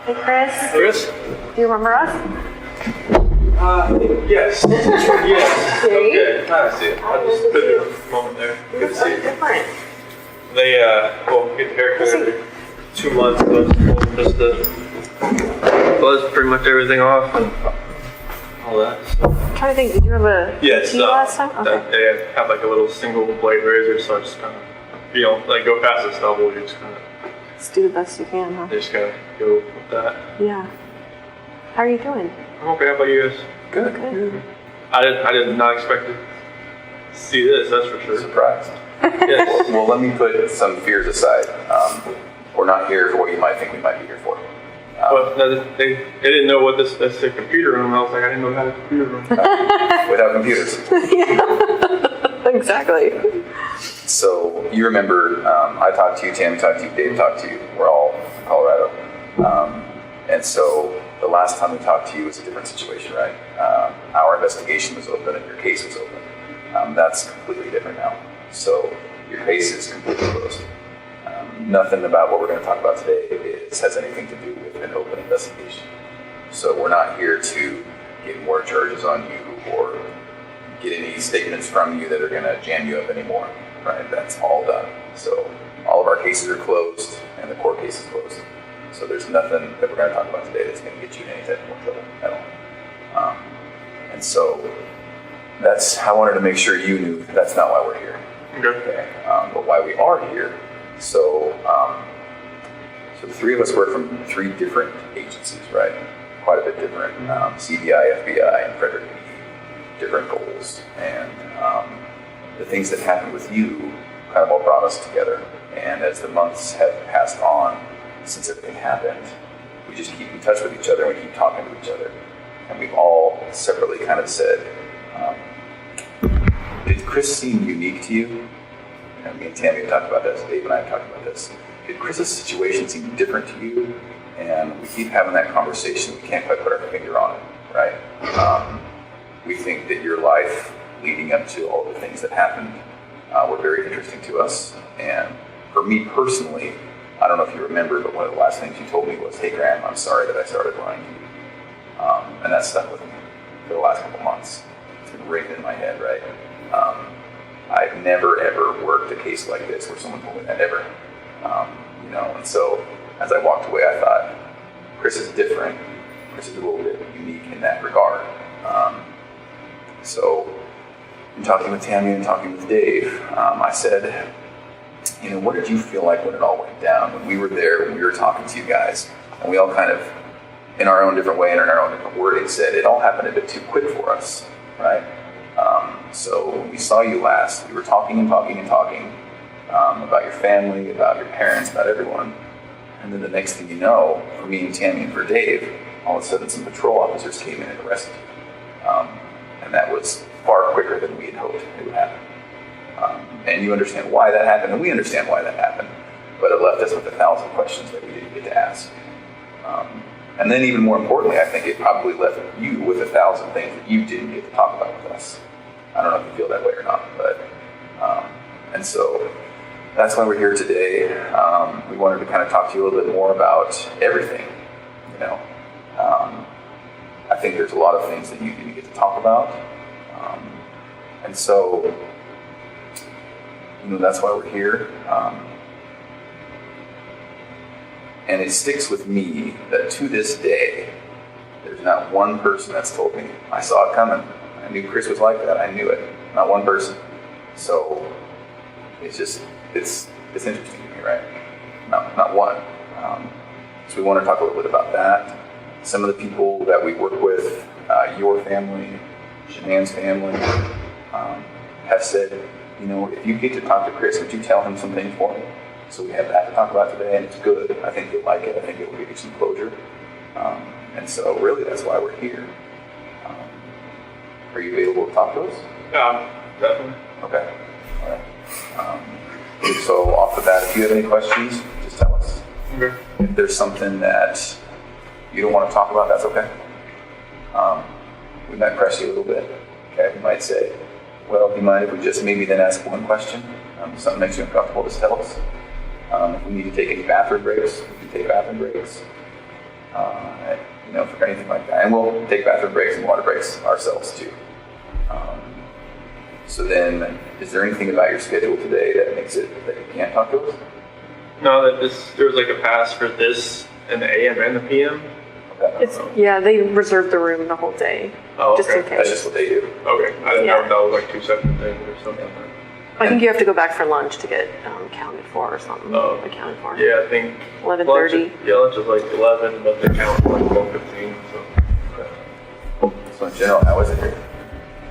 Hey, Chris. Chris? Do you remember us? Yes. Yes. See? Okay. I see it. I just put in a moment there. Good to see you. Different. They, get the haircut every 2 months, but just to buzz pretty much everything off and all that. So. I'm trying to think, did you have a tea last time? Okay. They have like a little single blade razor, so I just kind of, like go past the stubble, you just kind of. Just do the best you can, huh? They just gotta go with that. Yeah. How are you doing? I'm okay. How about you guys? Good. I did not expect to see this. That's for sure. Surprised. Yes. Well, let me put some fears aside. We're not here for what you might think we might be here for. But no, they didn't know what that's a computer room. I was like, I didn't know how to computer room. Without computers. Exactly. So you remember, I talked to you, Tammy talked to you, Dave talked to you. We're all in Colorado. And so the last time we talked to you was a different situation, right? Our investigation was open and your case was open. That's completely different now. So your case is completely closed. Nothing about what we're going to talk about today has anything to do with an open investigation. So we're not here to get more charges on you or get any statements from you that are going to jam you up anymore, right? That's all done. So all of our cases are closed and the court case is closed. So there's nothing that we're going to talk about today that's going to get you in any type of more trouble at all. And so I wanted to make sure you knew that's not why we're here. Okay. But why we are here. So the three of us work from 3 different agencies, right? Quite a bit different. CBI, FBI, and Frederick PD. Different goals. And the things that happened with you kind of all brought us together. And as the months have passed on since everything happened, we just keep in touch with each other and we keep talking to each other. And we've all separately kind of said, did Chris seem unique to you? And me and Tammy have talked about this, Dave and I have talked about this. Did Chris's situation seem different to you? And we keep having that conversation. We can't quite put our finger on it, right? We think that your life leading up to all the things that happened were very interesting to us. And for me personally, I don't know if you remember, but one of the last things you told me was, hey, Graham, I'm sorry that I started lying to you. And that stuck with me for the last couple months. It's been ringing in my head, right? I've never, ever worked a case like this where someone told me that ever. And so as I walked away, I thought, Chris is different. Chris is a little bit unique in that regard. So in talking with Tammy and talking with Dave, I said, what did you feel like when it all went down? When we were there, when we were talking to you guys, and we all kind of, in our own different way and in our own different wording, said it all happened a bit too quick for us, right? So when we saw you last, we were talking about your family, about your parents, about everyone. And then the next thing you know, for me and Tammy and for Dave, all of a sudden some patrol officers came in and arrested you. And that was far quicker than we had hoped it would happen. And you understand why that happened, and we understand why that happened. But it left us with 1,000 questions that we didn't get to ask. And then even more importantly, I think it probably left you with 1,000 things that you didn't get to talk about with us. I don't know if you feel that way or not, but, and so that's why we're here today. We wanted to kind of talk to you a little bit more about everything, I think there's a lot of things that you didn't get to talk about. And so, that's why we're here. And it sticks with me that to this day, there's not one person that's told me, I saw it coming. I knew Chris was like that. I knew it. Not one person. So it's interesting to me, right? Not one. So we want to talk a little bit about that. Some of the people that we work with, your family, Shanann's family, have said, if you get to talk to Chris, would you tell him some things for me? So we have that to talk about today, and it's good. I think you'll like it. I think it will give you some closure. And so really that's why we're here. Are you able to talk to us? Yeah, definitely. Okay. All right. So off the bat, if you have any questions, just tell us. Okay. If there's something that you don't want to talk about, that's okay. We might press you a little bit. Okay, we might say, well, do you mind if we just maybe then ask one question? Something makes you uncomfortable, just tell us. If we need to take any bathroom breaks, we can take bathroom breaks. for anything like that. And we'll take bathroom breaks and water breaks ourselves too. So then, is there anything about your schedule today that makes it that you can't talk to us? No, there was like a pass for this in the AM and the PM. Okay. They reserved the room the whole day. Oh, just okay. in case. That's just what they do. Okay, I didn't know if that was like 2 separate things or something. I think you have to go back for lunch to get counted for or something. Oh. Accounted for. Yeah, I think 11:30. Lunch is like 11, but they count like 12:15. So in general, how is it here?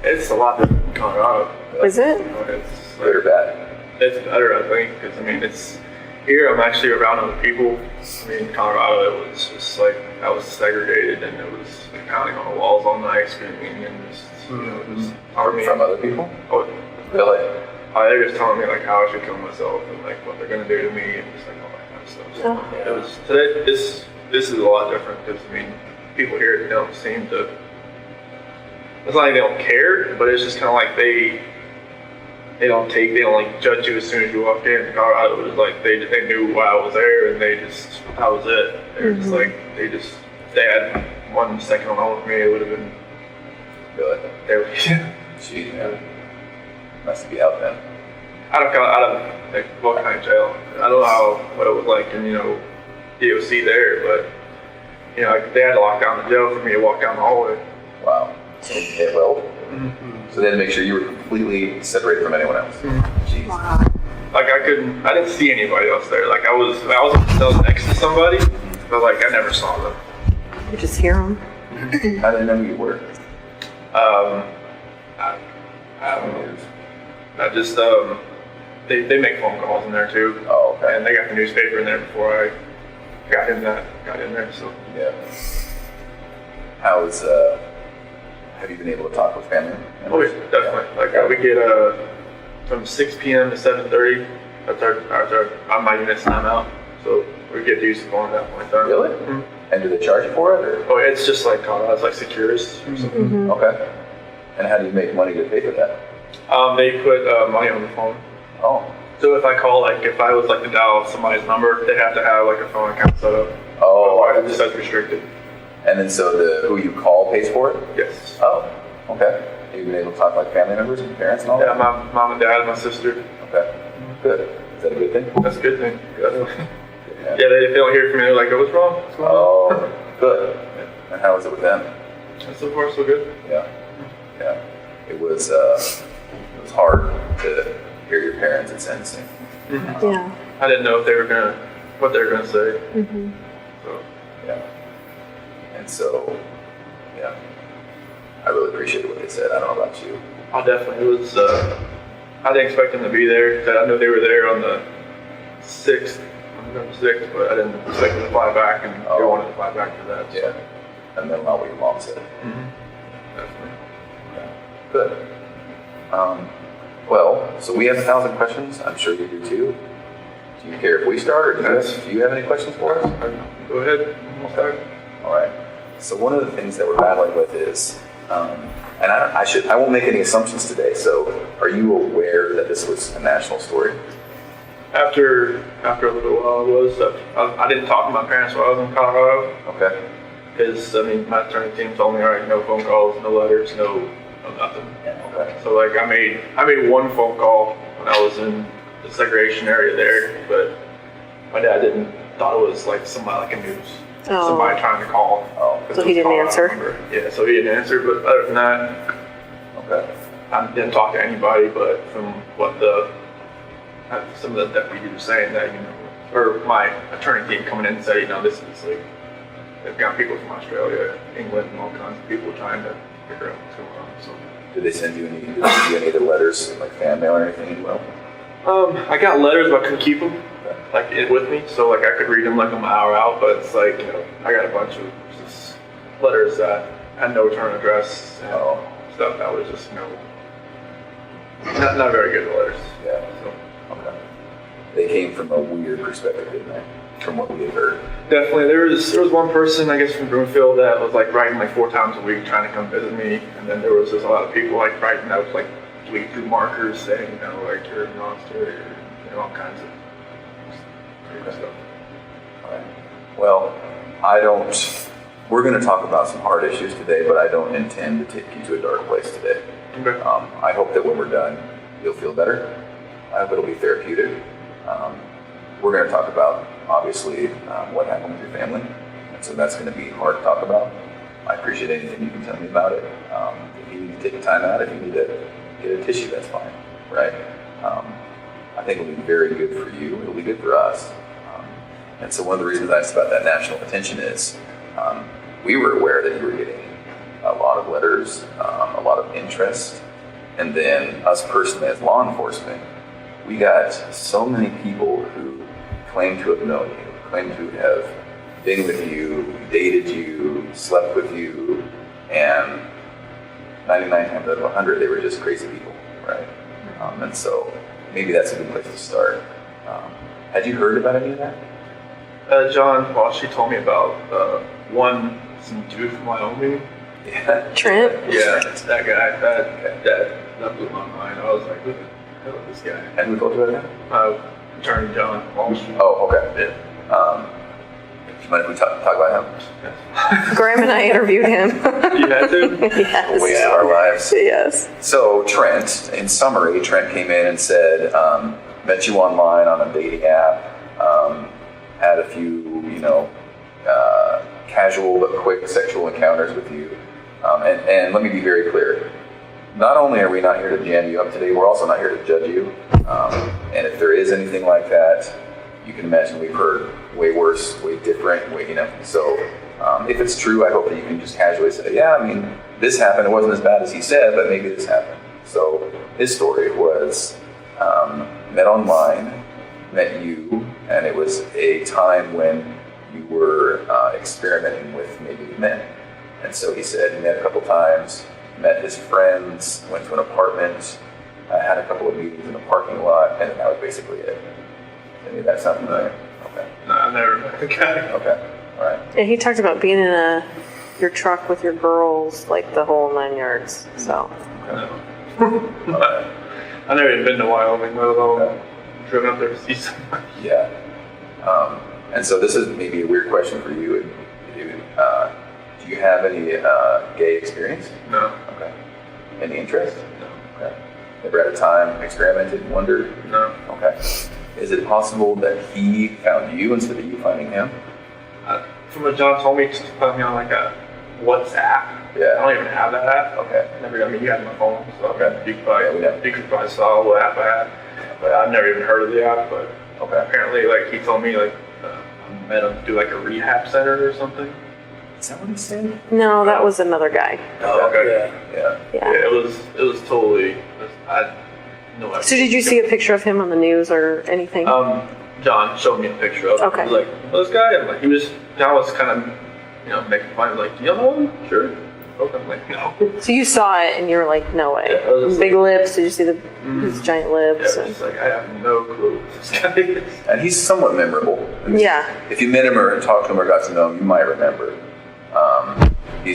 It's a lot different than Colorado. Is it? It's Good or bad? It's better, I think, because I mean, it's here. I'm actually around other people. I mean, in Colorado, it was just like I was segregated, and it was like, pounding on the walls all night, screaming, and just just army From other people? Oh, Really? they're just telling me like how I should kill myself and like what they're gonna do to me and just like all that kind of stuff. So, Oh. it was today. This is a lot different because I mean, people here don't seem to. It's not like they don't care, but it's just kind of like they don't like judge you as soon as you walk in. In Colorado, it was like they knew why I was there and that was it. They were just like if they had 1 second alone with me, it would have been Really? they were, Jeez, man. Must be out then. out of like what kind of jail. I don't know what it was like in DOC there, but like, they had to lock down the jail for me to walk down the hallway. Wow. Yeah, well. So they had to make sure you were completely separated from anyone else. Jeez. Wow. Like I didn't see anybody else there. Like I was on the cell next to somebody, but like I never saw them. You just hear them. How did they know who you were? I don't know. I just they make phone calls in there too. Oh, okay. And they got the newspaper in there before I got in there. So Yeah. How's have you been able to talk with family members? oh yeah, definitely. Like we get from 6 p.m. to 7:30. That's our my unit's timeout. So we get to use the phone at that point in time. Really? Mm-hmm. And do they charge you for it, or? Oh, it's just like Colorado. It's like Securus or something. Okay. And how do you make money to pay for that? They put money on the phone. Oh. So if I call, like if I was like to dial somebody's number, they have to have like a phone account set up. Oh. Otherwise, it just says restricted. And then so who you call pays for it? Yes. Oh. Okay. Have you been able to talk like family members and parents and all Yeah, that? my mom and dad, my sister. Okay. Good. Is that a good thing? That's a good thing. Definitely. Yeah. Yeah, they don't hear from me. They're like, "Oh, what's wrong?" What's going on?" Oh, good. And how was it with them? And so far, so good. Yeah. Yeah. It was hard to hear your parents at sentencing. Yeah. I didn't know if what they were gonna say. Mm-hmm. So Yeah. And so, yeah. I really appreciated what they said. I don't know about you. I definitely it was. I didn't expect them to be there. 'Cause I knew they were there on the 6th, November 6th, but I didn't expect them to fly back, and they wanted to fly back for that. So. Yeah. And then what your mom said. Definitely. Yeah. Good. Well, so we have 1,000 questions. I'm sure you do too. Do you care if we start, or do you have any questions for us? Go ahead. Okay. All right. So one of the things that we're battling with is, and I won't make any assumptions today. So, are you aware that this was a national story? After a little while, I didn't talk to my parents while I was in Colorado. Okay. Because, I mean, my attorney team told me, all right, no phone calls, no letters, no nothing. Okay. So, like, I made one phone call when I was in the segregation area there, but my dad thought it was, like, somebody, like, a news. Oh. Somebody trying to call. Oh. So he didn't answer? Yeah, so he didn't answer, but other than that, Okay. I didn't talk to anybody, but from what some of the deputies were saying that, or my attorney team coming in and said, this is like, they've got people from Australia, England, and all kinds of people trying to figure out what's going on. So, Did they send you any other letters, like fan mail or anything as well? I got letters, but I couldn't keep them like with me, so like I could read them like an hour out. But it's like I got a bunch of just letters that had no return address and stuff that was just not very good letters. Yeah. So. Okay. They came from a weird perspective, didn't they? From what we had heard. Definitely. There was one person, I guess, from Broomfield that was like writing like 4 times a week trying to come visit me. And then there was just a lot of people like writing notes, like bleed through markers saying, like you're a monster, all kinds of crazy stuff. All right. Well, we're going to talk about some hard issues today, but I don't intend to take you to a dark place today. Okay. I hope that when we're done, you'll feel better. I hope it'll be therapeutic. We're going to talk about, obviously, what happened with your family. And so that's going to be hard to talk about. I appreciate anything you can tell me about it. If you need to take time out, if you need to get a tissue, that's fine, right? I think it'll be very good for you. It'll be good for us. And so one of the reasons I asked about that national attention is we were aware that you were getting a lot of letters, a lot of interest, and then us personally as law enforcement, we got so many people who claim to have known you, claim to have been with you, dated you, slept with you, and 99 times out of 100, they were just crazy people, right? And so maybe that's a good place to start. Had you heard about any of that? John, well, she told me about some dude from Wyoming. Yeah. Trent? Yeah, it's that guy. That blew my mind. I was like, who the hell is this guy? And who told you about that? Attorney John Walsh. Oh, okay. Yeah. Do you mind if we talk about him? Graham and I interviewed him. You had to? Yes. Waste of our lives. Yes. So Trent, in summary, Trent came in and said, met you online on a dating app, had a few, casual but quick sexual encounters with you. And let me be very clear. Not only are we not here to jam you up today, we're also not here to judge you. And if there is anything like that, you can imagine we've heard way worse, way different, So if it's true, I hope that you can just casually say, yeah, I mean, this happened. It wasn't as bad as he said, but maybe this happened. So his story was met online, met you, and it was a time when you were experimenting with maybe men. And so he said he met a couple times, met his friends, went to an apartment, had a couple of meetings in a parking lot, and that was basically it. Any of that sound familiar? Okay. No, I've never met the guy. Okay. All right. Yeah, he talked about being in your truck with your girls, like the whole 9 yards. So. No. I've never even been to Wyoming, let alone driven up there to see somebody. Yeah. And so this is maybe a weird question for you. Do you have any gay experience? No. Okay. Any interest? No. Okay. Never had a time experimented, wondered? No. Okay. Is it possible that he found you instead of you finding him? From what John told me, just put me on like a WhatsApp. Yeah. I don't even have that app. Okay. You had my phone, so Okay. you could probably saw what app I had. But I've never even heard of the app. But Okay. apparently, he told me I met him through a rehab center or something. Is that what he said? No, that was another guy. Oh, okay. Yeah. Yeah. It was totally. I no idea. So did you see a picture of him on the news or anything? John showed me a picture of him. Okay. He was like, well, this guy, John was kind of, making fun. He was like, do you know him? Sure. Okay. I'm like, no. So you saw it and you were like, no way. Yeah, I was just Big lips. Did you see his giant Yeah, lips? it's just I have no clue who this guy is. And he's somewhat memorable. Yeah. If you met him or talked to him or got to know him, you might remember. He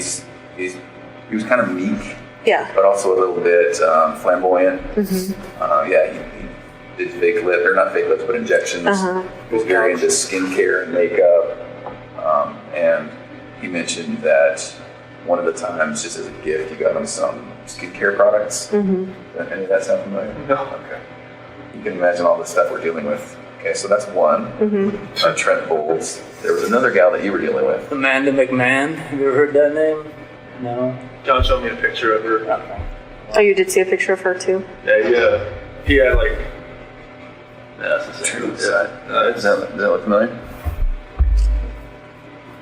was kind of meek, Yeah. but also a little bit flamboyant. Mm-hmm. He did fake lips, or not fake lips, but injections. He was very into skincare and makeup. And he mentioned that one of the times, just as a gift, you got him some skincare products. Mm-hmm. Does any of that sound familiar? No. Okay. You can imagine all the stuff we're dealing with. Okay, so that's one. Mm-hmm. Trent Bowles. There was another gal that you were dealing with. Amanda McMahon. Have you ever heard that name? No. John showed me a picture of her. Okay. Oh, you did see a picture of her too? Yeah. He had that's the same. True. Yeah, Does that look familiar?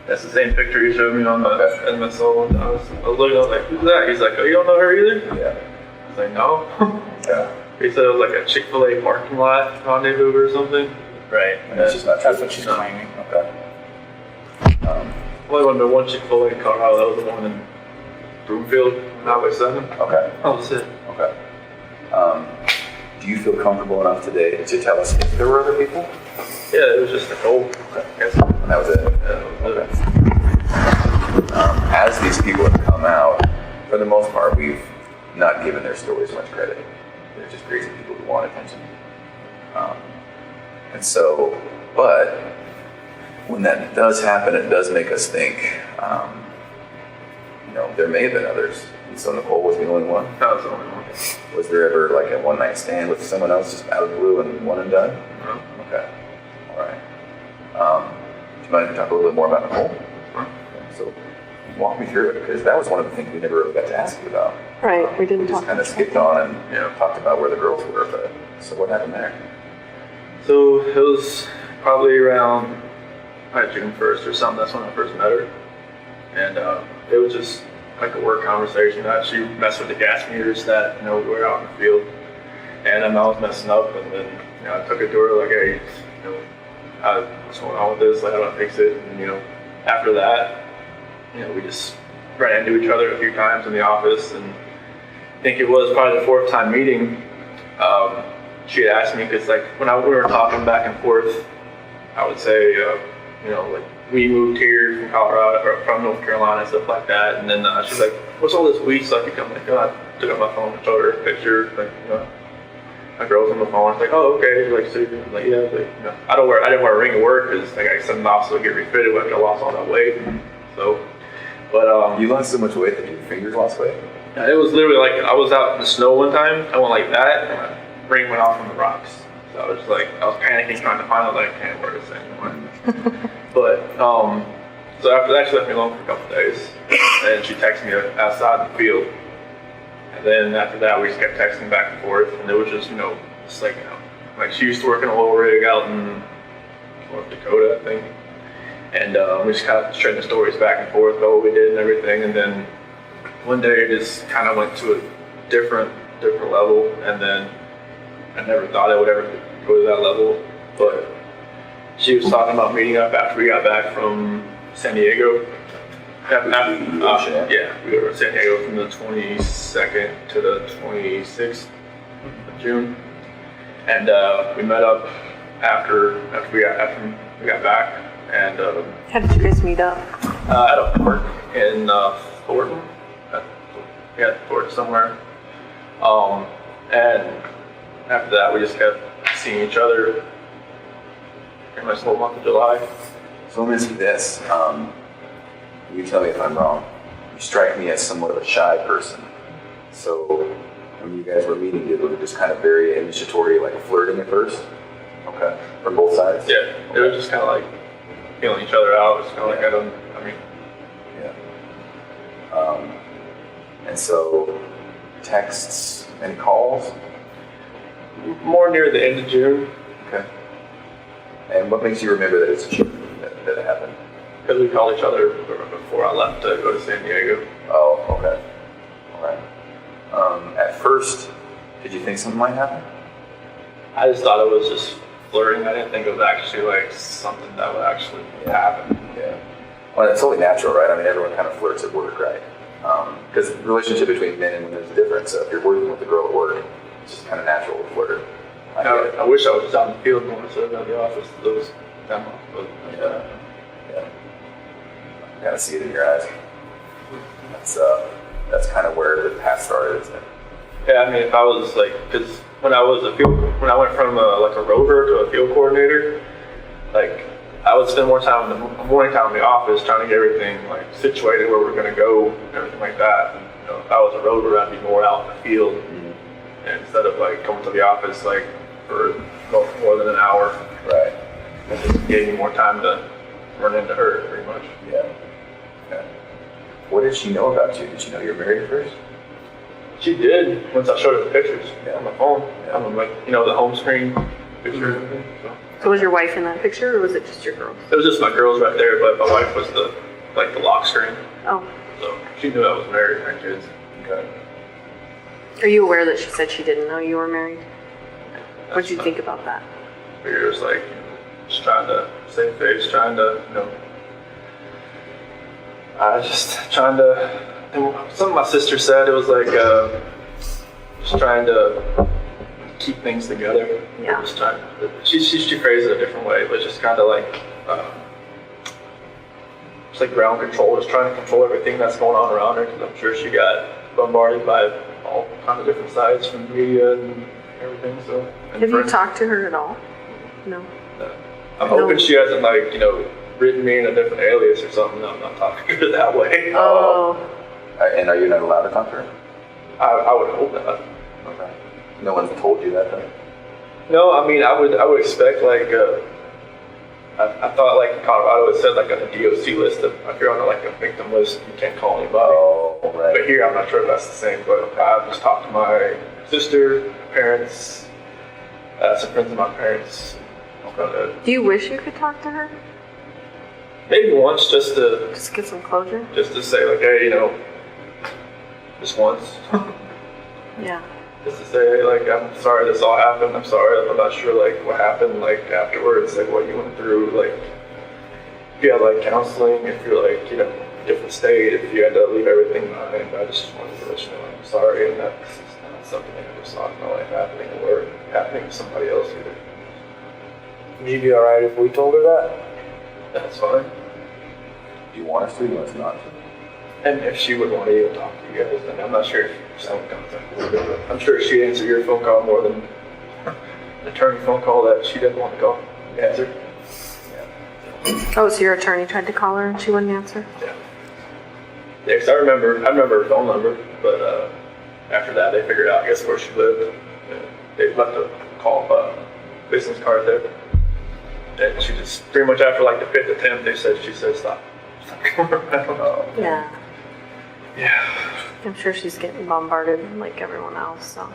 that's the same picture he showed me on the Okay. MSO one. I was looking. I was like, who's that? He's like, oh, you don't know her either? Yeah. I was like, no. Yeah. He said it was like a Chick-fil-A parking lot rendezvous or something. Right. And it's just not true. That's what she's claiming. Okay. Well, there was one Chick-fil-A in Colorado. That was the one in Broomfield, Highway 7. Okay. That was it. Okay. Do you feel comfortable enough today to tell us if there were other people? Yeah, it was just a goal. Okay. And that was it. Yeah, Okay. As these people have come out, for the most part, we've not given their stories much credit. They're just crazy people who want attention. And so, but when that does happen, it does make us think, there may have been others. And so Nicole was the only one. That was the only one. Was there ever like a one night stand with someone else just out of the blue and one and done? No. Okay. All right. Do you mind if we talk a little bit more about Nicole? Sure. Okay, so walk me through it, because that was one of the things we never really got to ask you about. Right, we didn't We just talk. kind of skipped on and Yeah. talked about where the girls were, but so what happened there? So it was probably around June 1st or something. That's when I first met her. And it was just like a work conversation. That she messed with the gas meters that, we were out in the field. And I was messing up, and then, I took it to her like, hey, what's going on with this? Like, how do I fix it? And, after that, we just ran into each other a few times in the office. And I think it was probably the 4th time meeting. She had asked me, because like when we were talking back and forth, I would say, like we moved here from Colorado or from North Carolina, stuff like that. And then she's like, "What's all this weed stuff?" I'm like, "Oh, I took out my phone and showed her a picture, like my girl's on the phone." It's like, "Oh, okay." Like, so I'm like, yeah, like, I didn't wear a ring to work because like I sent an officer to get refitted after I lost all that weight. So, but You lost so much weight that your fingers lost weight? yeah, it was literally like I was out in the snow one time. I went like that, and my ring went off from the rocks. So I was panicking, trying to find out that I can't wear this anymore. But so after that, she left me alone for a couple days, and she texted me outside the field. And then after that, we just kept texting back and forth, and it was just just like she used to work in a oil rig out in North Dakota, I think. And we just kind of trading the stories back and forth about what we did and everything. And then one day it just kind of went to a different level, and then I never thought I would ever go to that level. But she was talking about meeting up after we got back from San Diego. Yeah, we were in San Diego from the 22nd to the 26th of June. And we met up after we got back. And How did you guys meet up? at a park in Thornton. Thornton somewhere. And after that, we just kept seeing each other pretty much the whole month of July. So let me ask you this. You tell me if I'm wrong. You strike me as somewhat of a shy person. So when you guys were meeting, was it just kind of very initiatory, like flirting at first? Okay. From both sides? Yeah, it was just kind of like feeling each other out. It's kind of like Yeah. And so texts and calls? more near the end of June, Okay. And what makes you remember that it's June that it happened? because we called each other before I left to go to San Diego. Oh, okay. All right. At first, did you think something might happen? I just thought it was just flirting. I didn't think it was actually like something that would actually happen. Yeah. Well, it's totally natural, right? I mean, everyone kind of flirts at work, right? Because the relationship between men and women is different. So if you're working with a girl at work, it's just kind of natural to flirt. I get it. I wish I was just out in the field more instead of at the office those time off. But Yeah. I kind of see it in your eyes. That's kind of where the path started, isn't it? yeah, I mean, if I was like, because when I went from like a rover to a field coordinator, like I would spend more time in the morning time in the office trying to get everything like situated where we're going to go and everything like that. And, if I was a rover, I'd be more out in the field. And instead of like coming to the office like for more than an hour. Right. It just gave me more time to run into her, pretty much. Yeah. Okay. What did she know about you? Did she know you were married at first? She did once I showed her the pictures on my phone. Yeah. On like the home screen picture and everything. So was your wife in that picture, or was it just your girls? It was just my girls right there, but my wife was the lock screen. Oh. So she knew I was married and had kids. Okay. Are you aware that she said she didn't know you were married? What did you think about that? I figured it was like just trying to save face, trying to just trying to. And something my sister said, it was like just trying to keep things together. Yeah. Just trying. She phrased it a different way, but just kind of like just like ground control, just trying to control everything that's going on around her. Because I'm sure she got bombarded by all kinds of different sides from the media and everything. So. And Have you friends. talked to her at all? No. I'm hoping she hasn't written me in a different alias or something, I'm not talking to her that way. Oh, And are you not allowed to talk to her? I would hope not. Okay. No one's told you that, though? No, I mean, I would expect, like, I thought, like, in Colorado, it said, like, on the DOC list, that if you're on, like, a victim list, you can't call anybody. Oh, But right. here, I'm not sure if that's the same, but I've just talked to my sister, parents, some friends of my parents. do you wish you could talk to her? Maybe once, just to Get some closure? say, like, hey, you know, just once. Yeah. Just to say, hey, like, I'm sorry this all happened. I'm sorry. I'm not sure, like, what happened, like, afterwards, like, what you went through, like, if you had, like, counseling, if you're, like, you know, different state, if you had to leave everything behind. I just wanted to let you know I'm sorry, and that's not something I ever saw in my life happening or happening to somebody else either. Would you be alright if we told her that? That's fine. Do you want us to? Do you want us not to? And if she would want to even talk to you guys, then I'm not sure if someone contact her, but I'm sure she'd answer your phone call more than an attorney phone call that she didn't want to call. Answer. Oh, so your attorney tried to call her and she wouldn't answer? Yeah. Yeah, 'cause I remember her phone number, but after that they figured out, I guess, where she lived. And they left a business card there. And she just, pretty much after like the 5th attempt, she said stop. Stop coming around. Oh. Yeah. Yeah. I'm sure she's getting bombarded like everyone else, so.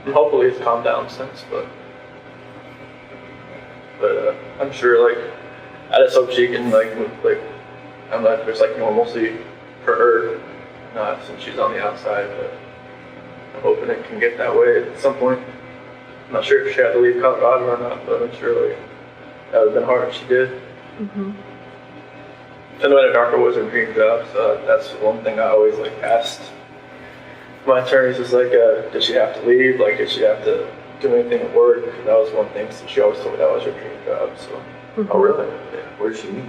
And hopefully it's calmed down since, but I'm sure, like, I just hope she can, like, I'm not, there's like normalcy for her, not since she's on the outside, but I'm hoping it can get that way at some point. I'm not sure if she had to leave Colorado or not, but I'm sure, like, that would have been hard if she did. Mm-hmm. I know Anadarko was her dream job, so that's one thing I always, like, asked my attorneys is, like, did she have to leave? Like, did she have to do anything at work? That was one thing, so she always told me that was her dream job, so. Oh, really? Yeah. Where does she meet?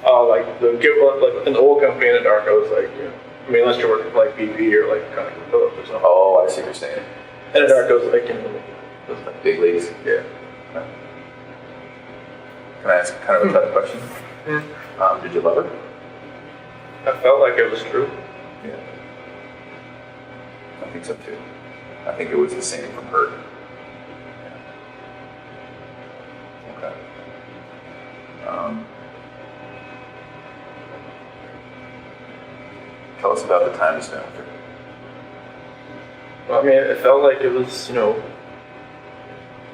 Like in the oil company in Anadarko is like, you know, I mean, unless you're working for like BP or like Phillips or something. Oh, I see what you're saying. Anadarko's like, you know, those like, Big leagues. yeah. Can I ask kind of a tough question? Yeah. Did you love her? I felt like it was true. Yeah. I think so too. I think it was the same from her. Yeah. Okay. Tell us about the time you spent with her. Well, I mean, it felt like it was, you know,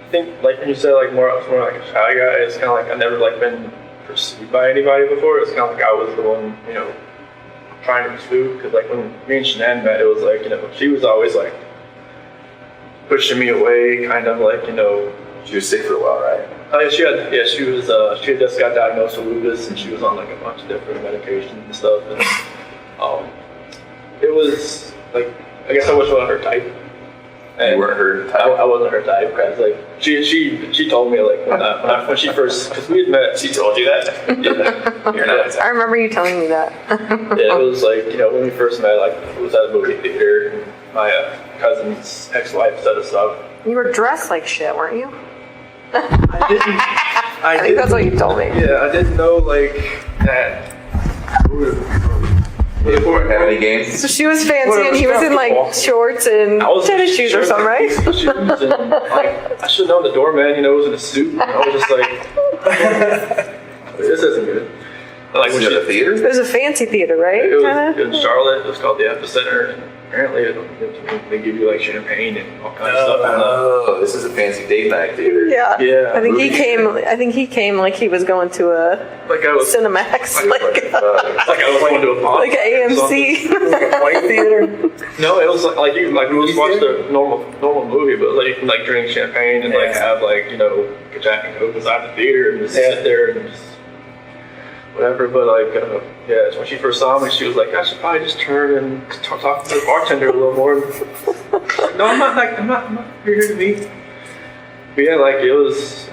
I think like when you said like more like a shy guy, it's kind of like I've never like been pursued by anybody before. It's kind of like I was the one, you know, trying to pursue. Because like when me and Shanann met, it was like, you know, she was always like pushing me away, kind of like, you know. She was sick for a while, right? She had just got diagnosed with lupus, and she was on like a bunch of different medications and stuff. And it was like, I guess I was one of her type. And You weren't her type? I wasn't her type, because like she told me like when she first, because we had met. She told you that? Yeah. You're not. I remember you telling me that. Yeah, it was like, you know, when we first met, like it was at a movie theater. And my cousin's ex-wife set us up. You were dressed like shit, weren't you? I think that's what you told me. Yeah, I didn't know like that. You didn't have any games? So she was fancy and he was in like shorts and tennis shoes or something, right? Shoes and, like, I should have known the doorman, you know, was in a suit. And I was just like, this isn't good. And, like, Was it at a theater? It was a fancy theater, right? It was Kinda? in Charlotte. It was called the Epicenter. And apparently, they give you like champagne and all kinds of stuff. Oh, this is a fancy date night theater. Yeah. Yeah. I think movie he came like he was going to a Like I was, Cinemax, like like I was going to a pop. like AMC. White theater? No, it was like you like we just watched a normal movie, but like you can like drink champagne and like have like, you know, a Jack and Coke inside the theater and just sit there and just whatever. But like yeah, when she first saw me, she was like, I should probably just turn and talk to the bartender a little more. No, I'm not here to meet. But yeah, like I was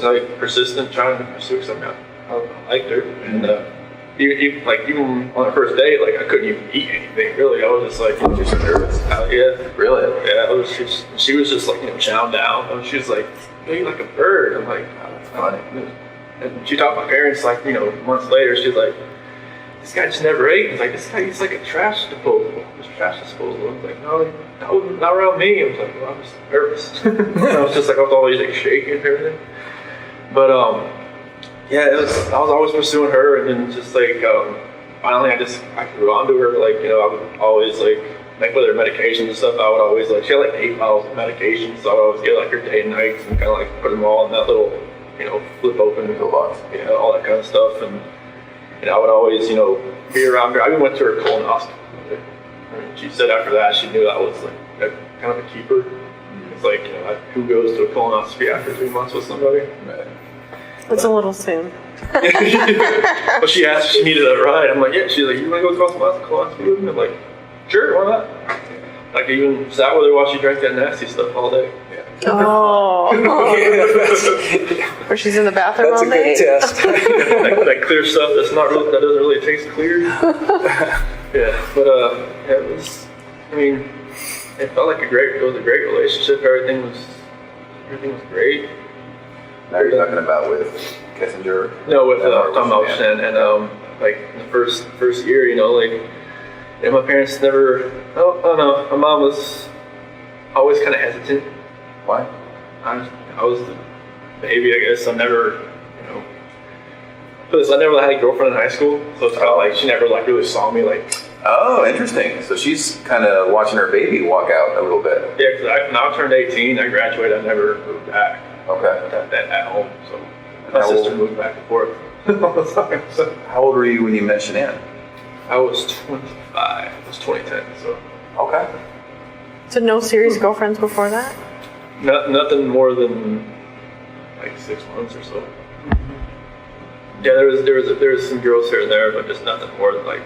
like persistent trying to pursue something. I liked her, and even on the first date, like I couldn't even eat anything really. I was just like, You're so nervous. yeah, Really? yeah. She was just like, you know, chowing down. And she was like, you know, you're like a bird. I'm like, Funny. And she talked to my parents, like, months later, she's like, this guy just never ate. It's like, this guy eats like a trash disposal. Just trash disposal. I was like, no, not around me. I was like, well, I'm just nervous. I was just like, I was always like shaking and everything. But, yeah, I was always pursuing her, and then just like, finally I grew onto her. Like, I would always like with her medications and stuff, I would always like, she had like 8 bottles of medications, so I would always get like her day and nights and kind of like put them all in that little, flip open box. all that kind of stuff. And I would always, be around her. I even went to her colonoscopy. And she said after that, she knew I was like kind of a keeper. It's like, who goes to a colonoscopy after 3 months with somebody? Right. It's a little soon. But she asked if she needed a ride. I'm like, yeah. She's like, you want to go across the colonoscopy with me? I'm like, sure, why not? Like, I even sat with her while she drank that nasty stuff all day. Oh. Or she's in the bathroom That's all a good day. test. that clear stuff that doesn't really taste clear. Yeah, but it was. I mean, it felt like it was a great relationship. Everything was great. Now you're talking about with Kissinger? No, with Tom Melchin, Melchin, and like the first year, my parents never. Oh no, my mom was always kind of hesitant. Why? I was the baby, I guess. I never had a girlfriend in high school, so it's kind of like she never like really saw me like. Oh, interesting. So she's kind of watching her baby walk out a little bit. Yeah, because when I turned 18, I graduated. I never moved back. Okay. At home, so my sister moved back and forth all the time. So How old were you when you met Shanann? I was 25. It was 2010. So Okay. So no serious girlfriends before that? nothing more than like 6 months or so. Yeah, there was some girls here and there, but just nothing more than like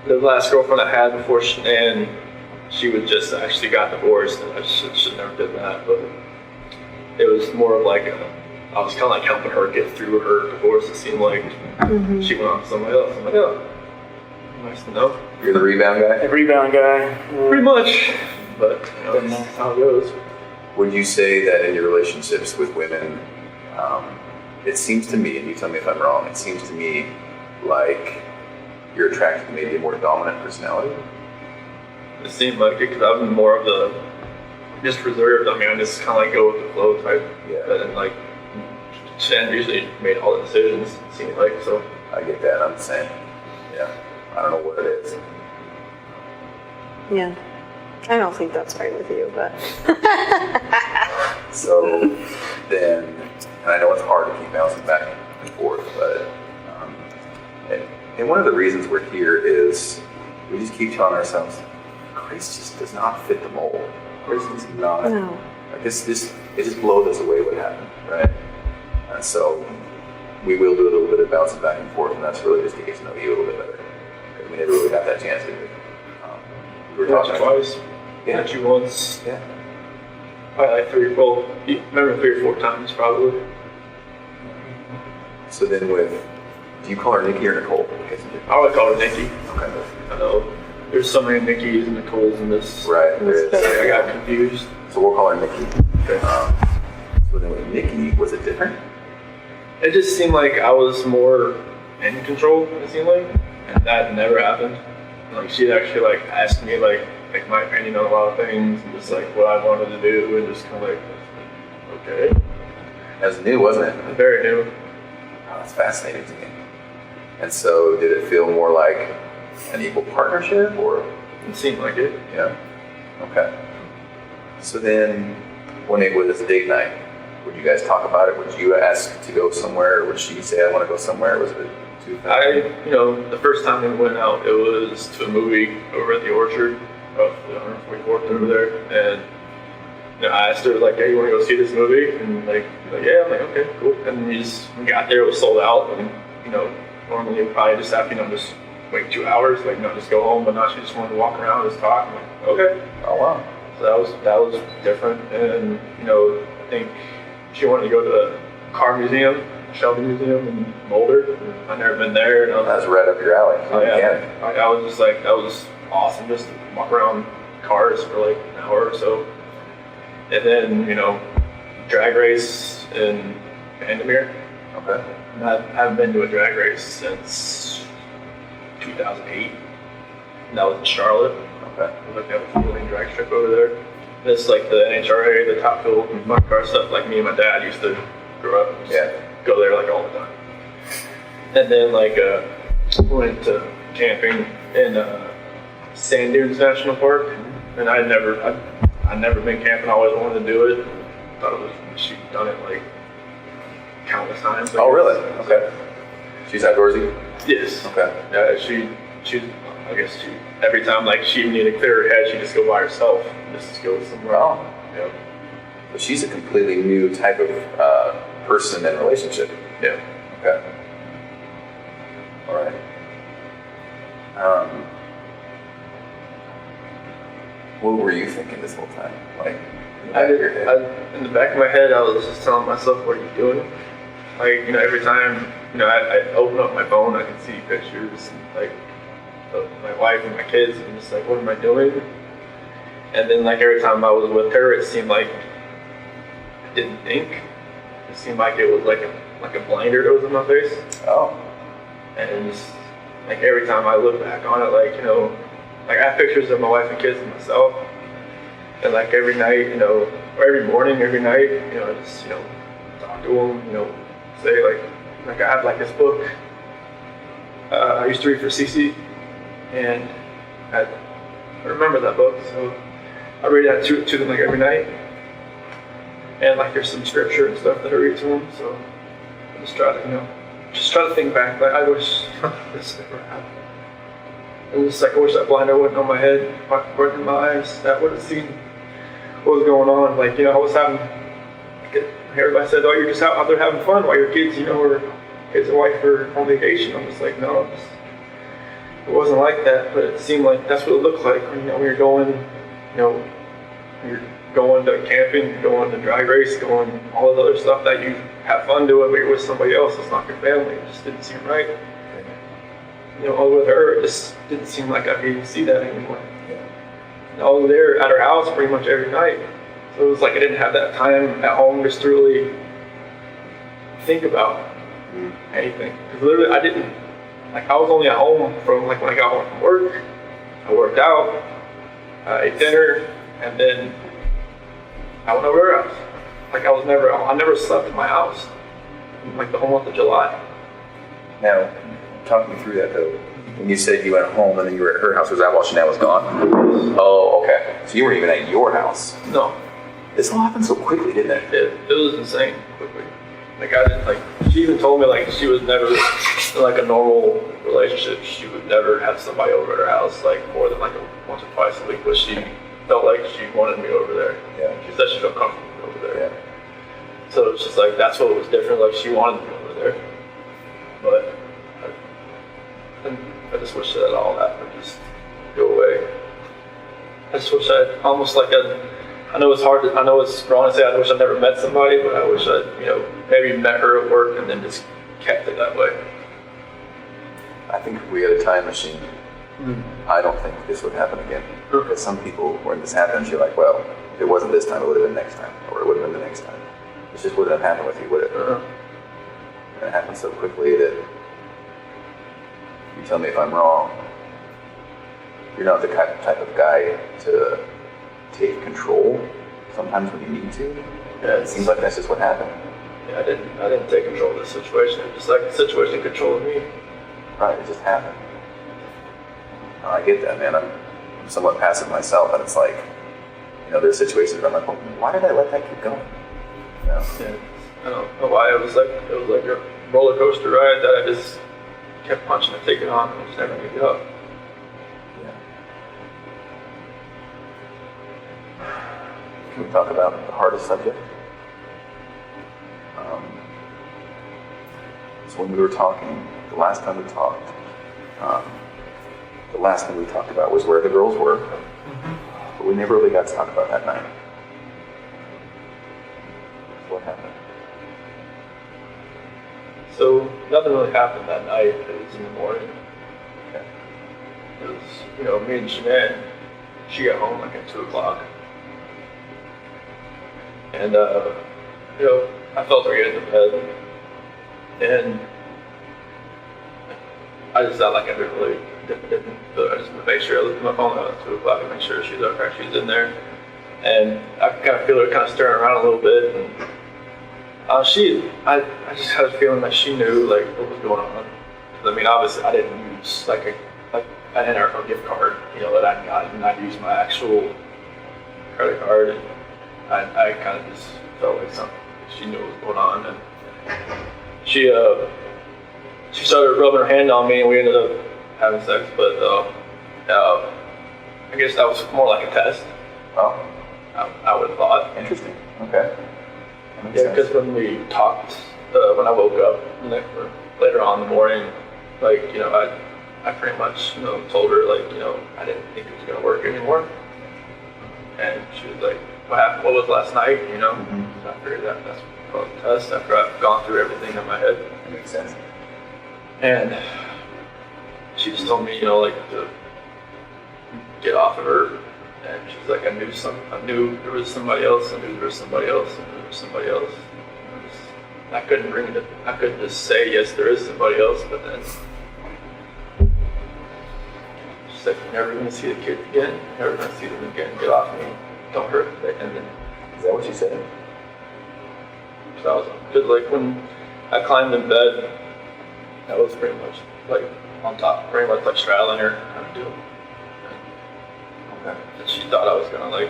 the last girlfriend I had before Shanann, she was just actually got divorced, and I should never did that. But it was more of like I was kind of like helping her get through her divorce. It seemed like she went on to somebody else. I'm like, oh, nice to know. You're the rebound guy? Rebound guy. Pretty much, but that's how it goes. Would you say that in your relationships with women, it seems to me, and you tell me if I'm wrong, it seems to me like you're attracted to maybe a more dominant personality? It seemed like it because I'm more of the just reserved. I mean, I just kind of like go with the flow type. Yeah. But then like Shannon usually made all the decisions. It seemed like so. I get that. I'm the same. Yeah. I don't know what it is. Yeah. I don't think that's right with you, but. So then, and I know it's hard to keep bouncing back and forth, but and one of the reasons we're here is we just keep telling ourselves, Grace just does not fit the mold. Grace is not. No. Like it just blows us away what happened, right? And so we will do a little bit of bouncing back and forth, and that's really just to get to know you a little bit better. We never really got that chance, did we? We were Met talking you twice. Yeah. Met you once. Yeah. Probably like 3 or 4 times probably. So then do you call her Nikki or Nicole? I always call her Nikki. Okay. I know there's so many Nickies and Nicoles in this. Right, there is. I got confused. So we'll call her Nikki. Okay. So then with Nikki, was it different? It just seemed like I was more in control, it seemed like, and that never happened. Like she'd actually like asked me like my opinion on a lot of things, and just like what I wanted to do, and just kind of like, okay. It was new, wasn't it? Very new. Oh, that's fascinating to me. And so did it feel more like an equal partnership, or? It seemed like it. Yeah. Okay. So then when it was date night, would you guys talk about it? Would you ask to go somewhere, or would she say, I want to go somewhere? Was it too fast? The first time we went out, it was to a movie over at the Orchard, off the 144th over there, and I asked her like, hey, you want to go see this movie? And like yeah, I'm like, okay, cool. And we got there, it was sold out, and normally you probably just have just wait 2 hours, like just go home, but now she just wanted to walk around and just talk. I'm like, okay. Oh wow. So that was different, and I think she wanted to go to the car museum, Shelby Museum in Boulder. I've never been there, and That was right up your alley. Oh, yeah. I was just like, that was awesome, just to walk around cars for like an hour or so. And then, drag race and Vandermeer. Okay. And I haven't been to a drag race since 2008. And that was in Charlotte. Okay. Like they have a fueling drag strip over there. This is like the NHRA, the Top Fuel, fun car stuff. Like me and my dad used to grow up. And Yeah. Go there like all the time. And then like went to camping in Sand Dunes National Park, and I'd never been camping. I always wanted to do it. Thought it was she'd done it like countless times. Oh, really? Okay. She's outdoorsy? Yes. Okay. Yeah, she I guess she every time like she needed to clear her head, she'd just go by herself, just go somewhere. Oh. Yeah. But she's a completely new type of person and relationship. Yeah. Okay. All right. What were you thinking this whole time? Like, in the back of your head? In the back of my head, I was just telling myself, "What are you doing?" Like, every time, I open up my phone, I can see pictures, like, of my wife and my kids, and I'm just like, what am I doing? And then, like, every time I was with her, it seemed like I didn't think. It seemed like it was like a blinder that was in my face. Oh. And just, like, every time I look back on it, like, like, I have pictures of my wife and kids and myself. And, like, every night, or every morning, every night, I just, talk to them, say, like, I have, like, this book I used to read for Cece, and I remember that book, so I read that to them, like, every night. And, like, there's some scripture and stuff that I read to them, so I just try to think back, like, I wish this never happened. And just, like, I wish that blinder wasn't on my head, wasn't in my eyes, that would have seen what was going on. Like, I was having, everybody said, oh, you're just out there having fun while your kids, or kids and wife are on vacation. I'm just like, no, it wasn't like that, but it seemed like that's what it looked like when, when you're going, you're going to camping, you're going to drag race, going all this other stuff that you have fun doing, but you're with somebody else, it's not your family. It just didn't seem right. With her, it just didn't seem like I could even see that anymore. And I was there at her house pretty much every night. So it was like I didn't have that time at home just to really think about anything. Because literally I didn't, I was only at home from like when I got home from work, I worked out, I ate dinner, and then I went over her house. Like I never slept in my house in like the whole month of July. Now, talk me through that though. When you said you went home and then you were at her house, was that while Chanel was gone? Oh, okay. So you weren't even at your house. No. This all happened so quickly, didn't it? It was insane quickly. Like I didn't she even told me like she was never in like a normal relationship. She would never have somebody over at her house like more than like once or twice a week, but she felt like she wanted me over there. Yeah. She said she felt comfortable over there. Yeah. So it's just like that's what was different. Like she wanted me over there, but I just wish that all that would just go away. I just wish I almost like I know it's hard. I know it's wrong to say I wish I never met somebody, but I wish I, maybe met her at work and then just kept it that way. I think if we had a time machine, I don't think this would happen again. Because some people, when this happens, you're like, well, if it wasn't this time, it would have been next time, or it would have been the next time. It just wouldn't have happened with you, would it? And it happened so quickly that you tell me if I'm wrong. You're not the type of guy to take control sometimes when you need to. Yeah, it seems like that's just what happened. Yeah, I didn't take control of this situation. It was just like the situation controlled me. Right, it just happened. No, I get that, man. I'm somewhat passive myself, and it's like, there's situations where I'm like, well, why did I let that keep going? Yeah, I don't know why. It was like a roller coaster ride that I just kept punching and taking on, and just never gave it up. Can we talk about the hardest subject? So when we were talking, the last time we talked about was where the girls were, but we never really got to talk about that night. What happened? So nothing really happened that night. It was in the morning. Okay. It was, me and Shanann, she got home like at 2 o'clock. And, I felt her get into bed, and I just felt like I didn't feel it. I just make sure I looked at my phone at 2 o'clock and make sure she's okay, she's in there. And I kind of feel her kind of stirring around a little bit. And I just had a feeling that she knew like what was going on. I mean, obviously I didn't use like an NRCO gift card, that I'd gotten. I'd used my actual credit card, and I kind of just felt like something. She knew what was going on, and she started rubbing her hand on me, and we ended up having sex. But I guess that was more like a test. Oh, I would have thought. interesting. Okay. That makes Yeah, sense. because when we talked, when I woke up later on in the morning, like, I pretty much, told her, like, I didn't think it was going to work anymore. And she was like, what happened? What was last night? Mhm. So I figured that's called a test after I've gone through everything in my head. That makes sense. And she just told me, like, to get off of her. And she's like, I knew there was somebody else, I knew there was somebody else, I knew there was somebody else. I couldn't just say, yes, there is somebody else, but then she's like, you're never gonna see the kids again, you're never gonna see them again, get off me, don't hurt them. And then, Is that what she said? so I was, because like when I climbed in bed, that was pretty much like on top, pretty much like straddling her kind of deal. Okay. And she thought I was gonna like,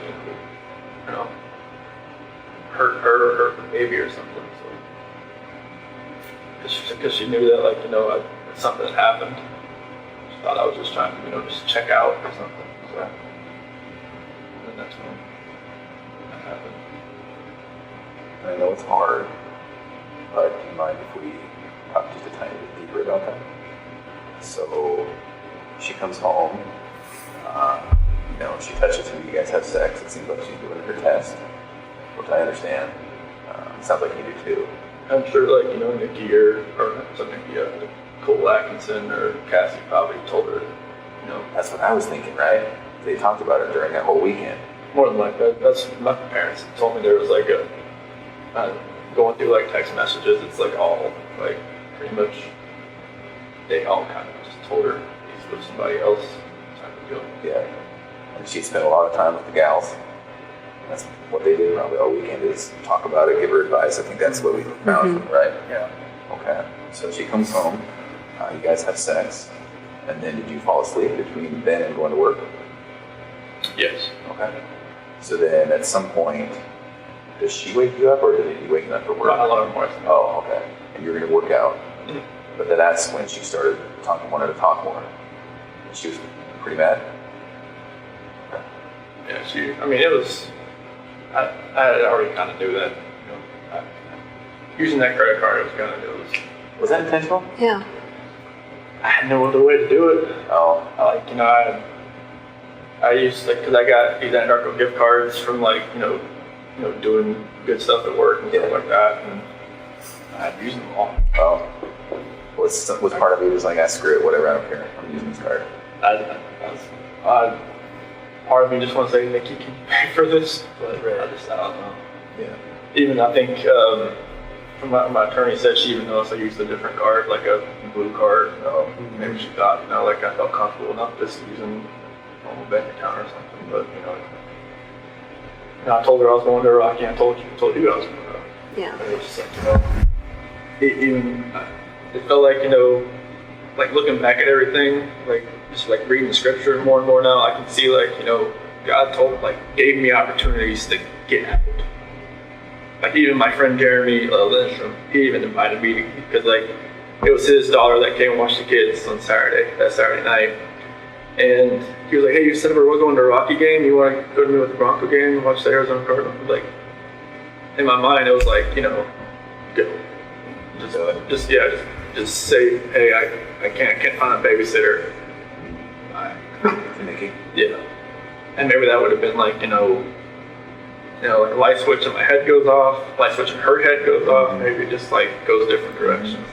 hurt her or hurt the baby or something. So, because she knew that, like, something had happened. She thought I was just trying to, just check out or something. So, and that's when that happened. I know it's hard, but do you mind if we talk just a tiny bit deeper about that? So she comes home, she touches you, you guys have sex, it seems like she's doing her test, which I understand. It sounds like you do too. I'm sure, like, Nikki or Nikki, Cole Atkinson or Cassie probably told her, That's what I was thinking, right? They talked about it during that whole weekend. more than like that. That's my parents told me there was like going through like text messages, it's like all like pretty much they all kind of just told her he's with somebody else type of deal. Yeah. And she spent a lot of time with the gals. That's what they did probably all weekend is talk about it, give her advice. I think that's what we found, right? Yeah. Okay. So she comes home, you guys have sex, and then did you fall asleep between then and going to work? Yes. Okay. So then at some point, does she wake you up or did you wake you up for work? My alarm was. Oh, okay. And you're going to work out. Mhm. But then that's when she started wanted to talk more. And she was pretty mad. Yeah, it was, I had already kind of knew that, using that credit card, Was that intentional? Yeah. I had no other way to do it. Oh, I used, like, because I got these Anarco gift cards from, like, doing good stuff at work and stuff Yeah. like that, and I had used them all. oh. Was part of you just like, screw it, whatever, I don't care. I'm using this card. Part of me just wants to say, Nikki, can you pay for this? But I don't know. Yeah. Even I think from my attorney said she even noticed I used a different card, like a blue card. Oh. Maybe she thought, like I felt comfortable enough just using a normal bank account or something. But I told her I was going to Rocky. I told you I was going to Rocky. Yeah. And it was just like, it felt like, like looking back at everything, like just like reading the scripture more and more now, I can see like, God gave me opportunities to get out. Like even my friend Jeremy Lindstrom, he even invited me because like it was his daughter that came and watched the kids on that Saturday night. And he was like, hey, you said we're going to a Rocky game, you want to go to me with the Bronco game and watch the Arizona Cardinals? Like, in my mind, it was like, go. Just say, hey, I can't find a babysitter. Nikki? Yeah. And maybe that would have been like, like a light switch in my head goes off, light switch in her head goes off, maybe it just like goes different directions.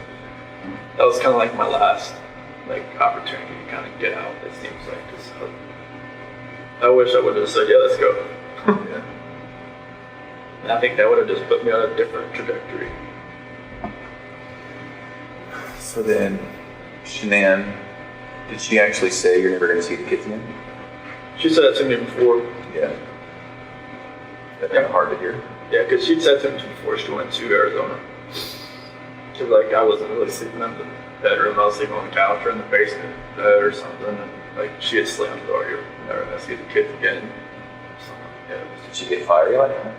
That was kind of like my last like opportunity to kind of get out, it seems like. I wish I would have said, yeah, let's go. Yeah. And I think that would have just put me on a different trajectory. So then, Shanann, did she actually say you're never going to see the kids again? She said that to me before. Yeah. That's kind of hard to hear. Yeah, because she'd said to me before she went to Arizona. Because, like, I wasn't really sleeping in the bedroom. I was sleeping on the couch or in the basement bed or something. And, like, she had slammed the door. You're never going to see the kids again. So, yeah, it was Did she get fiery like that?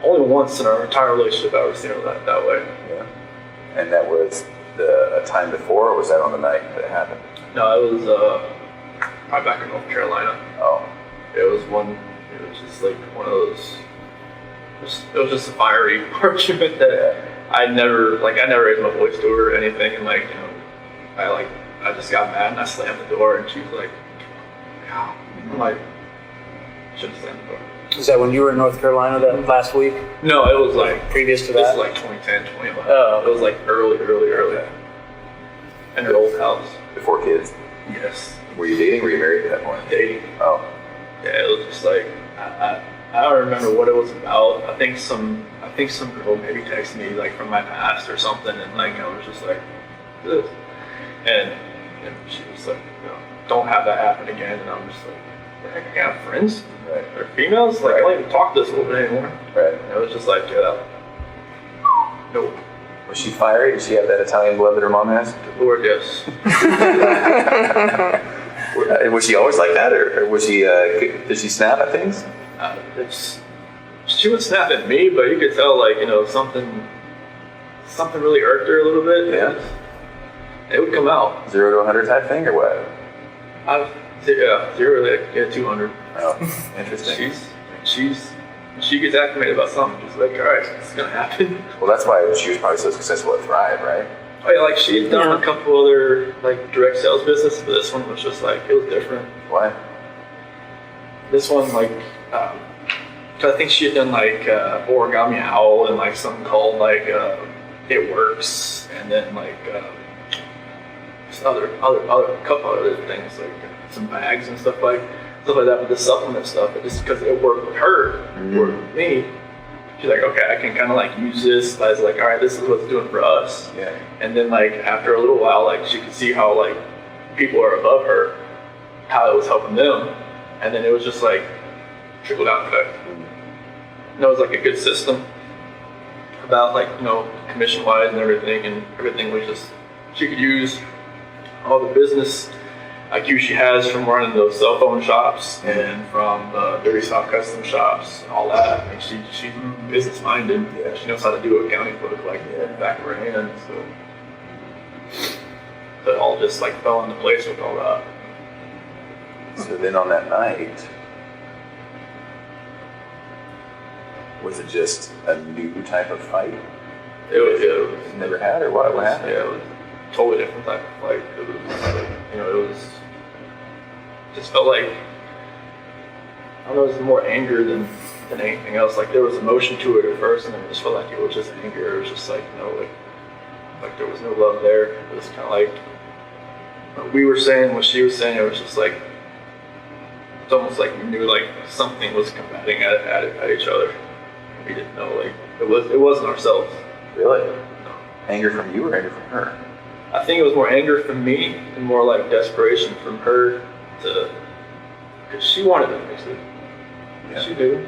only once in our entire relationship I've ever seen her that way. Yeah. And that was a time before, or was that on the night that it happened? No, it was probably back in North Carolina. Oh. It was just like one of those, it was just a fiery argument that I never raised my voice to her or anything. And, like, you know, I just got mad and I slammed the door and she was like, "Ow." I'm like, should have slammed the door. Is that when you were in North Carolina that last week? No, it was like, Previous to this that? is like 2010, 2011. Oh. It was like early. In her old house. Before kids? Yes. Were you dating? Were you married at that point? Dating. Oh. Yeah, it was just like, I don't remember what it was about. I think some girl maybe texted me, like, from my past or something, and, like, I was just like, this. And she was like, you know, don't have that happen again. And I'm just like, I can't have friends. Right. They're females. Like, I don't even talk to this woman anymore. Right. And it was just like, yeah, no. Was she fiery? Did she have that Italian blood that her mom has? Lord, yes. Was she always like that, or was she? Did she snap at things? She would snap at me, but you could tell, like, you know, something really irked her a little bit. Yeah. It would come out. 0 to 100 type thing, or what? Yeah, 0 to 200. Oh, interesting. She gets acclimated about something. She's like, all right, it's gonna happen. Well, that's why she was probably so successful at Thrive, right? Oh yeah, like, she had done a couple other, like, direct sales business, but this one was just like, it was different. Why? This one, like, cause I think she had done, like, Origami Owl and, like, something called, like, It Works, and then, like, just other couple other things, like some bags and stuff like that with the supplement stuff. But just because it worked with her, it worked with me. She's like, okay, I can kind of, like, use this as, like, all right, this is what's doing for us. Yeah. And then, like, after a little while, like, she could see how, like, people are above her, how it was helping them, and then it was just like trickle down effect. And it was like a good system about, like, you know, commission wise and everything was just, she could use all the business IQ she has from running those cell phone shops and from the Dirty South custom shops and all that. I mean, she's business minded. Yeah. She knows how to do accounting book like the back of her hand. So it all just, like, fell into place with all that. So then on that night, was it just a new type of fight? It was Never had, or what? What happened? Yeah, it was a totally different type of fight. It was, like, you know, it was just felt like, I don't know, it was more anger than anything else. Like, there was emotion to it at first, and then it just felt like it was just anger. It was just like, you know, like there was no love there. It was kind of like what we were saying, what she was saying. It was just like, it's almost like we knew, like, something was combating at each other. We didn't know, like, it wasn't ourselves. Really? Anger from you or anger from her? I think it was more anger from me and more like desperation from her because she wanted to fix it. Yeah. She knew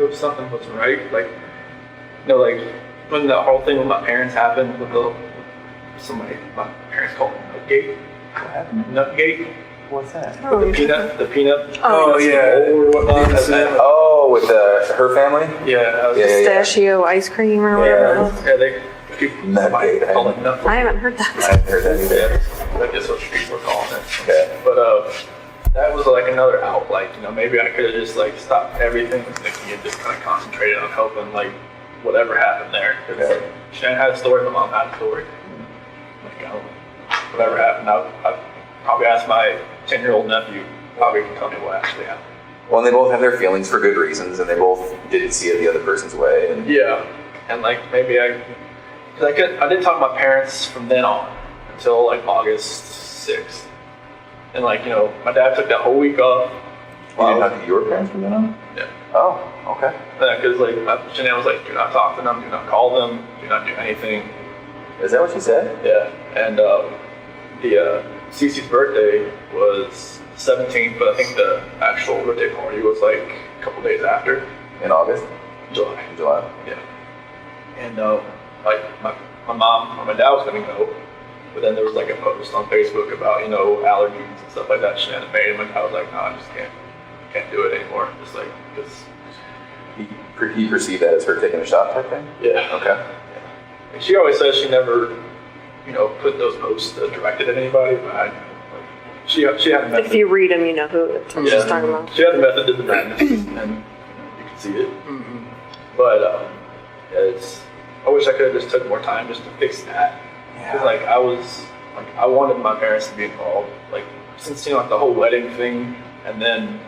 if something wasn't right. Like, you know, like when the whole thing with my parents happened with my parents called it Nutgate. What happened? Nutgate. What's that? The peanut. Oh, yeah. Or whatnot. Oh, with her family? Yeah. Pistachio ice cream or whatever it was. Yeah, they Nutgate. call it Nutgate. I haven't heard I that. haven't heard that either. Yeah, I guess what people are calling it. Okay. But that was like another out. Like, you know, maybe I could have just, like, stopped everything with Nikki and just kind of concentrated on helping, like, whatever happened there. Because Shannon had a story, my mom had a story. Like, I don't know, whatever happened, I probably asked my 10-year-old nephew. Probably can tell me what actually happened. Well, and they both have their feelings for good reasons, and they both didn't see it the other person's way. And Yeah, and, like, maybe cause I didn't talk to my parents from then on until, like, August 6th. And, like, you know, my dad took that whole week off. You didn't talk to your parents from then on? Yeah. Oh, okay. Because like Chanel was like, do not talk to them, do not call them, do not do anything. Is that what she said? Yeah. And the Cece's birthday was 17th, but I think the actual birthday party was like a couple days after. In August? July. In July? Yeah. And like my mom or my dad was gonna go, but then there was like a post on Facebook about, you know, allergies and stuff like that Shannon had made, and my dad was like, no, I just can't do it anymore. Just like, because He perceived that as her taking a shot type thing? yeah. Okay. And she always says she never, you know, put those posts directed at anybody, but she had a method. If you read them, you know who she's talking about. She had the method to the madness, and you can see it. Mm-hmm. But yeah, I wish I could have just took more time just to fix that. Because like I wanted my parents to be involved, like since, you know, like the whole wedding thing, and then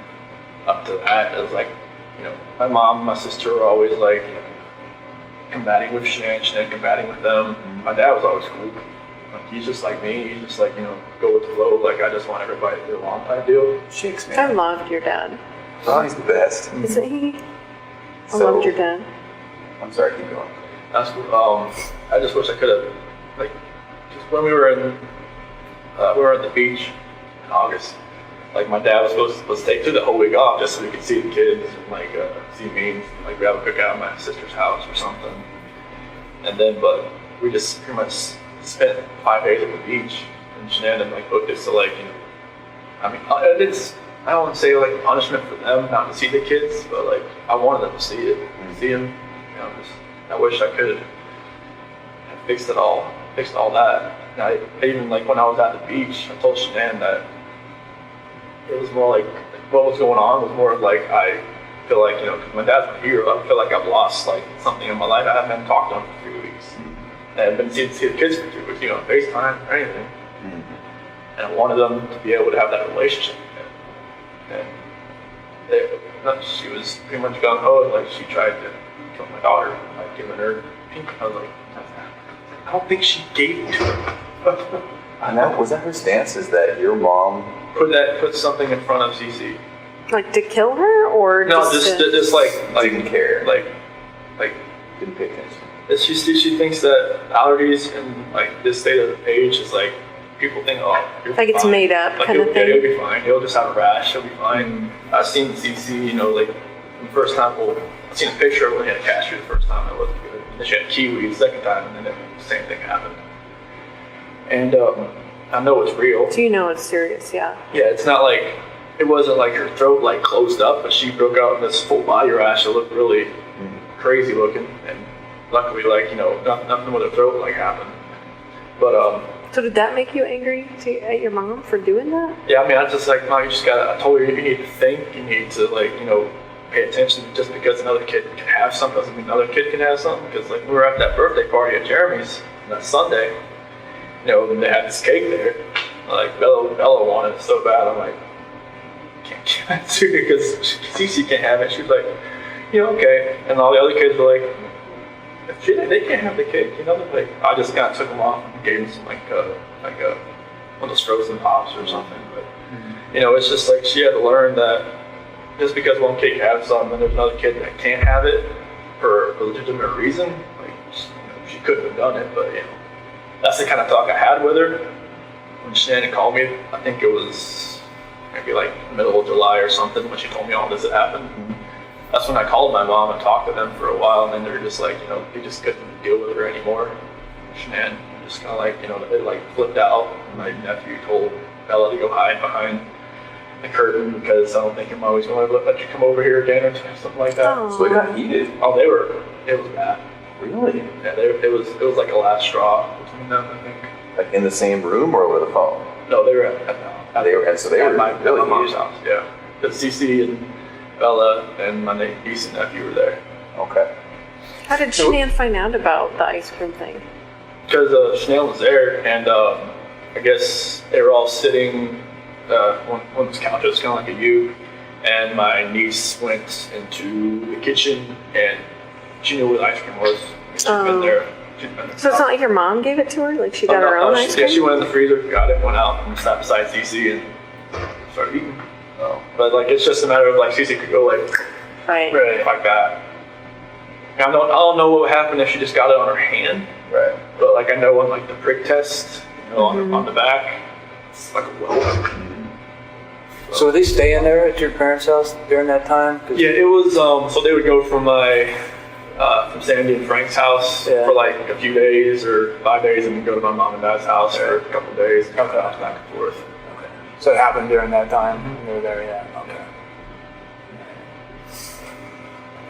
up to that, it was like, you know, my mom and my sister were always like, you know, combating with Shannon combating with them. My dad was always cool. Like, he's just like me. He's just like, you know, go with the flow. Like, I just want everybody to get along type deal. Chicks, I man. loved your dad. Oh, he's the best. Isn't he? I So- loved your dad. I'm sorry, keep going. That's cool. I just wish I could have, like, just when we were at the beach in August. Like, my dad was supposed to take the whole week off just so we could see the kids and like see me, like grab a cookout at my sister's house or something. And then, but we just pretty much spent 5 days at the beach, and Shannon like booked it. So like, you know, I mean, I don't want to say like punishment for them not to see the kids, but like I wanted them to see it, see them. You know, just I wish I could have fixed all that. And I even like when I was at the beach, I told Shannon that it was more like what was going on was more of like I feel like, you know, because my dad's my hero, I feel like I've lost like something in my life. I haven't talked to him for 3 weeks. And I've been seeing the kids for 3 weeks, you know, on FaceTime or anything. And I wanted them to be able to have that relationship again. And she was pretty much gung ho, like she tried to kill my daughter, like giving her pink. I was like, I don't think she gave it to her. And that was that her stance? Is that your mom? Put something in front of Cece. Like to kill her, or No, just just like Didn't care. like Didn't pay attention. she thinks that allergies and like this state of the age is like people think, oh, you're Like it's fine. made up Like kind of yeah, thing? he'll be fine. He'll just have a rash. He'll be fine. I've seen CC, you know, like the first time. Well, I've seen a picture of when he had a cashew the first time. It wasn't good. And then she had kiwi the second time, and then the same thing happened. And I know it's real. So you know it's serious, yeah. Yeah, it's not like it wasn't like her throat like closed up, but she broke out in this full body rash that looked really crazy looking. And luckily, like, you know, nothing with her throat like happened. But So did that make you angry at your mom for doing that? yeah, I mean, I just like, no, you just gotta. I told her you need to think. You need to like, you know, pay attention. Just because another kid can have something doesn't mean another kid can have something. Because like we were at that birthday party at Jeremy's that Sunday. You know, and they had this cake there. Like Bella wanted it so bad. I'm like, can't give it to her because Cece can't have it. She was like, you know, okay. And all the other kids were like, they can't have the cake. You know, like I just kind of took them off and gave them some like one of those frozen pops or something. But you know, it's just like she had to learn that just because one kid has something, and there's another kid that can't have it for a legitimate reason. Like, you know, she couldn't have done it, but you know. That's the kind of talk I had with her when Shannon called me. I think it was maybe like middle of July or something when she told me all this had happened. That's when I called my mom and talked to them for a while, and then they're just like, you know, they just couldn't deal with her anymore. Shannon just kind of like, you know, it like flipped out. My nephew told Bella to go hide behind the curtain because I don't think your mom was going to let you come over here again or something like that. Oh. So it got heated. Oh, it was bad. Really? Yeah, it was like a last straw between them, I think. Like in the same room or over the phone? No, they were at They were, and so they at were my really mom's heated. house, yeah. Because Cece and Bella and my niece and nephew were there. Okay. How did Shanann find out about the ice cream thing? Because Chanel was there, and I guess they were all sitting on this couch, it was kind of like a U, and my niece went into the kitchen, and she knew where the ice cream was. She'd been there. So it's not like your mom gave it to her? Like she got her No, own ice cream? Yeah, she went in the freezer, got it, went out, and sat beside CC and started eating. Oh. but like it's just a matter of like Cece could go like Right. like that. And I don't know what would happen if she just got it on her hand, Right. but like I know on like the prick test, on the back, it's like a welt. So were they staying there at your parents' house during that time? 'Cause- Yeah, it was. So they would go from from Sandy and Frank's house Yeah. for like a few days or 5 days, and then go to my mom and dad's house for a couple of days, and Okay. bounce back and forth. Okay. So it happened during that time? They were there, yeah. Okay.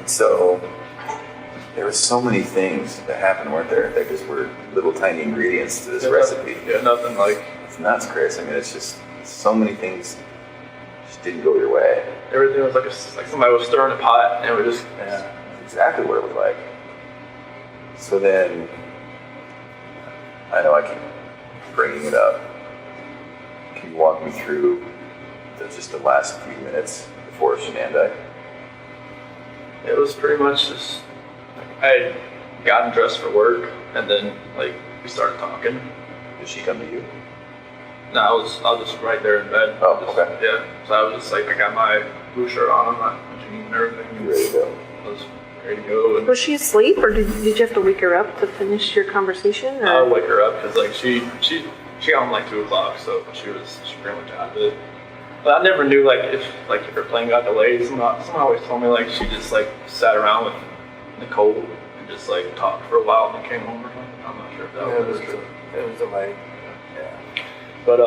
So there were so many things that happened, weren't there? That just were little tiny ingredients to this recipe. Yeah, nothing like It's nuts, Chris. I mean, it's just so many things just didn't go your way. everything was like somebody was stirring a pot, and it was just Yeah, that's exactly what it was like. So then, I know I keep bringing it up. Can you walk me through just the last few minutes before Shenandoah? it was pretty much just like, I had gotten dressed for work, and then like we started talking. Did she come to you? No, I was just right there in bed. Oh, Just- okay. Yeah, so I was just like I got my blue shirt on, my jeans and everything. You ready to go? I was ready to go. And Was she asleep, or did you have to wake her up to finish your conversation? I Or? would wake her up because like she got home like 2 o'clock, so she pretty much out of it. But I never knew like if her plane got delayed. Someone always told me like she just like sat around with Nicole and just like talked for a while and then came home or something. I'm not sure if that Yeah, was true. It was delayed. Yeah. But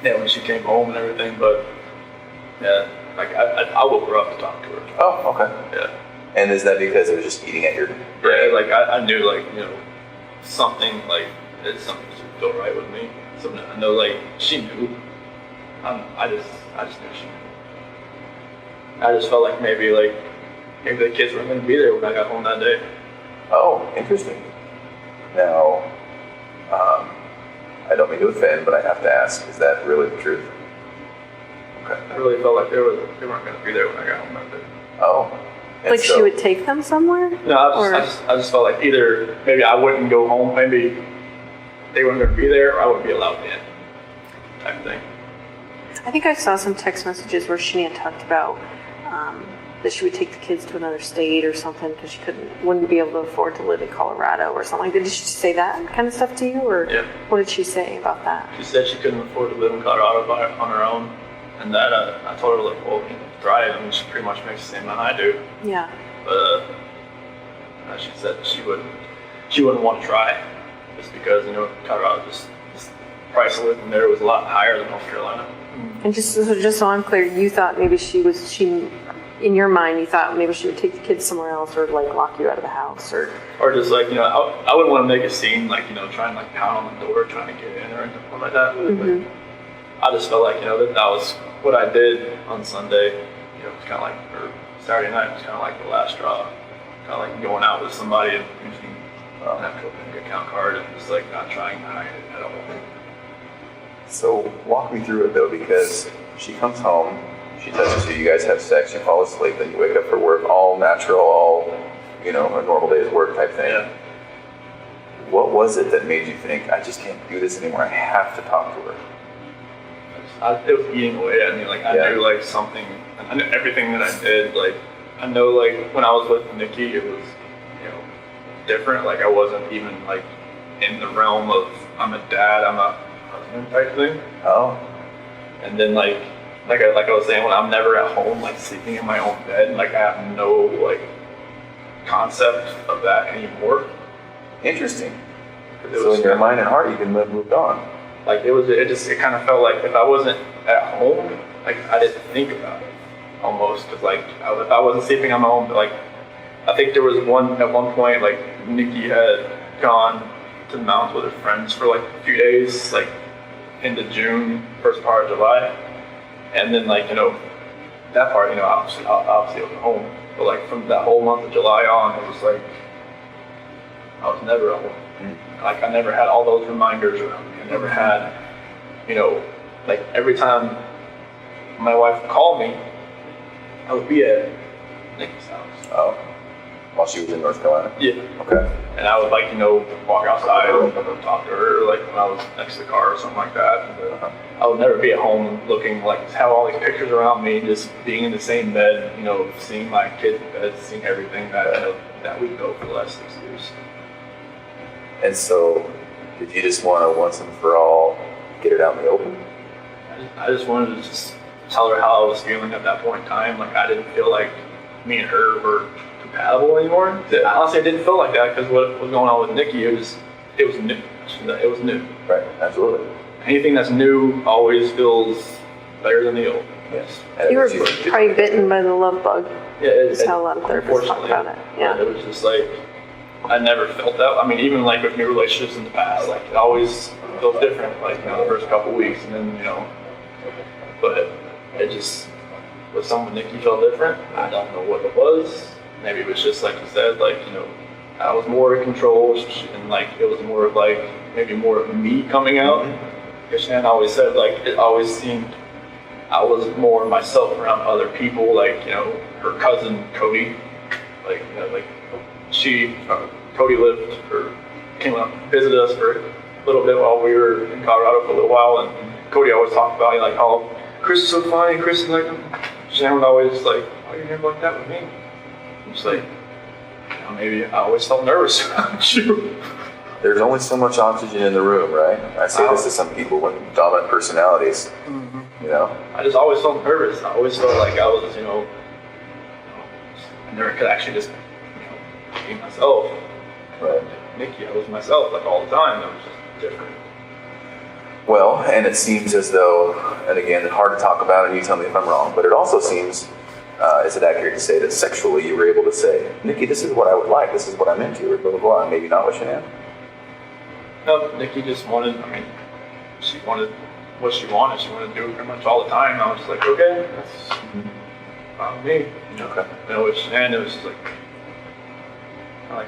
yeah, when she came home and everything, but yeah, like I woke her up to talk to her. Oh, okay. Yeah. And is that because it was just eating at your Yeah, brain? like I knew like, something like it's something didn't feel right with me. Something I know like she knew. I just knew she knew. I just felt like maybe the kids weren't gonna be there when I got home that day. Oh, interesting. Now, I don't mean to offend, but I have to ask, is that really the truth? Okay. I really felt like they weren't gonna be there when I got home that day. Oh. And Like so- she would take them somewhere? No, Or- I just felt like either maybe I wouldn't go home, maybe they weren't gonna be there, or I wouldn't be allowed in. Type thing. I think I saw some text messages where Shania talked about that she would take the kids to another state or something because she wouldn't be able to afford to live in Colorado or something. Did she say that kind of stuff to you, or Yeah. what did she say about that? She said she couldn't afford to live in Colorado on her own, and that I told her, like, well, drive. I mean, she pretty much makes the same amount I do, Yeah. but she said she wouldn't want to try, just because Colorado just price of living there was a lot higher than North Carolina. And just so I'm clear, you thought maybe in your mind, you thought maybe she would take the kids somewhere else or like lock you out of the house or. Or just like I wouldn't want to make a scene like trying to like pound on the door trying to get in or anything like that. Mhm. I just felt like that was what I did on Sunday. It was kind of like, or Saturday night was kind of like the last straw. Kind of like going out with somebody and using an actual bank account card and just like not trying to hide it at all. So walk me through it though, because she comes home, she touches you, you guys have sex, you fall asleep, then you wake up for work, all natural, all, a normal day's work type thing. Yeah. What was it that made you think, I just can't do this anymore, I have to talk to her? It was eating away at me. Like I Yeah. knew like something. I knew everything that I did. Like I know like when I was with Nikki, it was different. Like I wasn't even like in the realm of I'm a dad, I'm a husband type thing. Oh, And then like I was saying, when I'm never at home, like sleeping in my own bed, like I have no like concept of that anymore. interesting. 'Cause So in your mind and heart, you can moved on. Like it kind of felt like if I wasn't at home, like I didn't think about it almost. Cause like if I wasn't sleeping on my own, like I think there was at one point, like Nikki had gone to the mountains with her friends for like a few days, like into June, first part of July. And then like, that part, obviously I was at home. But like from that whole month of July on, it was like, I was never at home. Like I never had all those reminders around me. I never had, like every time my wife would call me, I would be at Nikki's house. Oh, while she was in North Carolina. Yeah. Okay. And I would like, walk outside and talk to her, like when I was next to the car or something like that. And, I would never be at home looking like have all these pictures around me, just being in the same bed, seeing my kids in bed, seeing everything that we built for the last 6 years. And so, did you just want to once and for all get it out in the open? I just wanted to just tell her how I was feeling at that point in time. Like, I didn't feel like me and her were compatible anymore. Yeah. Honestly, I didn't feel like that because what was going on with Nikki, it was new. It was new. Right, absolutely. Anything that's new always feels better than the old. Yes. You were probably bitten by the love bug. Yeah, That's how a lot of therapists talk about it. Yeah. It was just like, I never felt that. I mean, even like with new relationships in the past, like it always felt different, like, the first couple weeks, and then, but it just, with someone Nikki felt different. I don't know what it was. Maybe it was just like you said, like, I was more in control, and like it was more of like, maybe more of me coming out. Because Shannon always said, like, it always seemed I was more myself around other people, like, her cousin Cody, like, Cody came up, visited us for a little bit while we were in Colorado for a little while, and Cody always talked about, like, how Chris is so funny, Chris is like, Shannon would always like, why are you never like that with me? I'm just like, maybe I always felt nervous around you. There's only so much oxygen in the room, right? I say this to some people with dominant personalities. I just always felt nervous. I always felt like I was, I never could actually just, be myself. Right. Nikki, I was myself, like, all the time. It was just different. Well, and it seems as though, and again, hard to talk about, and you tell me if I'm wrong, but it also seems, is it accurate to say that sexually you were able to say, Nikki, this is what I would like, this is what I'm into, or blah, blah, blah, and maybe not what Shanann? No, Nikki just wanted, she wanted what she wanted. She wanted to do it pretty much all the time. I was just like, okay, that's fine with me. Okay. With Shanann, it was just like,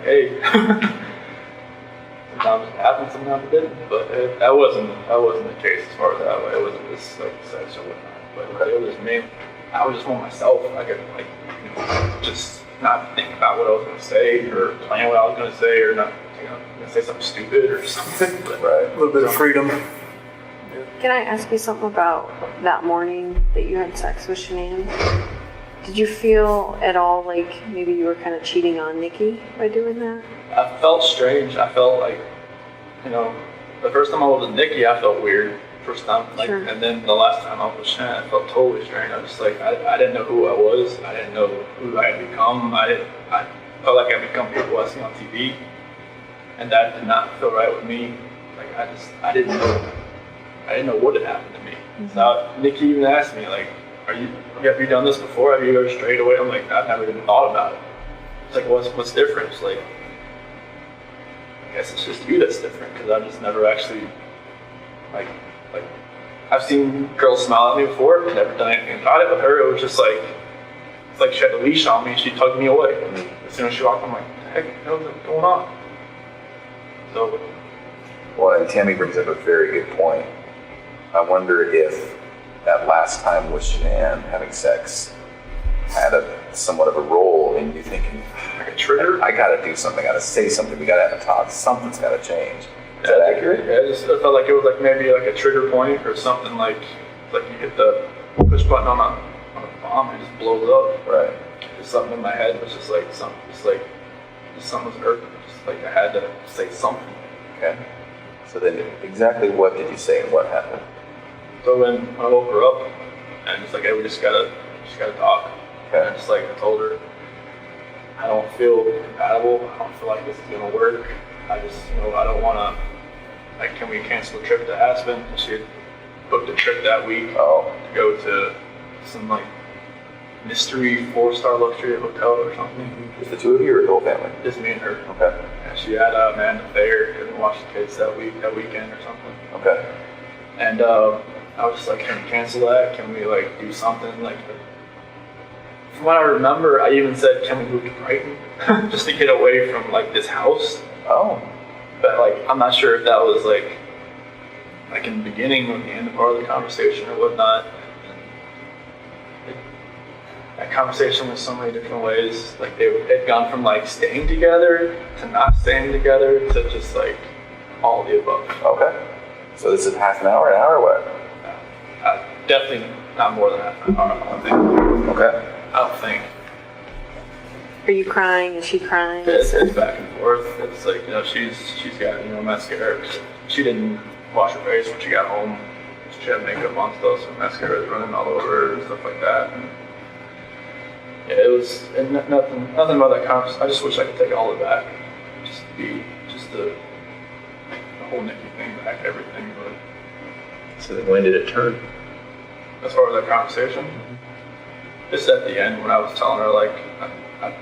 hey. Sometimes it happened, sometimes it didn't. But that wasn't the case as far as that way. It wasn't just like sex or whatnot. But it was me. I was just more myself. I could just not think about what I was going to say or plan what I was going to say or not, say something stupid or something. But, Right. A little bit of freedom. Can I ask you something about that morning that you had sex with Shanann? Did you feel at all like maybe you were kind of cheating on Nikki by doing that? I felt strange. I felt like, the first time I was with Nikki, I felt weird. First time, Sure. And then the last time I was with Shannon, I felt totally strange. I was just like, I didn't know who I was. I didn't know who I had become. I felt like I had become people I see on TV, and that did not feel right with me. Like, I didn't know what had happened to me. Mm-hmm. So Nikki even asked me, like, have you done this before? Have you ever strayed away? I'm like, I've never even thought about it. It's like, what's different? It's like, I guess it's just you that's different, because I've just never actually, like, I've seen girls smile at me before, never done anything about it. With her, it was just like, it's like she had a leash on me and she tugged me away. As soon as she walked, I'm like, what the heck, what's going on? So. Well, and Tammy brings up a very good point. I wonder if that last time with Shanann having sex had somewhat of a role in you thinking, like a trigger? I gotta do something, I gotta say something, we gotta have a talk, something's gotta change. Is that accurate? Yeah, I felt like it was like maybe like a trigger point or something, like you hit the push button on a bomb and it just blows up. Right. Just something in my head was just like something, something was irking. Just like I had to say something. Okay. So then, exactly what did you say and what happened? So when I woke her up, and just like, hey, we just gotta talk. Okay. And I told her, I don't feel compatible. I don't feel like this is gonna work. I just, I don't wanna, like, can we cancel the trip to Aspen? And she had booked a trip that week to go to some, like, mystery 4-star luxury hotel or something. Just the two of you or the whole family? Just me and her. Okay. And she had a man affair, couldn't watch the kids that weekend or something. Okay. And I was just like, can we cancel that? Can we, like, do something? Like, from what I remember, I even said, can we move to Brighton? Just to get away from, like, this house. Oh. But, like, I'm not sure if that was, like in the beginning or the end part of the conversation or whatnot. That conversation went so many different ways. Like, they'd gone from, like, staying together to not staying together to just, like, all of the above. Okay. So this is half an hour, what? definitely not more than half an hour. I don't think. Okay. I don't think. Are you crying? Is she crying? It's back and forth. It's like, she's got, mascara. She didn't wash her face when she got home. She had makeup on still, so mascara is running all over her and stuff like that. And yeah, it was nothing about that conference. I just wish I could take all of that. Just the whole Nikki thing back, everything. But So then when did it turn? as far as that conversation, just at the end when I was telling her, like, I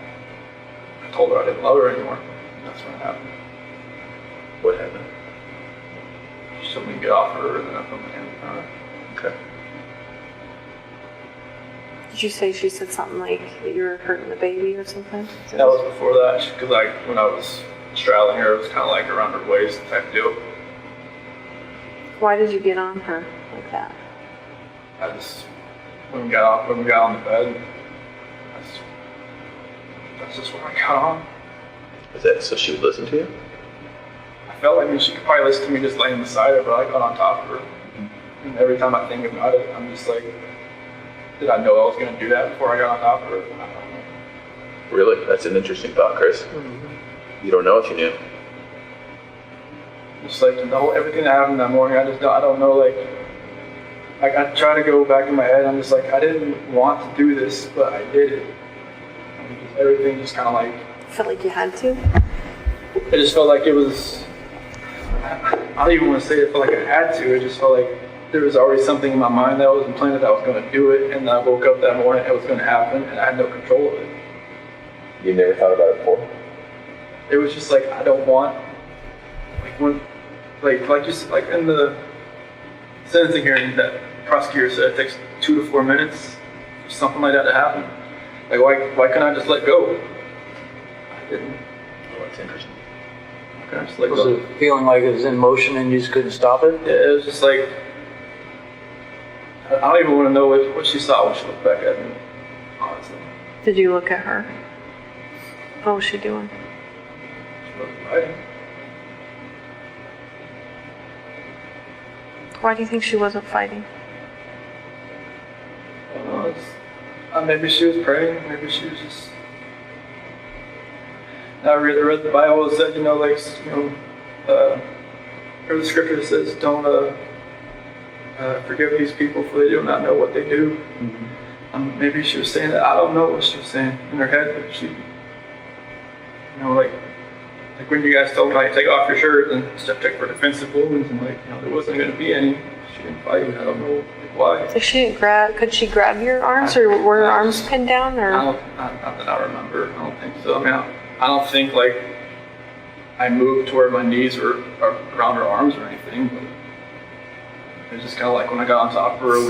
told her I didn't love her anymore. That's when it happened. What happened? She told me to get off her, and then I put my hand on her. Okay. Did you say she said something like that you were hurting the baby or something? That was before that, because when I was straddling her, it was kind of like around her waist type deal. Why did you get on her like that? I just when we got on the bed, that's just when I got on. Is that so she would listen to you? I felt like she could probably listen to me just laying beside her, but I got on top of her. And every time I think about it, I'm just like, did I know I was going to do that before I got on top of her? I don't know. Really? That's an interesting thought, Chris. You don't know if you knew. Just like everything that happened that morning, I don't know, like I try to go back in my head, I'm just like, I didn't want to do this, but I did it. And everything just kind of like, Felt like you had to? it just felt like it was, I don't even want to say it felt like I had to, it just felt like there was already something in my mind that was implanted that I was going to do it, and I woke up that morning, it was going to happen, and I had no control of it. You never thought about it before? It was just like, I don't want, like when, like you said, like in the sentencing hearing, that prosecutor said it takes 2 to 4 minutes for something like that to happen. Like why can't I just let go? I didn't. Oh, that's interesting. Why can't I just let Was go? it feeling like it was in motion and you just couldn't stop it? Yeah, it was just like, I don't even want to know what she saw when she looked back at me, honestly. Did you look at her? What was she doing? She wasn't fighting. Why do you think she wasn't fighting? Maybe she was praying, maybe she was just. I read the Bible, it said, or the scripture that says, don't forgive these people for they do not know what they do. Maybe she was saying that. I don't know what she was saying in her head, but she, like when you guys told me, like, take off your shirt and check for defensive wounds, and there wasn't going to be any. She didn't fight. I don't know why. So she didn't could she grab your arms, or were her arms pinned down, Not or? that I remember. I don't think so. I mean, I don't think like I moved to where my knees were around her arms or anything, but it was just kind of like when I got on top of her,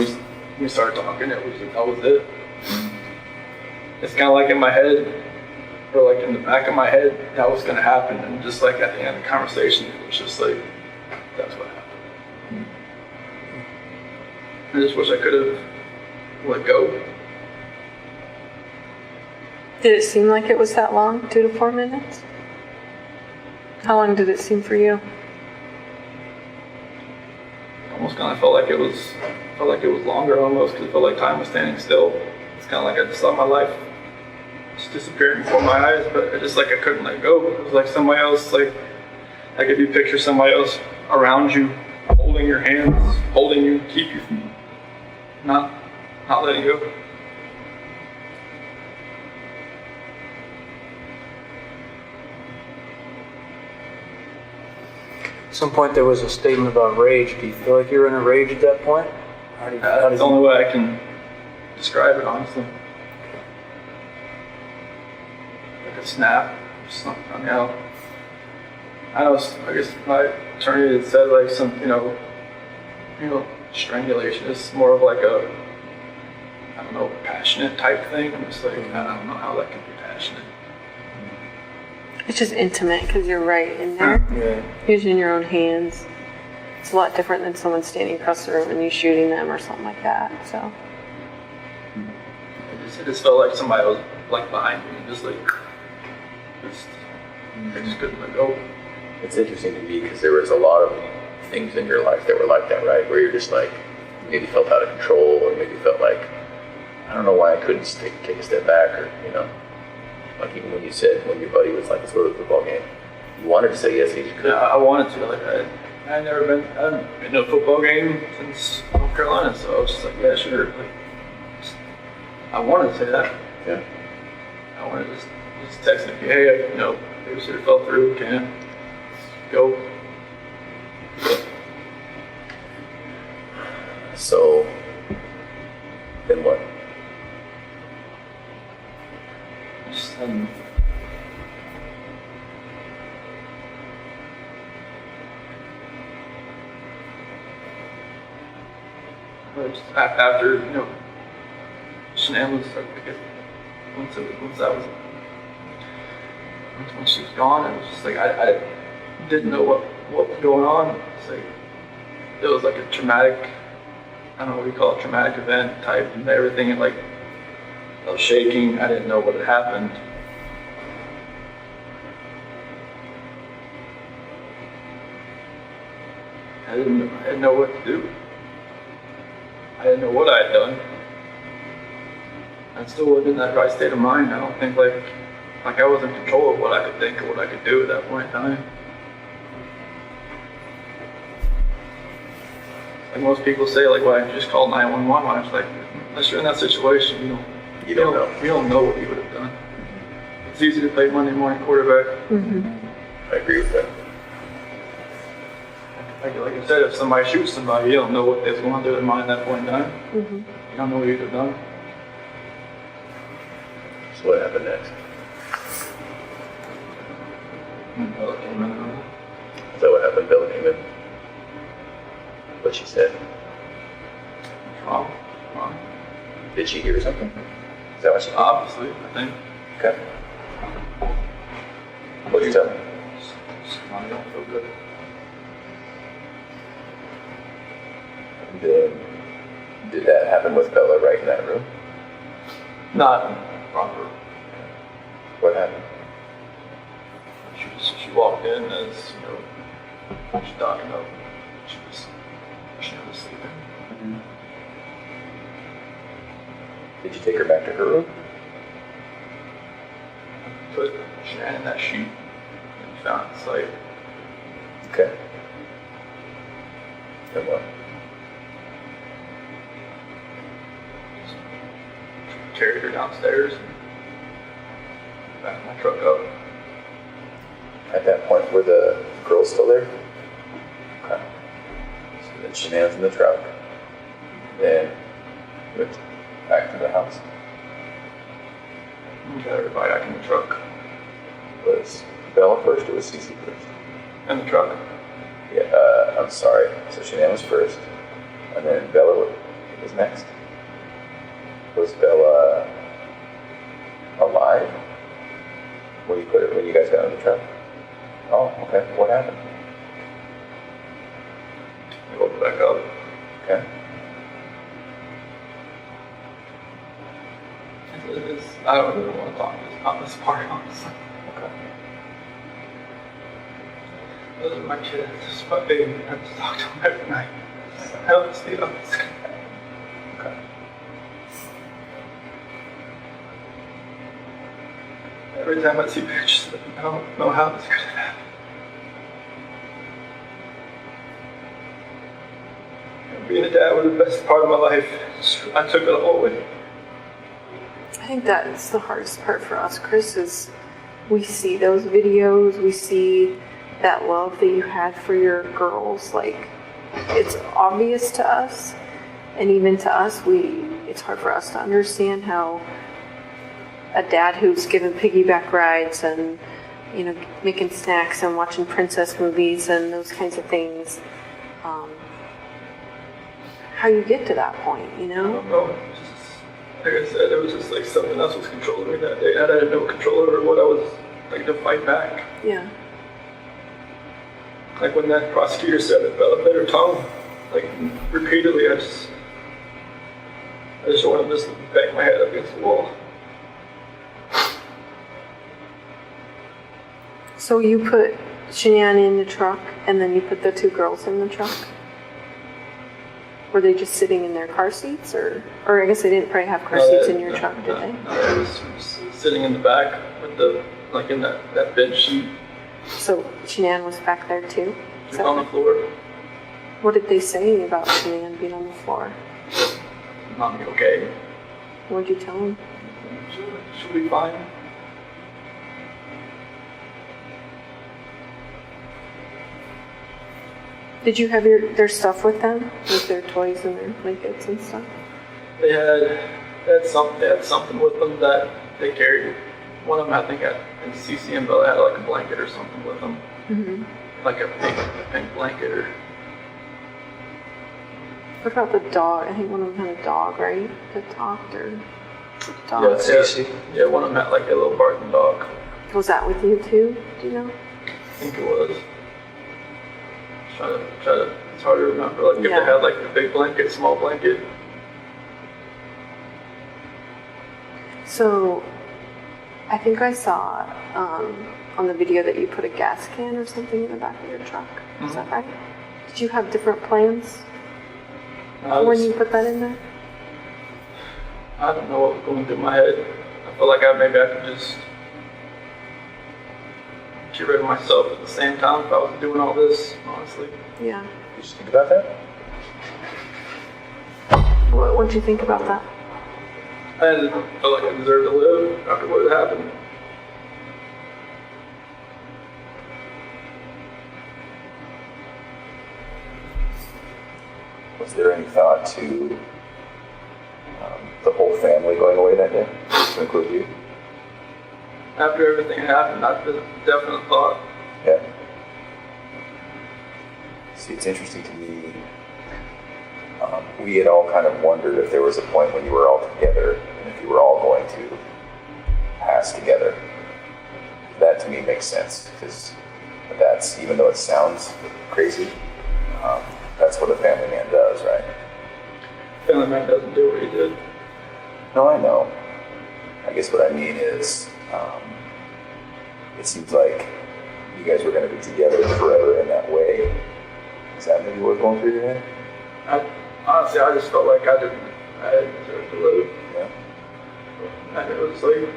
we started talking. That was it. It's kind of like in my head, or like in the back of my head, that was going to happen, and just like at the end of the conversation, it was just like, that's what happened. I just wish I could have let go. Did it seem like it was that long? 2 to 4 minutes? How long did it seem for you? Almost kind of felt like it was longer almost, because it felt like time was standing still. It's kind of like I just saw my life just disappearing before my eyes, but it just like I couldn't let go. It was like somebody else, like if you picture somebody else around you, holding your hands, holding you, keep you from not letting go. At some point there was a statement about rage. Do you feel like you were in a rage at that point? How did That's the only way I can describe it, honestly. Like a snap. I know. I guess my attorney had said like some, strangulation is more of like a, I don't know, passionate type thing. I'm just like, I don't know how that can be passionate. It's just intimate because you're right in there. Yeah. Using your own hands. It's a lot different than someone standing across the room and you shooting them or something like that. So. It just felt like somebody was like behind me, just like, I just couldn't let go. It's interesting to me because there was a lot of things in your life that were like that, right? Where you're just like, maybe felt out of control, or maybe felt like, I don't know why I couldn't take a step back, or, you know, like even when you said, when your buddy was like, let's go to the football game, you wanted to say yes, you just couldn't. Yeah, I wanted to. Like, I haven't been to a football game since North Carolina, so I was just like, yeah, sure. Like, I wanted to say that. Yeah. I wanted to just text him, hey, you know, babysitter fell through, can't go. So, then what? Just, after, you know, Shanann was, I guess, once she was gone, it was just like, I didn't know what was going on. It's like, it was like a traumatic, I don't know what you call it, traumatic event type, and everything, and like, I was shaking, I didn't know what had happened. I didn't know what to do. I didn't know what I had done. I still wasn't in that right state of mind. I don't think like I was in control of what I could think or what I could do at that point in time. Like most people say, like, why don't you just call 911? I was like, unless you're in that situation, you don't know what you would have done. It's easy to play Monday morning quarterback. I agree with that. Like I said, if somebody shoots somebody, you don't know what was going through their mind at that point in time. You don't know what you'd have done. So what happened next? Bella came in the room. Is that what happened? Bella came in. What she said? Wrong. Did she hear something? Is that what she said? Obviously, I think. Okay. What did you tell me? I don't feel good. And then, did that happen with Bella right in that room? Not proper. What happened? She walked in as, she talking up. She was sleeping. Did you take her back to her room? Put Shanann in that sheet and found the site. Okay. Then what? Carried her downstairs and backed my truck up. At that point, were the girls still there? Okay. So then Shanann's in the truck. Then went back to the house. Got everybody back in the truck. Was Bella first or was Cece first? In the truck. Yeah, I'm sorry. So Shanann was first. And then Bella was next. Was Bella alive when you guys got in the truck? Oh, okay. What happened? I woke back up. Okay. I don't really want to talk about this part, honestly. Okay. Those are my kids. This is my baby. I have to talk to them every night. I don't sleep. Okay. Every time I see pictures of them, I don't know how this could have happened. And being a dad was the best part of my life. I took it all away. I think that's the hardest part for us, Chris, is we see those videos, we see that love that you had for your girls. Like, it's obvious to us, and even to us, it's hard for us to understand how a dad who's given piggyback rides and, making snacks and watching princess movies and those kinds of things, how you get to that point, I don't know. Like I said, it was just like something else was controlling me that day. I had no control over what I was like to fight back. Yeah. Like when that prosecutor said that Bella bit her tongue, like repeatedly, I just wanted to just bang my head up against the wall. So you put Shanann in the truck, and then you put the two girls in the truck? Were they just sitting in their car seats, or I guess they didn't probably have car No, seats they- in your truck, did they? No, they was sitting in the back with like in that bench seat So Shanann was back there too? Is that on the right? floor. What did they say about Shanann being on the floor? Not me okay. What did you tell them? She'll be fine. Did you have their stuff with them? With their toys and their blankets and stuff? They had something with them that they carried. One of them, I think, in CC and Bella had like a blanket or something with them, Mm-hmm. like a pink blanket or. What about the dog? I think one of them had a dog, right? That talked or dog. Yeah, CC. Yeah, one of them had like a little barking dog. Was that with you too? Do you know? I think it was. Try to. It's hard to remember. Like if Yeah. they had like the big blanket, small blanket. So, I think I saw on the video that you put a gas can or something in the back of your truck. Is that right? Did you have different plans when you put that in there? I don't know what was going through my head. I felt like maybe I could just get rid of myself at the same time if I was doing all this, honestly. Yeah. Did you think about that? What did you think about that? I didn't feel like I deserved to live after what had happened. Was there any thought to the whole family going away that day, to include you? After everything happened, I definitely thought. Yeah. See, it's interesting to me. We had all kind of wondered if there was a point when you were all together and if you were all going to pass together. That to me makes sense because that's, even though it sounds crazy, that's what a family man does, right? Family man doesn't do what he did. No, I know. I guess what I mean is, it seems like you guys were going to be together forever in that way. Is that maybe what's going through your head? Honestly, I just felt like I didn't deserve to live. Yeah. And it was like,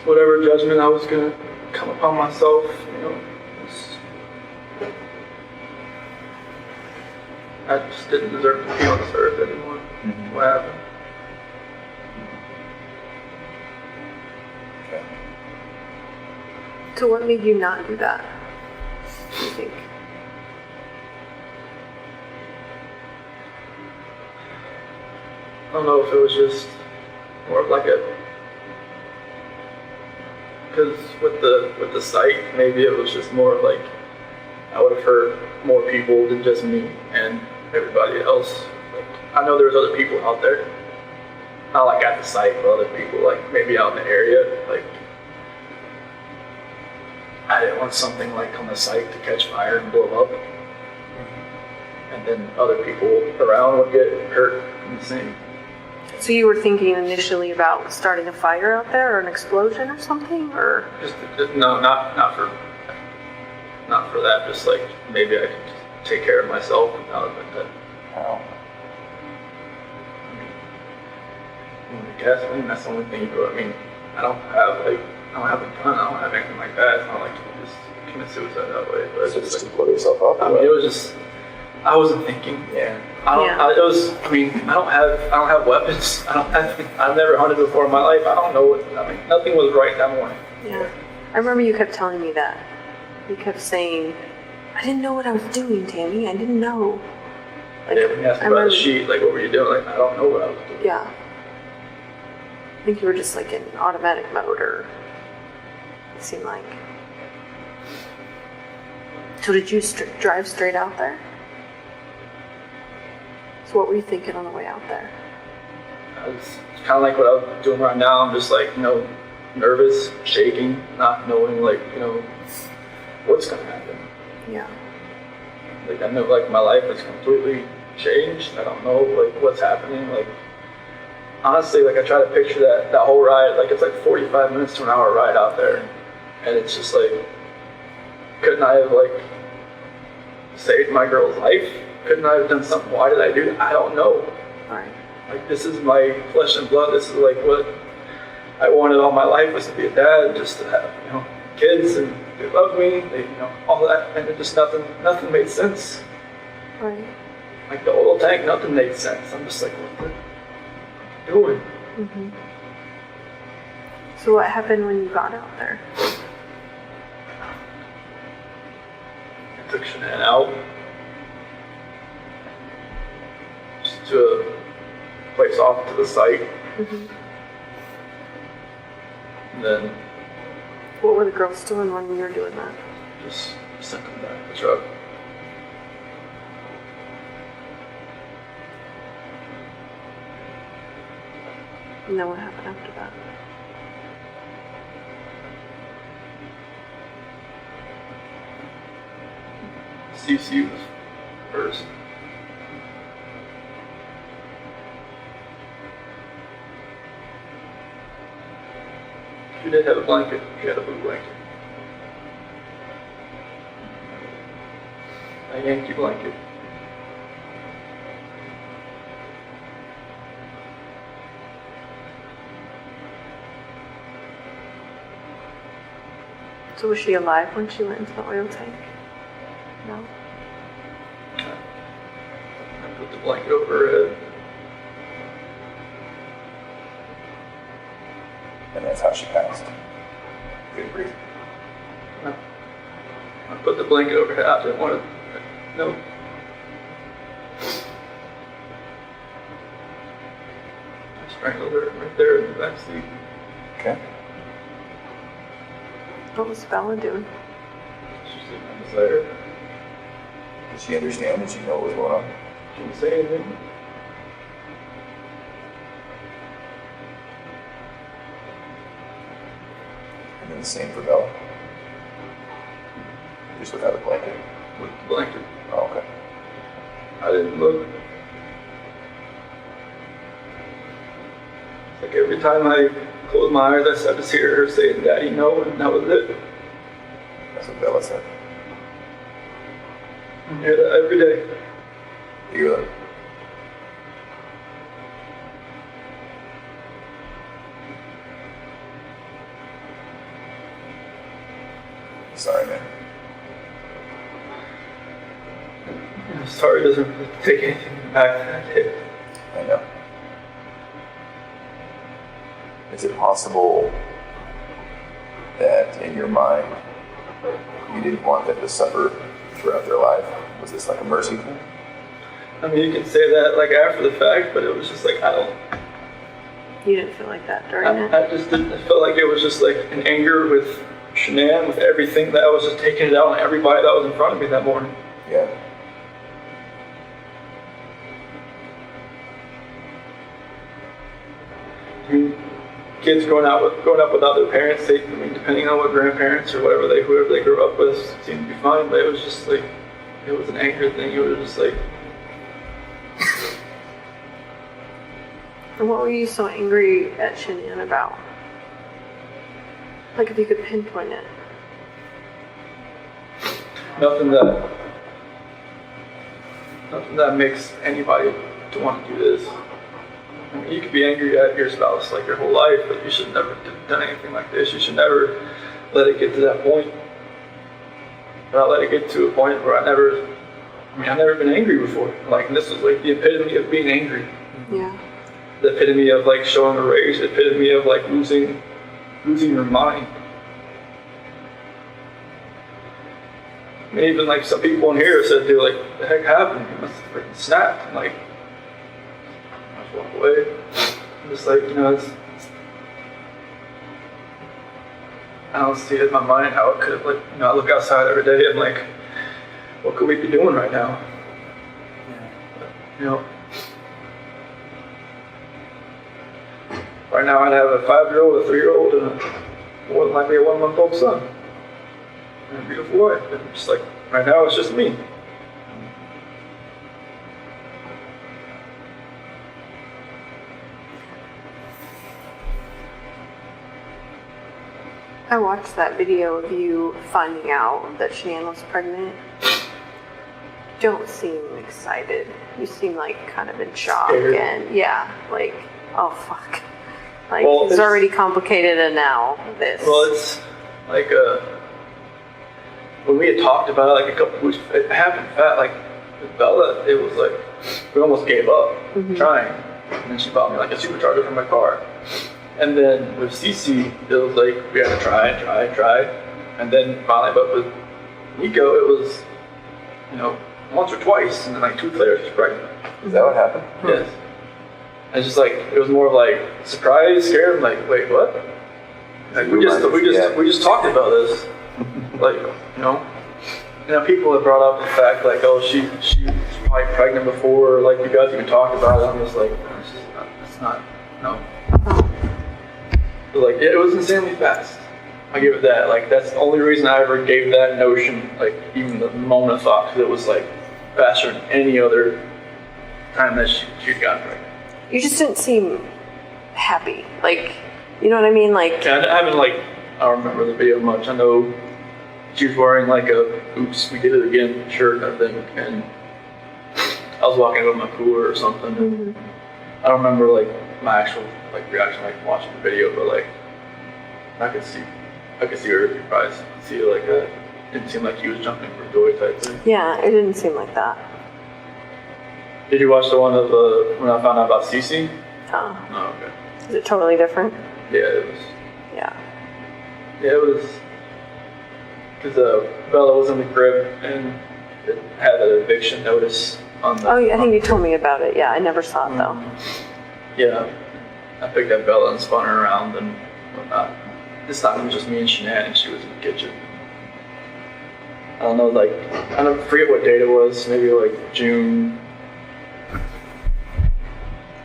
whatever judgment I was going to come upon myself, I just didn't deserve to be on this earth anymore. Mm-hmm. What happened? Okay. So what made you not do that? Do you think? I don't know if it was just more of like because with the site, maybe it was just more of like I would have hurt more people than just me and everybody else. Like I know there's other people out there, not like at the site, but other people like maybe out in the area. Like I didn't want something like on the site to catch fire and blow up, and then other people around would get hurt in the same. So you were thinking initially about starting a fire out there or an explosion or something, or? Just no, not for that. Just like maybe I could just take care of myself without that. How? Gasoline. That's the only thing you do. I mean, I don't have a gun. I don't have anything like that. It's not like you can just commit suicide that way. But it's So just just like, to blow yourself up? I mean, it was just. I wasn't thinking. Yeah. I don't. Yeah. It was. I mean, I don't have weapons. I've never hunted before in my life. I don't know what. I mean, nothing was right that morning. Yeah. I remember you kept telling me that. You kept saying, I didn't know what I was doing, Tammy. I didn't know. Like, Yeah, when you asked I me about remember- the sheet, like what were you doing? Like I don't know what I was doing. Yeah. I think you were just like in automatic mode, or it seemed like. So did you drive straight out there? So what were you thinking on the way out there? It's kind of like what I'm doing right now. I'm just like, nervous, shaking, not knowing what's gonna happen. Yeah. Like I know like my life is completely changed. I don't know like what's happening. Like honestly, like I try to picture that whole ride. Like it's like 45 minutes to an hour ride out there, and it's just like, couldn't I have like saved my girl's life? couldn't I have done something? Why did I do that? I don't know. Right. Like, this is my flesh and blood. This is like what I wanted all my life, was to be a dad, just to have, you know, kids, and they love me, they, you know, all that, and it just nothing made sense. Right. Like the oil tank, nothing made sense. I'm just like, what are you doing? Mm-hmm. So what happened when you got out there? I took Shanann out just to a place off to the site, Mm-hmm. and then What were the girls doing when you were doing that? just sent them back to the truck. And then what happened after that? CC was first. She did have a blanket. She had a blue blanket. A Yankee blanket. So was she alive when she went into the oil tank? No. I put the blanket over her head. And that's how she passed. Couldn't breathe. I put the blanket over her head. I didn't want to. No. I strangled her right there in the back seat. Okay. What was Bella doing? She's sitting on the side. Did she understand? Did she know what was going on? She didn't say anything. And then the same for Bella. Just without a blanket. With the blanket. Oh, okay. I didn't look. It's like every time I closed my eyes, I just hear her saying, "Daddy, no," and that was it. That's what Bella said. I hear that every day. You really? Sorry, man. I'm sorry, it doesn't really take anything back that I did. I know. Is it possible that in your mind you didn't want them to suffer throughout their life? Was this like a mercy thing? I mean, you can say that like after the fact, but it was just like, I don't. You didn't feel like that during it? I just didn't. I felt like it was just like an anger with Shanann, with everything, that I was just taking it out on everybody that was in front of me that morning. Yeah. I mean, kids growing up without their parents, depending on what grandparents or whoever they grew up with, seemed to be fine. But it was just like, it was an anger thing. It was just like. And what were you so angry at Shanann about? Like if you could pinpoint it. Nothing that makes anybody to want to do this. I mean, you could be angry at your spouse like your whole life, but you should never have done anything like this. You should never let it get to that point. Not let it get to a point where I've never been angry before. Like, and this was like the epitome of being angry. Yeah. The epitome of like showing a rage. The epitome of like losing your mind. I mean, even like some people in here said, "Dude, like, what the heck happened? You must have freaking snapped." And like, I just walk away. I'm just like, I don't see it in my mind how it could have, like, I look outside every day and like, what could we be doing right now? Right now I'd have a 5-year-old, a 3-year-old, and more than likely a 1-month-old son. And a beautiful wife. And just like, right now it's just me. I watched that video of you finding out that Shanann was pregnant. don't seem excited. You seem like kind of in shock Scared. and yeah, like, oh fuck. Like Well, it's it's- already complicated and now this. Well, it's like when we had talked about it like a couple weeks, it happened fast. Like with Bella, it was like we almost gave up trying, and then she bought me like a supercharger for my car. And then with Cece, it was like we had to try, and then finally, but with Nico, it was once or twice, and then like 2 weeks later, she's pregnant. Is that what happened? Yes. And it's just like it was more of like surprise, scared. I'm like, wait, what? Like we just talked about this. Like people have brought up the fact like, oh, she was probably pregnant before. Like you guys even talked about it. I'm just like, it's not no. But like it was insanely fast. I give it that. Like that's the only reason I ever gave that notion like even the moment of thought, because it was like faster than any other time that she'd gotten pregnant. You just didn't seem happy. Like, you know what I mean? Like, Yeah, I haven't I don't remember the video much. I know she was wearing like a "Oops, we did it again" shirt, I think, and I was walking with my cooler or something. I don't remember like my actual reaction watching the video, but like I could see her surprised. See like didn't seem like he was jumping for joy type thing. yeah, it didn't seem like that. Did you watch the one of when I found out about Cece? Oh, Oh, okay. is it totally different? Yeah, it was. Yeah. Yeah, it was because Bella was in the crib and it had an eviction notice on the. Oh, yeah, I think you told me about it. Yeah, I never saw it though. Yeah, I picked up Bella and spun her around and whatnot. This time it was just me and Shanann, and she was in the kitchen. I don't know, I forget what date it was. Maybe like June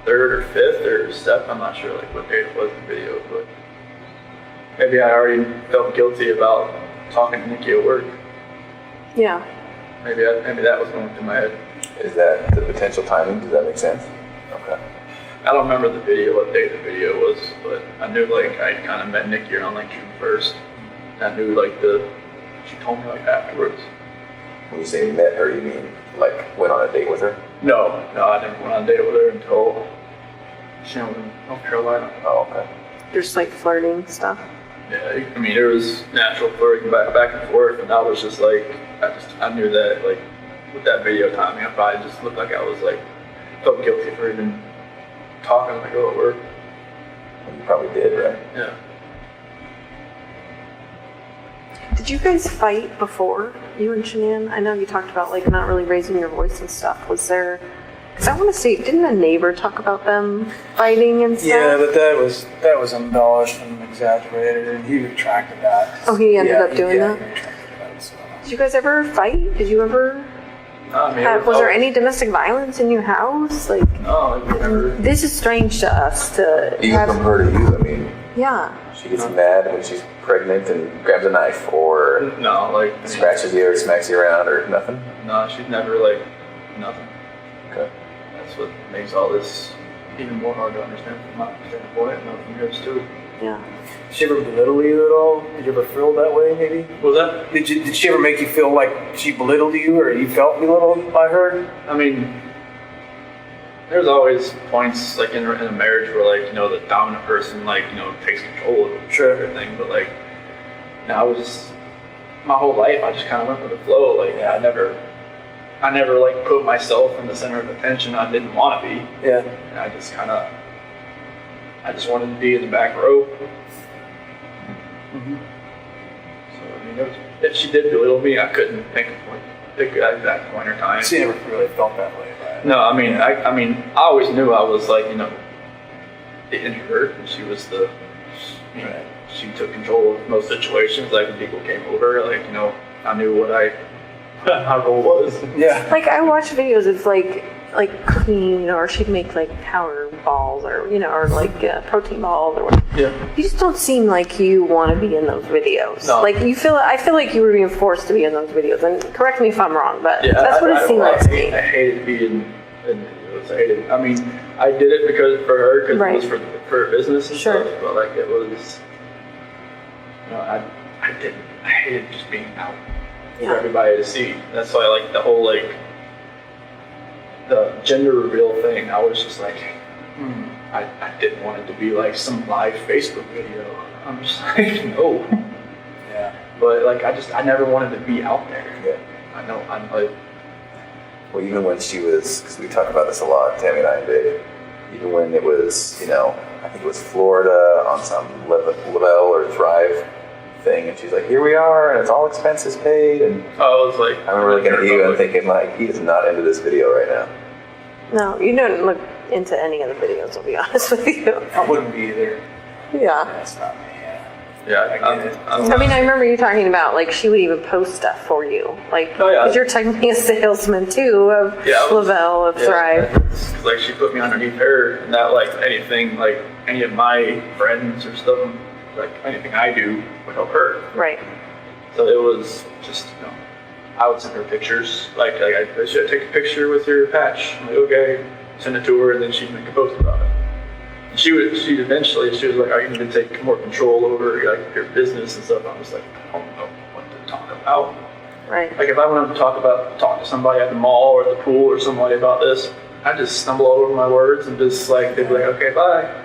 3rd or 5th or 7th. I'm not sure what date it was in the video, but maybe I already felt guilty about talking to Nikki at work. Yeah. Maybe that was going through my head. Is that the potential timing? Does that make sense? Okay. I don't remember the video, what day the video was, but I knew I kind of met Nikki around June 1st. I knew she told me afterwards. When you say you met her, you mean went on a date with her? No, I never went on a date with her until she was in North Carolina. Oh, okay. Just flirting stuff. Yeah, I mean there was natural flirting back and forth, and I was just I knew that with that video timing, I probably just looked like I was felt guilty for even talking with a girl at work. You probably did, right? Yeah. Did you guys fight before, you and Shanann? I know you talked about not really raising your voice and stuff. Was there? Because I want to say, didn't a neighbor talk about them fighting and stuff? Yeah, but that was embellished and exaggerated, and he retracted that. Oh, he ended up he doing that? retracted that, so. Did you guys ever fight? Did you ever? I mean, Was there any domestic violence in your house? No, I never. This is strange to us to Even have. from her to you, I mean, Yeah. she gets mad when she's pregnant and grabs a knife or No, scratches you or smacks you around or nothing? No, she's never nothing. Okay. That's what makes all this even more hard to understand from my standpoint, and from yours too. Yeah. Did she ever belittle you at all? Did you ever feel that way, maybe? What was that? Did she ever make you feel like she belittled you, or you felt belittled by her? I mean, there's always points in a marriage where the dominant person takes control of everything, but I was just my whole life I just kind of went with the flow. I never put myself in the center of attention. I didn't want to be. Yeah. And I just wanted to be in the back row. So I mean, if she did belittle me, I couldn't pick an exact point or time. She never really felt that way, right? No, I mean, I always knew I was the introvert, and she was Right. she took control of most situations. When people came over, I knew what my role was. Yeah. I watch videos of cooking, or she'd make powder balls, or protein balls, or whatever. Yeah. You just don't seem like you want to be in those videos. No. I feel like you were being forced to be in those videos. And correct me if I'm wrong, but Yeah, that's what it seemed like to me. I hated being in videos. I mean, I did it for her, because Right. it was for her business and Sure. stuff. But it was, I hated just being out for Yeah. everybody to see. That's why the whole the gender reveal thing, I was just like, I didn't want it to be like some live Facebook video. I'm just like, no. Yeah. But like, I never wanted to be out there. Yeah. I know, I'm like, Well, even when she was, because we talk about this a lot, Tammy and I and Dave, even when it was, I think it was Florida on some Lavelle or Thrive thing, and she's like, here we are, and it's all expenses paid, and I was like, I remember looking at you and thinking, like, he is not into this video right now. No, you don't look into any of the videos, I'll be honest with you. I wouldn't be either. Yeah. That's not me. yeah, I get it. I mean, I remember you talking about, like, she would even post stuff for you. Like, Oh, yeah. because you're technically a salesman, too, of Yeah, I was- Lavelle, of Thrive. Cause like she put me underneath her, and that like anything, like any of my friends or stuff, like anything I do would help her. Right. So it was just, I would send her pictures. Like I should take a picture with your patch. I'm like, okay, send it to her, and then she'd make a post about it. And she eventually was like, "Are you going to take more control over like your business and stuff?" I was like, I don't know what to talk about. Right. Like if I wanted to talk to somebody at the mall or at the pool or somebody about this, I just stumble all over my words and just like they'd be like, "Okay, bye."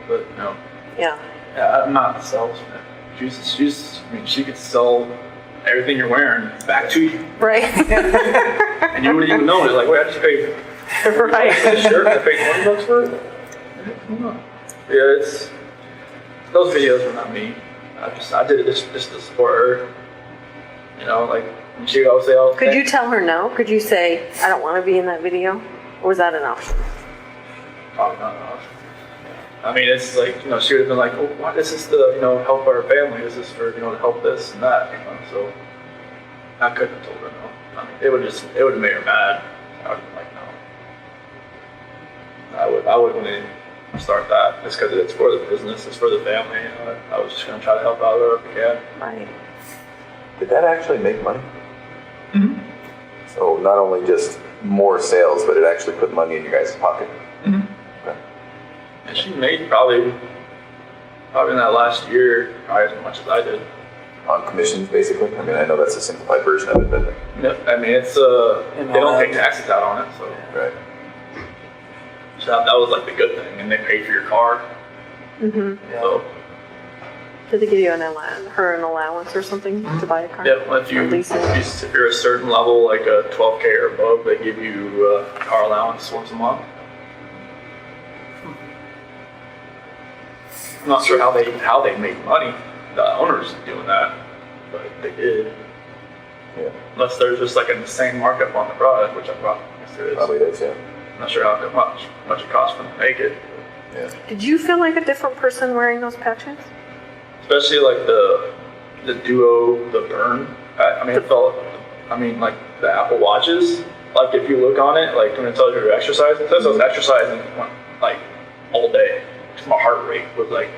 But no, Yeah. I'm not a salesman. She could sell everything you're wearing back to you, Right. and you wouldn't even know it. Like, wait, I just paid for Right. this shirt. I paid $20 for it. Yeah, it's those videos were not me. I did it just to support her. Like when she would always say, "Oh, Could you tell her no? Could you say, I don't want to be in that video? Or was that an option? probably not enough." I mean, it's like, she would have been like, "Oh, why is this to, help our family? Is this for, to help this and that?" So I couldn't have told her no. I mean, it would have made her mad. I would have been like, no. I wouldn't even start that just because it's for the business, it's for the family. I was just going to try to help out wherever I can. Right. Did that actually make money? Mm-hmm. So not only just more sales, but it actually put money in your guys' pocket. Mm-hmm. Okay. And she made probably in that last year, probably as much as I did. On commissions, basically. I mean, I know that's a simplified version of it, but Yep. I mean, it's they don't pay taxes out on it, so right. that was like the good thing, and they pay for your car. Mm-hmm. So Did they give you an allowance or something to buy a car? yeah, if you're a certain level, like a 12K or above, they give you a car allowance once a month. I'm not sure how they make money. The owners doing that, but they did. Yeah. Unless there's just like an insane markup on the product, which I guess there is. Probably is, yeah. I'm not sure how much it costs them to make it. Yeah. Did you feel like a different person wearing those patches? Especially like the Duo, the Burn. Like the Apple Watches. Like if you look on it, like when it tells you to exercise, it says I was exercising like all day. My heart rate was like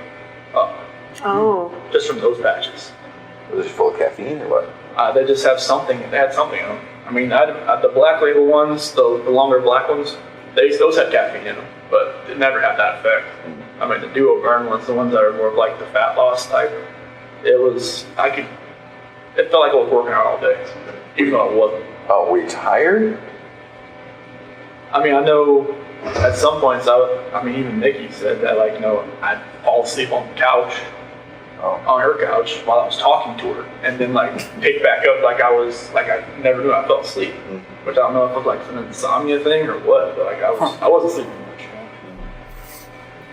up Oh. just from those patches. Was it full of caffeine or what? They just have something. They had something in them. I mean, the black label ones, the longer black ones, those had caffeine in them, but it never had that effect. I mean, the Duo Burn ones, the ones that are more of like the fat loss type, it felt like I was working out all day, even though I wasn't. Oh, were you tired? I mean, I know at some points, even Nikki said that, like, I'd fall asleep on the couch, on her couch while I was talking to her, and then like pick back up like I never knew I fell asleep. Which I don't know if it was like an insomnia thing or what, but like I wasn't sleeping much.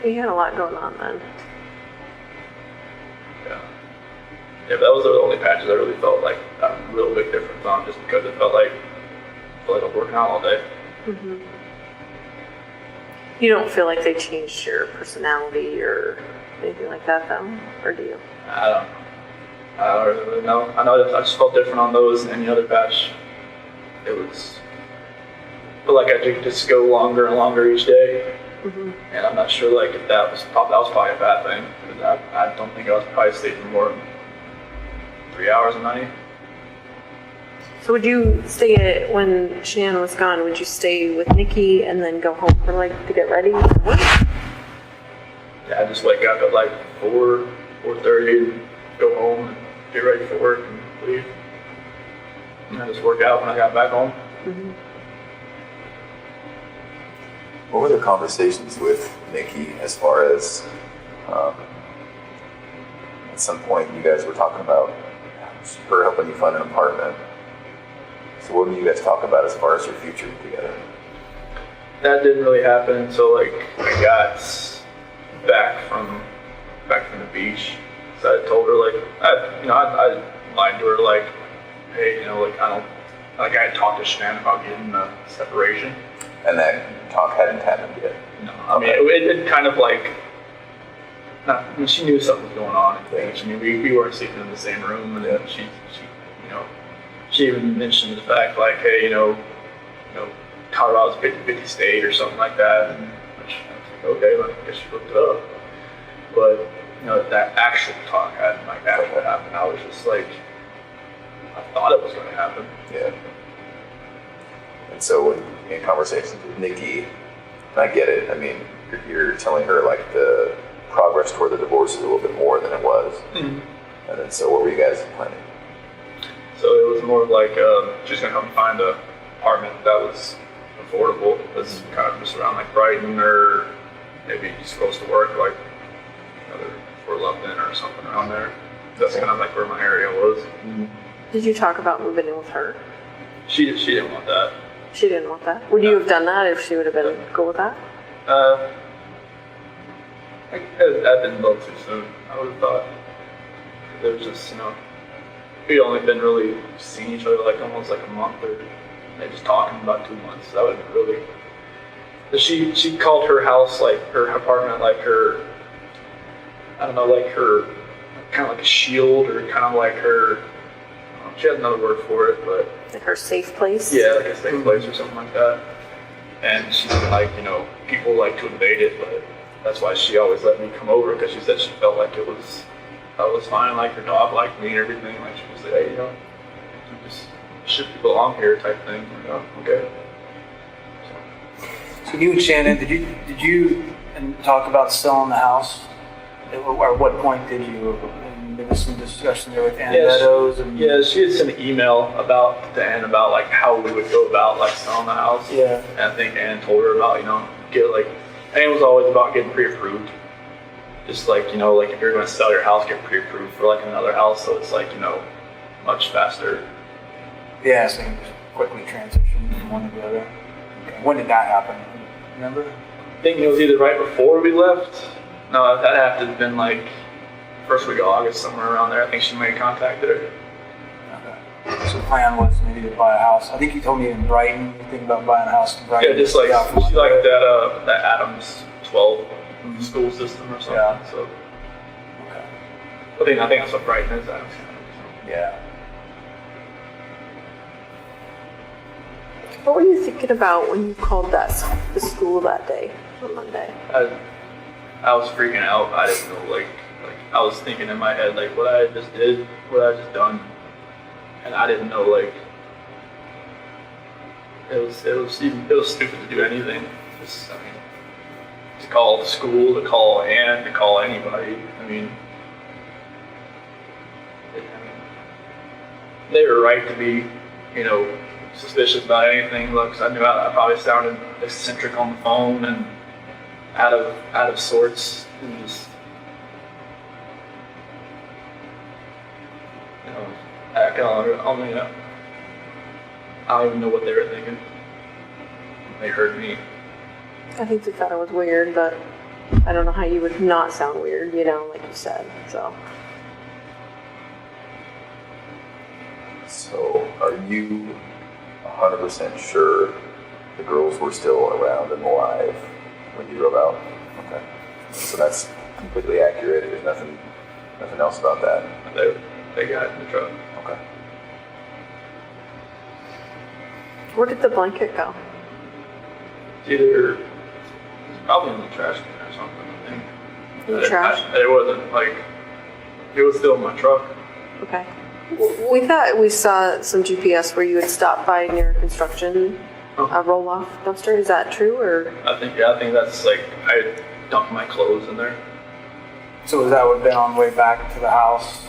You had a lot going on then. Yeah, but those are the only patches I really felt like a real big difference on, just because it felt like I was working out all day. Mm-hmm. You don't feel like they changed your personality or anything like that, though? Or do you? I don't really know. I know that I just felt different on those than any other patch. I feel like I could just go longer and longer each day. Mm-hmm. And I'm not sure like if that was probably a bad thing. Because I don't think I was probably sleeping more than 3 hours a night. So would you stay when Shannon was gone, would you stay with Nikki and then go home for to get ready for work? Yeah, I just wake up at like 4:30 and go home and get ready for work and leave. And I just work out when I got back home. Mm-hmm. What were their conversations with Nikki as far as at some point you guys were talking about her helping you find an apartment? So what did you guys talk about as far as your future together? That didn't really happen until like I got back from the beach. So I told her like I lied to her like, hey, I had talked to Shannon about getting the separation. And that talk hadn't happened yet. No, I mean it kind of like. She knew something was going on. I mean, we weren't sleeping in the same room, and then she even mentioned the fact like, hey, Colorado's 50-50 state or something like that. And which I was like, okay, well, I guess you looked it up. But that actual talk hadn't like actually happened. I was just like, I thought it was going to happen. Yeah. And so when in conversations with Nikki, I get it. I mean, you're telling her like the progress toward the divorce is a little bit more than it was. Mm-hmm. And then so what were you guys planning? So it was more of like she's going to help me find an apartment that was affordable. That's kind of just around like Brighton or maybe just close to work, like Fort Lupton or something around there. That's kind of like where my area was. Mm-hmm. Did you talk about moving in with her? She didn't want that. She didn't want that. Would you have done that if she would have been cool with that? I've been a little too soon, I would have thought. There was just, we'd only been really seeing each other like almost like a month or maybe just talking about 2 months. That would really. She called her house, like her apartment, like her, I don't know, like her, kind of like a shield or kind of like her, she had another word for it, but. Like her safe place? Yeah, like a safe place or something like that. And she said like, people like to invade it, but that's why she always let me come over, because she said she felt like I was fine, like her dog liked me and everything. Like she was like, hey, you just should belong here type thing. Okay. So you and Shannon, did you talk about selling the house? Or what point did you? There was some discussion there with Ann Meadows and she had sent an email about to Ann about like how we would go about like selling the house. Yeah. And I think Ann told her about Ann was always about getting pre-approved. Just like like if you're going to sell your house, get pre-approved for like another house, so it's like much faster. Yeah, so you can just quickly transition from one to the other. Okay. When did that happen? Remember? I think it was either right before we left. No, that had to have been like first week of August, somewhere around there. I think she may have contacted her. Okay. So the plan was maybe to buy a house. I think you told me in Brighton, you think about buying a house in Brighton. Yeah, just like she liked that Adams 12 school system or something. Yeah. So Okay. I think that's what Brighton is. Adams. Yeah. What were you thinking about when you called the school that day, on Monday? I was freaking out. I didn't know, like I was thinking in my head, like what I just did, what I just done, and I didn't know, like it was stupid to do anything. Just, to call the school, to call Ann, to call anybody. They were right to be, suspicious about anything. Because I knew I probably sounded eccentric on the phone and out of sorts, and just I don't even know what they were thinking. They heard me. I think they thought it was weird, but I don't know how you would not sound weird, like you said. So are you 100% sure the girls were still around and alive when you drove out? Okay. So that's completely accurate. There's nothing else about that. They got in the truck. Okay. where did the blanket go? It's probably in the trash can or something, I think. In the trash? It wasn't it was still in my truck. Okay. We thought we saw some GPS where you had stopped by near construction roll-off dumpster. Is that true, or? I think that's I dumped my clothes in there. So that would have been on the way back to the house?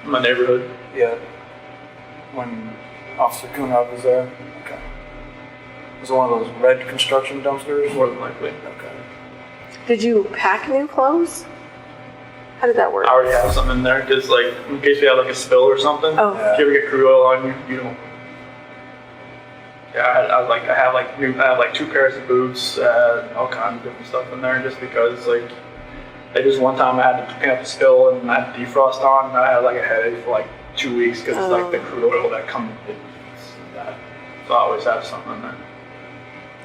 My neighborhood. Yeah. When Officer Kunov was there? Okay. Was it one of those red construction dumpsters? More than likely. Okay. Did you pack new clothes? How did that work? I already have some in there because, like, in case we have like a spill or something. Oh. If you ever get crude oil on you, you don't. Yeah, I have like 2 pairs of boots, all kinds of different stuff in there, just because like just one time I had to pick up a spill and I had defrost on, and I had like a headache for like 2 weeks because it's like the crude oil that comes. So I always have something in there.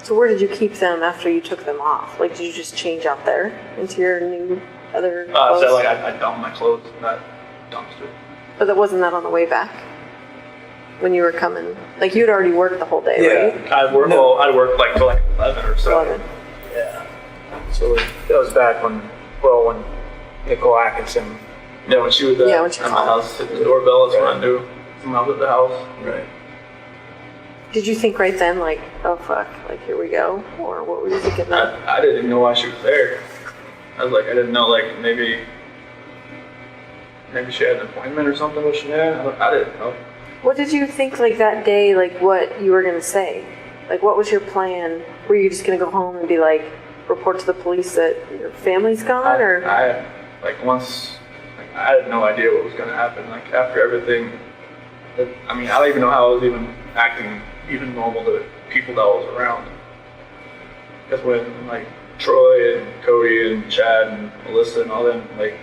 So where did you keep them after you took them off? Like, did you just change out there into your new other clothes? So like I dumped my clothes in that dumpster. But that wasn't that on the way back? When you were coming? Like, you'd already worked the whole day, right? I'd work like till like 11 or so. 11. Yeah. So that was back when Nicole Atkinson. Yeah, when she was at when she my called. house, hit the doorbell, that's when I knew someone was at the house. Right. Did you think right then, like, oh fuck, like, here we go? Or what were you thinking then? I didn't even know why she was there. I was like, I didn't know, like, maybe she had an appointment or something with Shanann. I didn't know. What did you think, like, that day, like, what you were gonna say? Like, what was your plan? Were you just gonna go home and be like, report to the police that your family's gone, or? I had no idea what was gonna happen. Like, after everything, I don't even know how I was even acting even normal to people that I was around. Because when, like, Troy and Cody and Chad and Melissa and all them, like,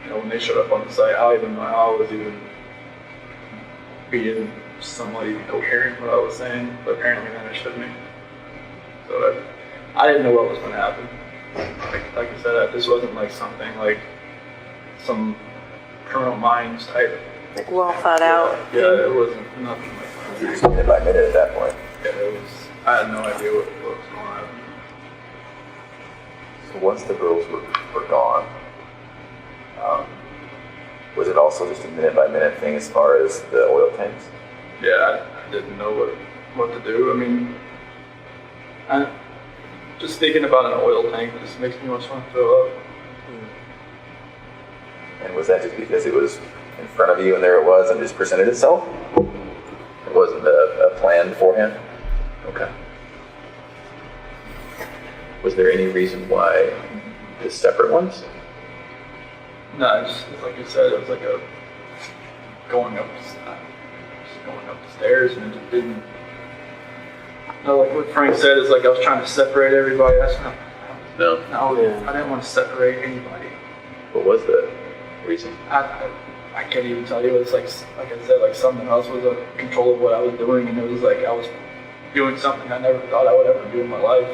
you know, when they showed up on the site, I don't even know how I was even being somewhat even coherent what I was saying, but apparently they understood me. So I didn't know what was going to happen. Like I said, this wasn't like something like some Criminal Minds type. Like, well thought out? Yeah, it wasn't nothing like that. You were just minute by minute at that point. Yeah, I had no idea what was going on. So once the girls were gone, was it also just a minute by minute thing as far as the oil tanks? Yeah, I didn't know what to do. I mean, just thinking about an oil tank just makes me want to throw up. And was that just because it was in front of you and there it was and just presented itself? It wasn't a plan beforehand? Okay. Was there any reason why the separate ones? No, it's like you said, it was like going up the stairs, and it just didn't. No, like what Frank said, is like I was trying to separate everybody. That's not. No. I didn't want to separate anybody. What was the reason? I can't even tell you. It's like I said, like something else was a control of what I was doing, and it was like I was doing something I never thought I would ever do in my life.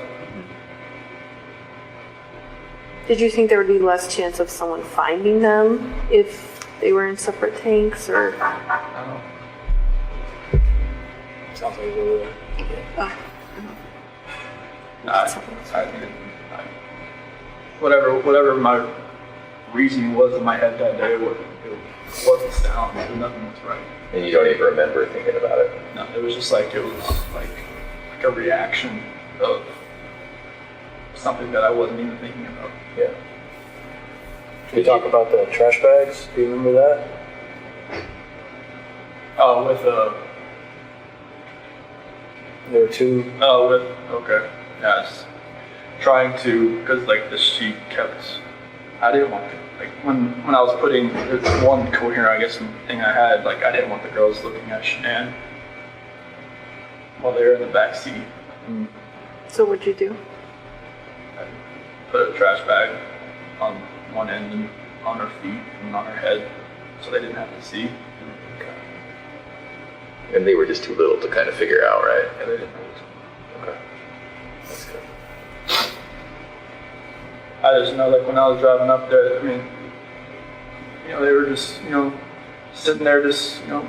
Did you think there would be less chance of someone finding them if they were in separate tanks, or? I don't know. Sounds like it was Oh. I didn't. Whatever my reasoning was in my head that day, it wasn't sound. Nothing was right. And you don't even remember thinking about it? No, it was just like a reaction of something that I wasn't even thinking about. Yeah. Can we talk about the trash bags? Do you remember that? Oh, with There were two. okay, yeah, it's trying to, because like she kept. I didn't want to, like when I was putting this one coherent, I guess, thing I had, like I didn't want the girls looking at Shanann while they were in the back seat. So what'd you do? I put a trash bag on one end and on her feet and on her head, so they didn't have to see. And they were just too little to kind of figure out, right? Yeah, they didn't know. Okay. That's good. I just know, like when I was driving up there, I mean, you know, they were just, you know, sitting there, just, you know,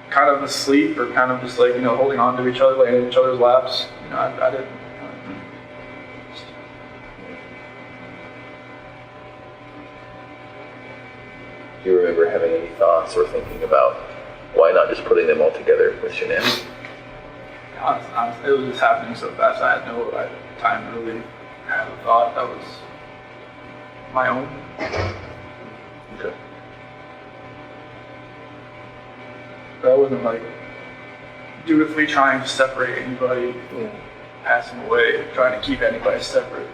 kind of asleep or kind of just like, you know, holding on to each other, laying in each other's laps. You know, I didn't. Do you remember having any thoughts or thinking about why not just putting them all together with Shanann? Honestly, it was just happening so fast. I had no time to really have a thought that was my own. Okay. But I wasn't like dutifully trying to separate anybody Yeah. passing away, trying to keep anybody separate.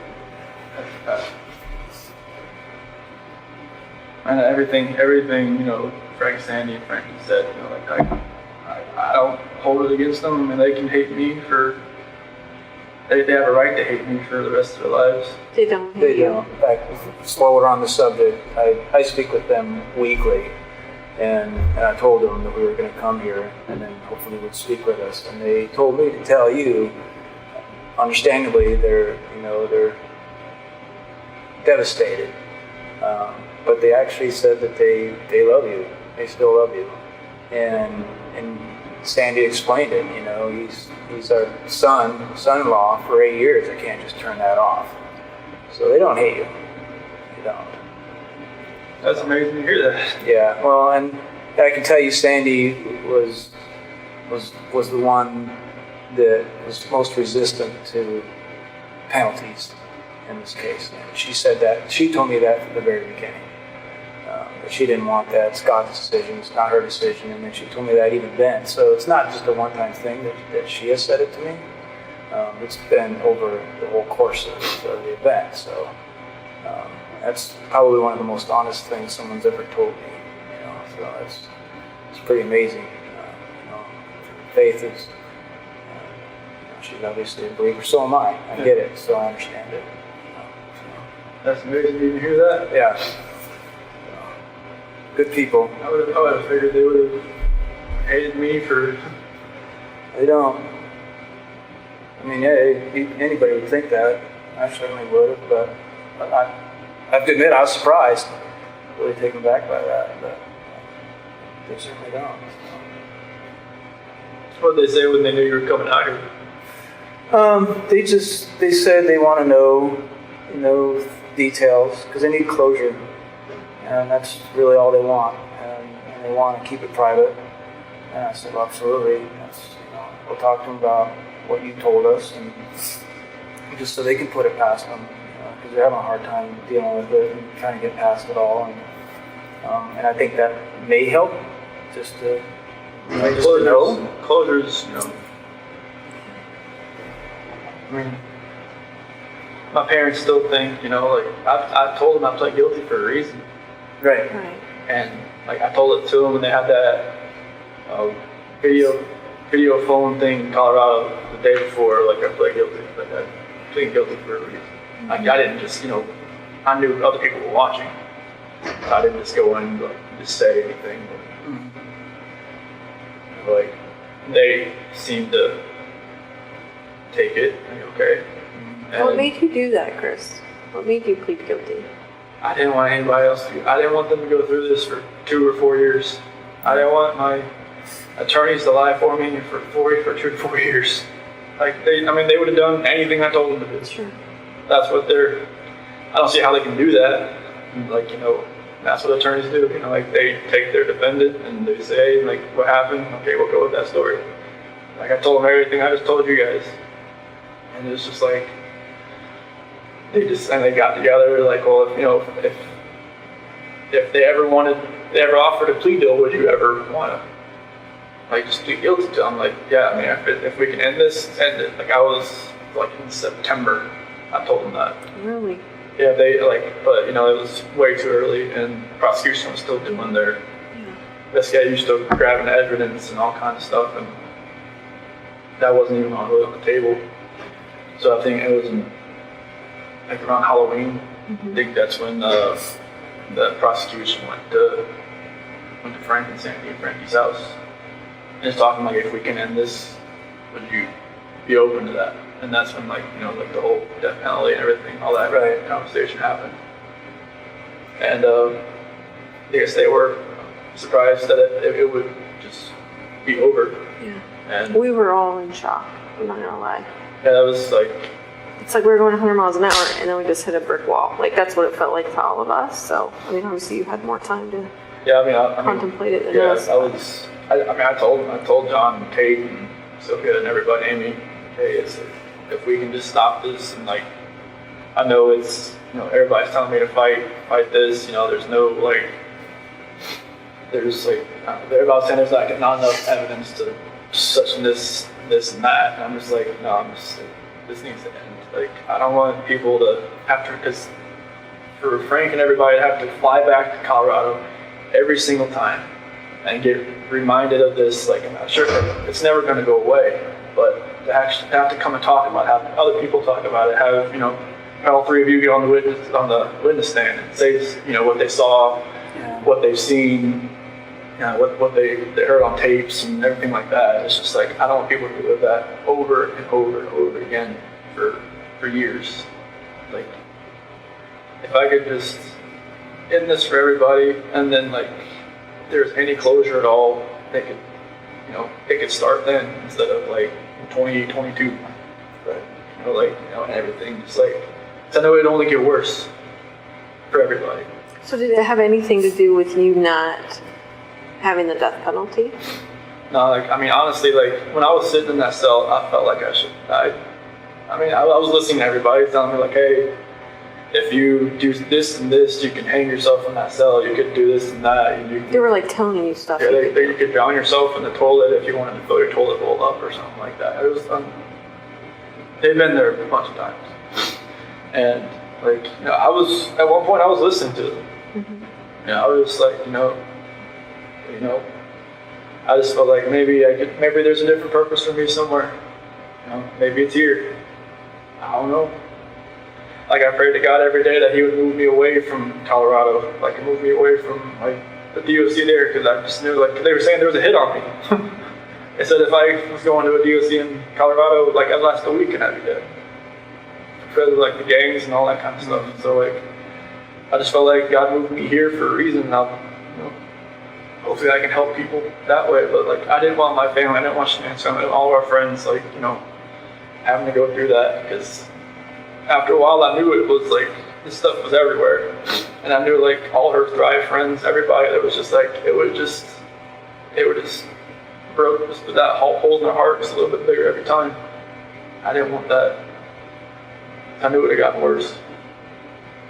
And everything, you know, Frank, Sandy, and Frankie said, you know, like I don't hold it against them. I mean, they can hate me for, they have a right to hate me for the rest of their lives. They don't hate They you. don't. In fact, while we're on the subject, I speak with them weekly, and I told them that we were going to come here and then hopefully would speak with us. And they told me to tell you, understandably, they're devastated. But they actually said that they love you. They still love you. And Sandy explained it. You know, he's our son-in-law for 8 years. I can't just turn that off. So they don't hate you. They don't. That's amazing to hear that. Yeah. Well, and I can tell you, Sandy was the one that was most resistant to penalties in this case. And she said that. She told me that from the very beginning. That she didn't want that. It's God's decision. It's not her decision. And then she told me that even then. So it's not just a one-time thing that she has said it to me. It's been over the whole course of the event. So that's probably one of the most honest things someone's ever told me. You know, so it's pretty amazing. You know, Faith is. She's obviously a believer. So am I. I get it. So I understand it. That's amazing to even hear that. Yeah. Good people. I would have figured they would have hated me for. They don't. I mean, yeah, anybody would think that. I certainly would have, but I have to admit I was surprised, really taken back by that. But they certainly don't. What did they say when they knew you were coming out here? They said they want to know details because they need closure. And that's really all they want, and they want to keep it private. And I said, well, absolutely. We'll talk to them about what you told us, and just so they can put it past them, because they're having a hard time dealing with it and trying to get past it all. And I think that may help, just to know. Closures, you know. I mean, my parents still think, you know, like I told them I pled guilty for a reason. Right. Right. And like I told it to them when they had that video phone thing in Colorado the day before. Like I pled guilty. Like I plead guilty for a reason. Like I didn't just, you know, I knew other people were watching. So I didn't just go in and like just say anything. Like they seemed to take it. Like, okay. What And made you do that, Chris? What made you plead guilty? I didn't want anybody else to. I didn't want them to go through this for 2 or 4 years. I didn't want my attorneys to lie for me for 2 to 4 years. Like they would have done anything I told them to do. Sure. That's what they're. I don't see how they can do that. Like, you know, that's what attorneys do. You know, like they take their defendant and they say, like, what happened? Okay, we'll go with that story. Like I told them everything I just told you guys, and it's just like. They got together like, well, you know, if they ever offered a plea deal, would you ever want to like just plead guilty to? I'm like, yeah, I mean, if we can end this, end it. Like I was like in September, I told them that. Really? Yeah, they like, but you know, it was way too early, and the prosecution was still doing their investigation, still grabbing evidence and all kinds of stuff, and that wasn't even really on the table. So I think it was like around Halloween. I think that's when the prosecution went to Frank and Sandy and Frankie's house and just talking like, if we can end this, would you be open to that? And that's when, like, you know, like the whole death penalty and everything, all that conversation happened. And I guess they were surprised that it would just be over. Yeah. And We were all in shock. I'm not gonna lie. yeah, that was like. It's like we were going 100 miles an hour and then we just hit a brick wall. Like that's what it felt like to all of us. So I mean, obviously you had more time to Yeah, I mean, contemplate it than yeah, us. I told John and Kate and Sophia and everybody, Amy, hey, if we can just stop this, and like, I know it's, you know, everybody's telling me to fight this, you know, there's no like, there's like, everybody's saying there's like not enough evidence to such and this and that. And I'm just like, no, this needs to end. Like, I don't want people to have to, because for Frank and everybody to have to fly back to Colorado every single time and get reminded of this, like, I'm not sure, it's never going to go away, but to actually have to come and talk about it, have other people talk about it, have, you know, all three of you get on the witness stand and say, you know, what they saw, what they've seen, you know, what they heard on tapes and everything like that. It's just like, I don't want people to live that over and over and over again for years. Like, if I could just end this for everybody, and then, like, if there's any closure at all, they could, you know, it could start then instead of like 2022. Right. You know, like, you know, and everything. Just like, 'cause I know it'd only get worse for everybody. So did it have anything to do with you not having the death penalty? No, like, I mean, honestly, like, when I was sitting in that cell, I felt like I should die. I mean, I was listening to everybody telling me, like, hey, if you do this and this, you can hang yourself in that cell. You could do this and that. And you They were like telling you stuff. yeah, you could drown yourself in the toilet if you wanted to fill your toilet bowl up or something like that. It was, they've been there a bunch of times. And, like, you know, at one point I was listening to them. Mm-hmm. You know, I was just like, you know, I just felt like maybe there's a different purpose for me somewhere. You know, maybe it's here. I don't know. Like, I prayed to God every day that He would move me away from Colorado, like, move me away from, like, the DOC there, because I just knew, like, they were saying there was a hit on me. They said if I was going to a DOC in Colorado, like, I'd last a week and I'd be dead. Because of, like, the gangs and all that kind of stuff. So, like, I just felt like God moved me here for a reason. And I'll, you know, hopefully I can help people that way. But, like, I didn't want my family, I didn't want Shanan's family, all of our friends, like, you know, having to go through that, because after a while, I knew it was like, this stuff was everywhere. And I knew, like, all her Thrive friends, everybody, that was just like, they were just broke, just with that hole in their heart just a little bit bigger every time. I didn't want that. I knew it would have gotten worse.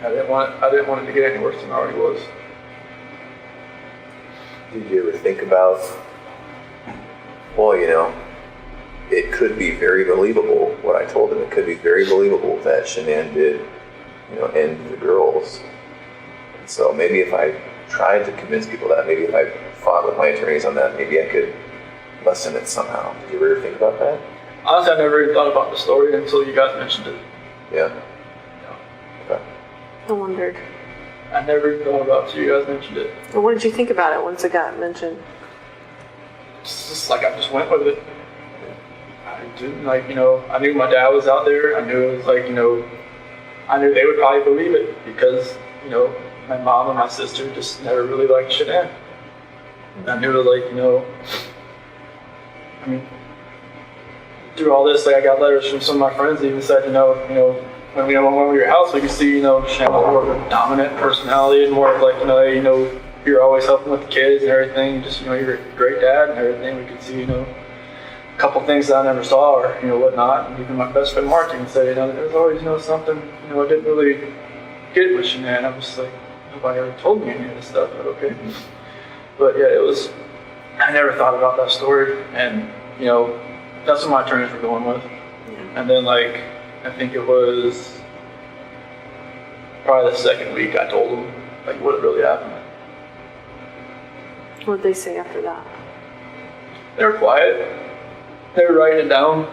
I didn't want it to get any worse than it already was. Did you ever think about, well, you know, it could be very believable, what I told him, it could be very believable that Shanann did, you know, end the girls. And so maybe if I tried to convince people that, maybe if I fought with my attorneys on that, maybe I could lessen it somehow. Did you ever think about that? Honestly, I never even thought about the story until you guys mentioned it. Yeah. Okay. I wondered. I never even thought about it until you guys mentioned it. Well, what did you think about it once it got mentioned? It's just like, I just went with it. I didn't, like, you know, I knew my dad was out there. I knew it was like, you know, I knew they would probably believe it because, you know, my mom and my sister just never really liked Shanann. I knew, like, you know, I mean, through all this, like, I got letters from some of my friends that even said, you know, when we went to your house, we could see, you know, Shanann more of a dominant personality and more of, like, you know, you're always helping with the kids and everything. Just, you know, you're a great dad and everything. We could see, you know, a couple things that I never saw or, you know, whatnot. And even my best friend Mark even said, you know, there was always, you know, something, you know, I didn't really get with Shanann. I was like, nobody ever told me any of this stuff, but okay. But yeah, I never thought about that story. And, you know, that's what my attorneys were going with. And then, like, I think it was probably the second week I told them, like, what had really happened. What did they say after that? They were quiet. They were writing it down.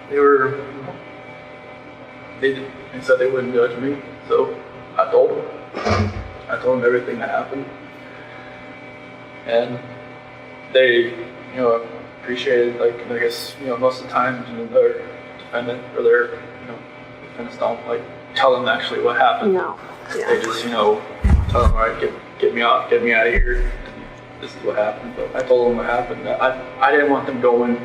They said they wouldn't judge me, so I told them. I told them everything that happened. And they, you know, appreciated, like, I guess, you know, most of the time, you know, their defendant or their, you know, defendants don't, like, tell them actually what happened. No. Yeah. They just, you know, tell them, all right, get me out of here. This is what happened. But I told them what happened. I didn't want them going,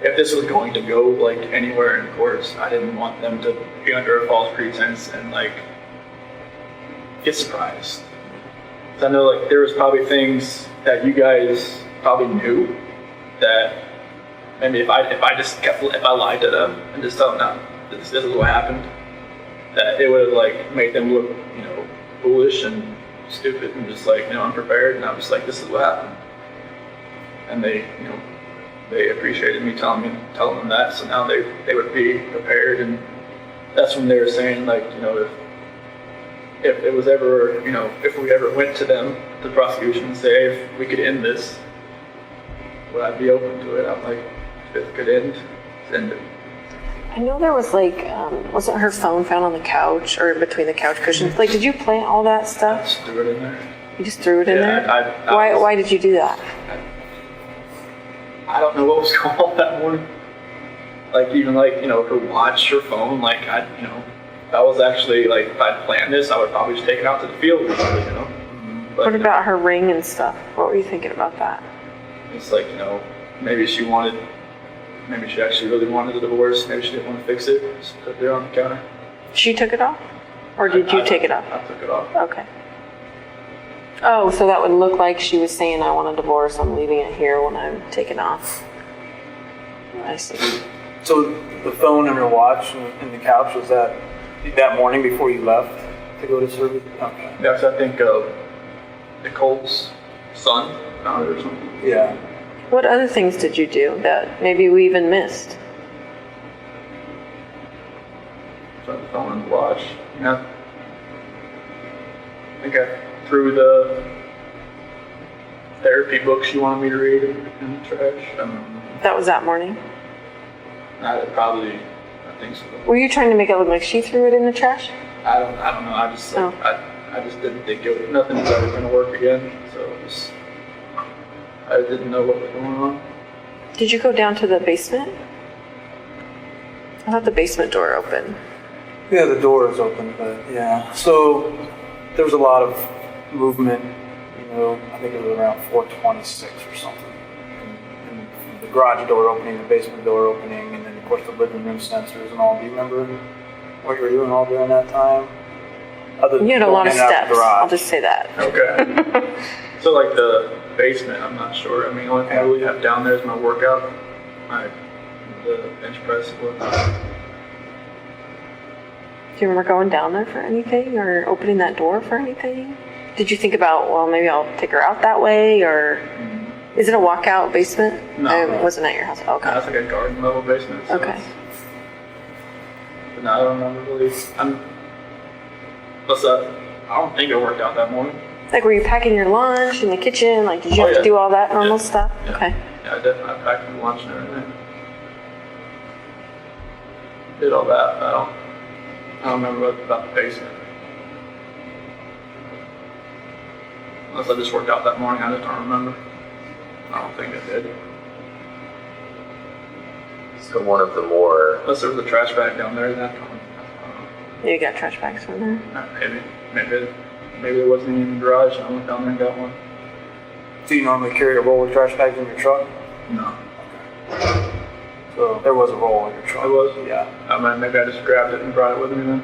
if this was going to go, like, anywhere in courts, I didn't want them to be under a false pretense and, like, get surprised. I know, like, there was probably things that you guys probably knew that maybe if I lied to them and just told them, no, this is what happened, that it would have, like, made them look, you know, foolish and stupid and just, like, you know, unprepared. And I was like, this is what happened. And they, you know, they appreciated me telling them that. So now they would be prepared, and that's when they were saying like, you know, if it was ever, you know, if we ever went to them, the prosecution, and say, hey, if we could end this, would I be open to it? I'm like, if it could end it. I know there was like, wasn't her phone found on the couch or in between the couch cushions? Like, did you plant all that I stuff? just threw it in there. You just threw it in Yeah, there? Why did you do that? I don't know what was going on that morning. Like, even like, you know, her watch, her phone, like, you know, if I was actually, like, if I'd planned this, I would probably just take it out to the field or something, you know. But, What about her ring and stuff? What were you thinking about that? it's like, you know, maybe she actually really wanted a divorce. Maybe she didn't want to fix it. Just put it there on the counter. She took it off? Or did you take it off? I took it off. Okay. Oh, so that would look like she was saying, I want a divorce, I'm leaving it here when I'm taken off. I see. So the phone and her watch and the couch, was that morning before you left to go to service? Okay. Yeah, so I think Nicole's son found it or something. Yeah. What other things did you do that maybe we even missed? So the phone and the watch. Yeah. I think I threw the therapy book she wanted me to read in the trash. I don't know. That was that morning? I think so. Were you trying to make it look like she threw it in the trash? I don't know. I just Oh. I just didn't think nothing was ever gonna work again. So I didn't know what was going on. Did you go down to the basement? I thought the basement door opened. Yeah, the door is open, but yeah. So there was a lot of movement, you know, I think it was around 4:26 or something. And the garage door opening, the basement door opening, and then of course the living room sensors and all. Do you remember what you were doing all during that time? Other than You had a lot of going in and out steps, the garage. I'll just say that. Okay. So like the basement, I'm not sure. I mean, the only thing I really have down there is my workout, the bench press. Do you remember going down there for anything or opening that door for anything? Did you think about, well, maybe I'll take her out that way, or is it a walkout basement? No. It wasn't at your house. Okay. That's like a garden level basement. So Okay. But no, I don't remember really. I don't think it worked out that morning. Like, were you packing your lunch in the kitchen? Like, did you Oh, have to yeah. do all that normal Yeah. stuff? Yeah. Okay. Yeah, I did. I packed my lunch and everything. Did all that. I don't remember about the basement. Unless I just worked out that morning, I just don't remember. I don't think I did. So one of the more Unless there was a trash bag down there at that time. Yeah, you got trash bags from there. Maybe there wasn't any in the garage. I went down there and got one. Do you normally carry a roll of trash bags in your truck? No. So there was a roll in your truck. There was? Yeah. Maybe I just grabbed it and brought it with me then.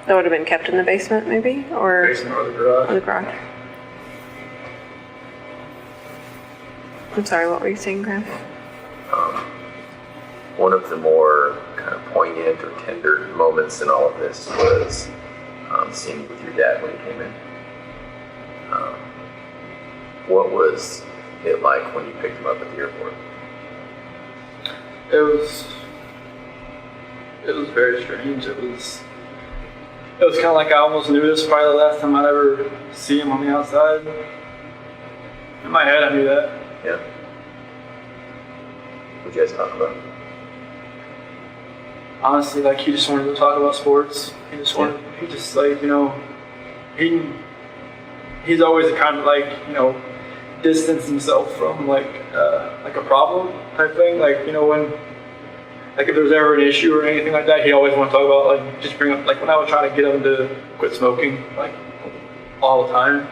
That would have been kept in the basement, maybe? Or Basement or the or the garage. garage. I'm sorry, what were you saying, Graham? one of the more kind of poignant or tender moments in all of this was seeing you with your dad when he came in. What was it like when you picked him up at the airport? It was very strange. It was kind of like I almost knew this was probably the last time I'd ever see him on the outside. In my head, I knew that. Yeah. What'd you guys talk about? Honestly, like, he just wanted to talk about sports. He's like, you know, he's always kind of like, you know, distance himself from like a problem type thing. Like, you know, when, like, if there's ever an issue or anything like that, he always want to talk about, like, just bring up, like, when I was trying to get him to quit smoking, like, all the time,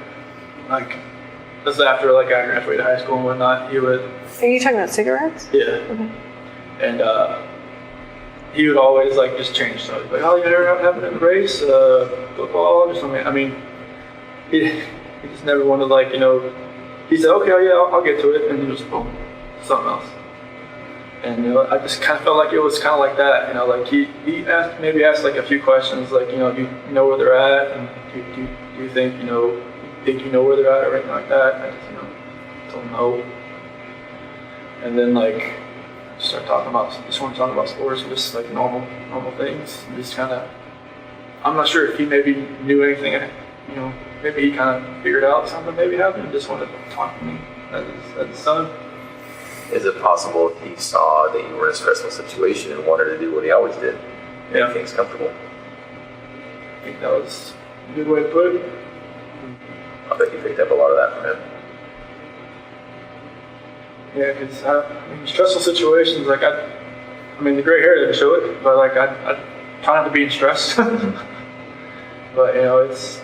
like, this is after, like, I graduated high school and whatnot, he would, Are you talking about cigarettes? yeah, Okay. and he would always, like, just change stuff. Like, oh, you ever have an embrace football or something? I mean, he just never wanted, like, you know, he said, okay, oh, yeah, I'll get to it, and he just, boom, something else. And, you know, I just kind of felt like it was kind of like that, you know, like, he asked, like, a few questions, like, you know, do you know where they're at, and do you think, you know where they're at, or anything like that. I just, you know, don't know. And then, like, start talking about, just want to talk about sports, just like normal things. And just kind of, I'm not sure if he maybe knew anything, you know, maybe he kind of figured out something maybe happened and just wanted to talk to me as his son. Is it possible he saw that you were in a stressful situation and wanted to do what he always did? Yeah. Make things comfortable. I think that was a good way to put it. I bet you picked up a lot of that from him. Yeah, because in stressful situations, like I mean, the gray hair didn't show it, but like I try not to be in stress. But you know, it's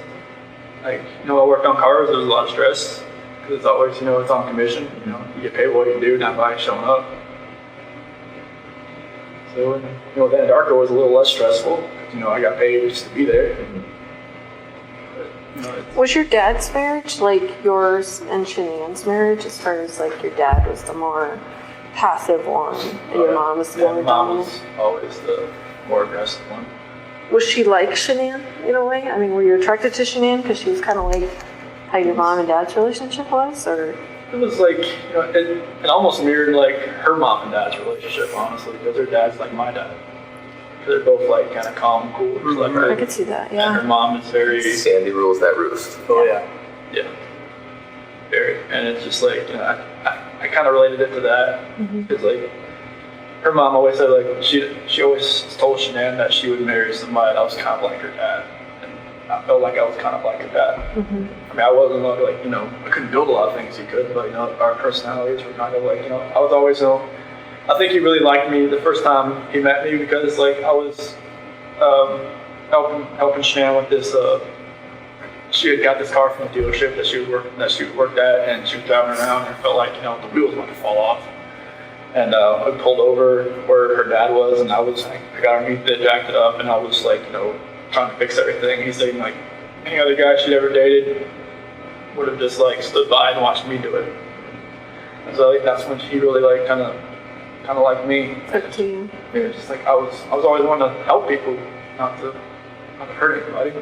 like, you know, I worked on cars. There was a lot of stress because it's always, you know, it's on commission. You know, you get paid what you do, not by showing up. So, you know, then Darko was a little less stressful. 'Cause, you know, I got paid just to be there. But, you know, Was your dad's marriage like yours and Shanann's marriage, as far as like your dad was the more passive one and your mom was the yeah, more mom dominant? was always the more aggressive one. Was she like Shanann in a way? I mean, were you attracted to Shanann because she was kind of like how your mom and dad's relationship was, or? It was like, you know, it almost mirrored like her mom and dad's relationship, honestly, because her dad's like my dad. They're both like kind of calm, cool, like I could see that, And her yeah. mom is very, Sandy rules that roost. oh yeah, very. And it's just like, you know, I kind of related it to that because like her mom always said like she always told Shanann that she would marry somebody that was kind of like her dad. I felt like I was kind of like her dad. I mean, I wasn't like, you know, I couldn't build a lot of things he could, but, you know, our personalities were kind of like, you know, I was always, you know, I think he really liked me the first time he met me because, like, I was helping Shanann with this, she had got this car from the dealership that she worked at, and she was driving around and felt like, you know, the wheels were going to fall off. And I pulled over where her dad was, and I got her knee jacked up, and I was like, you know, trying to fix everything. He's saying like any other guy she'd ever dated would have just like stood by and watched me do it. And so like that's when he really like kind of like me. Took to you. Yeah, just like I was always wanting to help people, not to hurt anybody.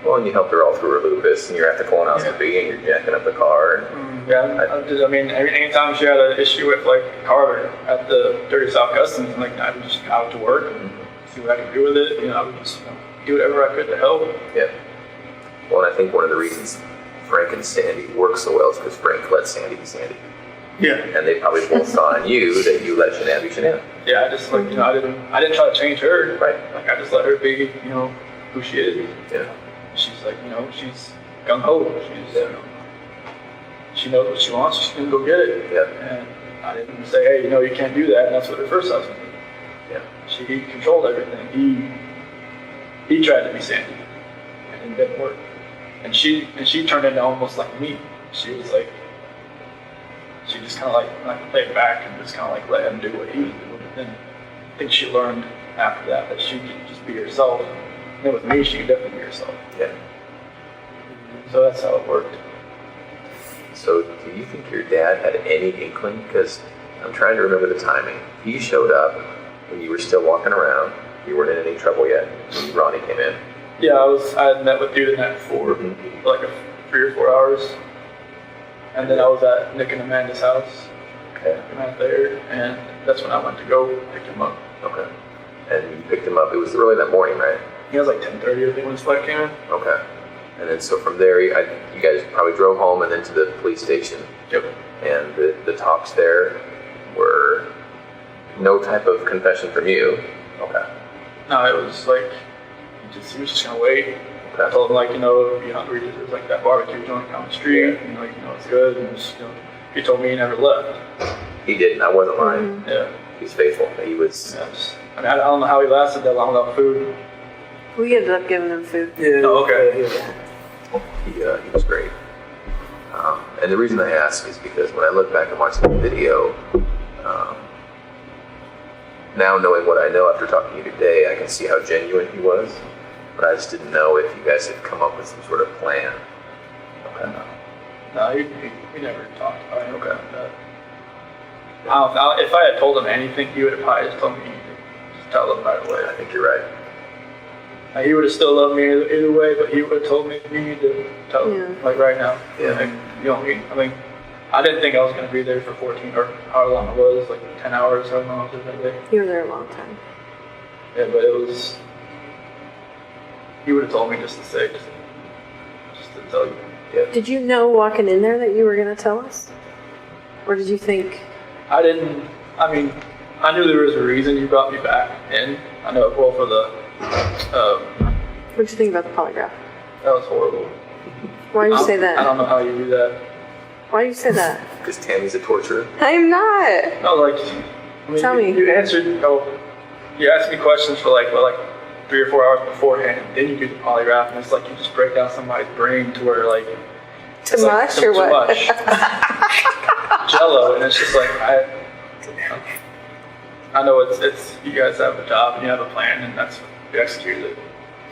Well, and you helped her all through her lupus, and you're at the colonoscopy, and you're jacking up the car. And I mean, anytime she had an issue with like a car at the Dirty South Customs, like I would just go out to work and see what I could do with it. You know, I would just do whatever I could to help. Yeah. Well, and I think one of the reasons Frank and Sandy work so well is because Frank let Sandy be Sandy. Yeah. And they probably both saw in you that you let Shanann be Shanann. Yeah, I just like, you know, I didn't try to change her. Right. Like I just let her be, you know, who she is. Yeah. She's like, you know, she's gung ho. She's, you know, she knows what she wants. She's gonna go get it. Yeah. And I didn't say, hey, you know, you can't do that. And that's what her first husband did. Yeah. He controlled everything. He tried to be Sandy, and it didn't work. And she turned into almost like me. She was like, she just kind of like played back and just kind of like let him do what he was doing. And then I think she learned after that she could just be herself. And then with me, she could definitely be herself. Yeah. So that's how it worked. So do you think your dad had any inkling? Because I'm trying to remember the timing. He showed up when you were still walking around. You weren't in any trouble yet when Ronnie came in. Yeah, I had met with Dude the night before, for like 3 or 4 hours. And then I was at Nick and Amanda's house. Okay. Right there, and that's when I went to go pick him up. Okay. And you picked him up. It was early that morning, right? He was like 10:30, I think, when his flight came in. Okay. And then so from there, you guys probably drove home and then to the police station. Yep. And the talks there were no type of confession from you. Okay. No, it was like he was just gonna wait. Okay. I told him like, you know, if you're hungry, there's like that barbecue joint down the street. Yeah. You know, it's good. And just, you know, he told me he never left. He didn't. I wasn't lying. Yeah. He's faithful. He was. Yeah, I mean, I don't know how he lasted that long without food. We ended up giving them food. Yeah. Oh, okay. He was great. And the reason I ask is because when I look back and watch the video, now knowing what I know after talking to you today, I can see how genuine he was. But I just didn't know if you guys had come up with some sort of plan. Okay. No, he never talked about it. Okay. If I had told him anything, he would have probably just told me to just tell him right away. I think you're right. He would have still loved me either way, but he would have told me you need to tell him, like right now. Yeah. Like, you know what I mean? I mean, I didn't think I was going to be there for 14 or however long it was, like 10 hours, however long I was there that day. You were there a long time. Yeah, but it was. He would have told me just to say, just to tell you. Yeah. Did you know walking in there that you were going to tell us? Or did you think, I didn't. I mean, I knew there was a reason you brought me back in. I know. Well, for the. what'd you think about the polygraph? That was horrible. Why do you say I that? don't know how you do that. Why do you say that? Because Tammy's a torturer. I'm not. No, like. I mean, Tell me. You answered. You asked me questions for like 3 or 4 hours beforehand, and then you do the polygraph, and it's like you just break down somebody's brain to where like. Too it's much like, or too what? much. Jello, and it's just like I know it's you guys have a job and you have a plan, and that's you executed it.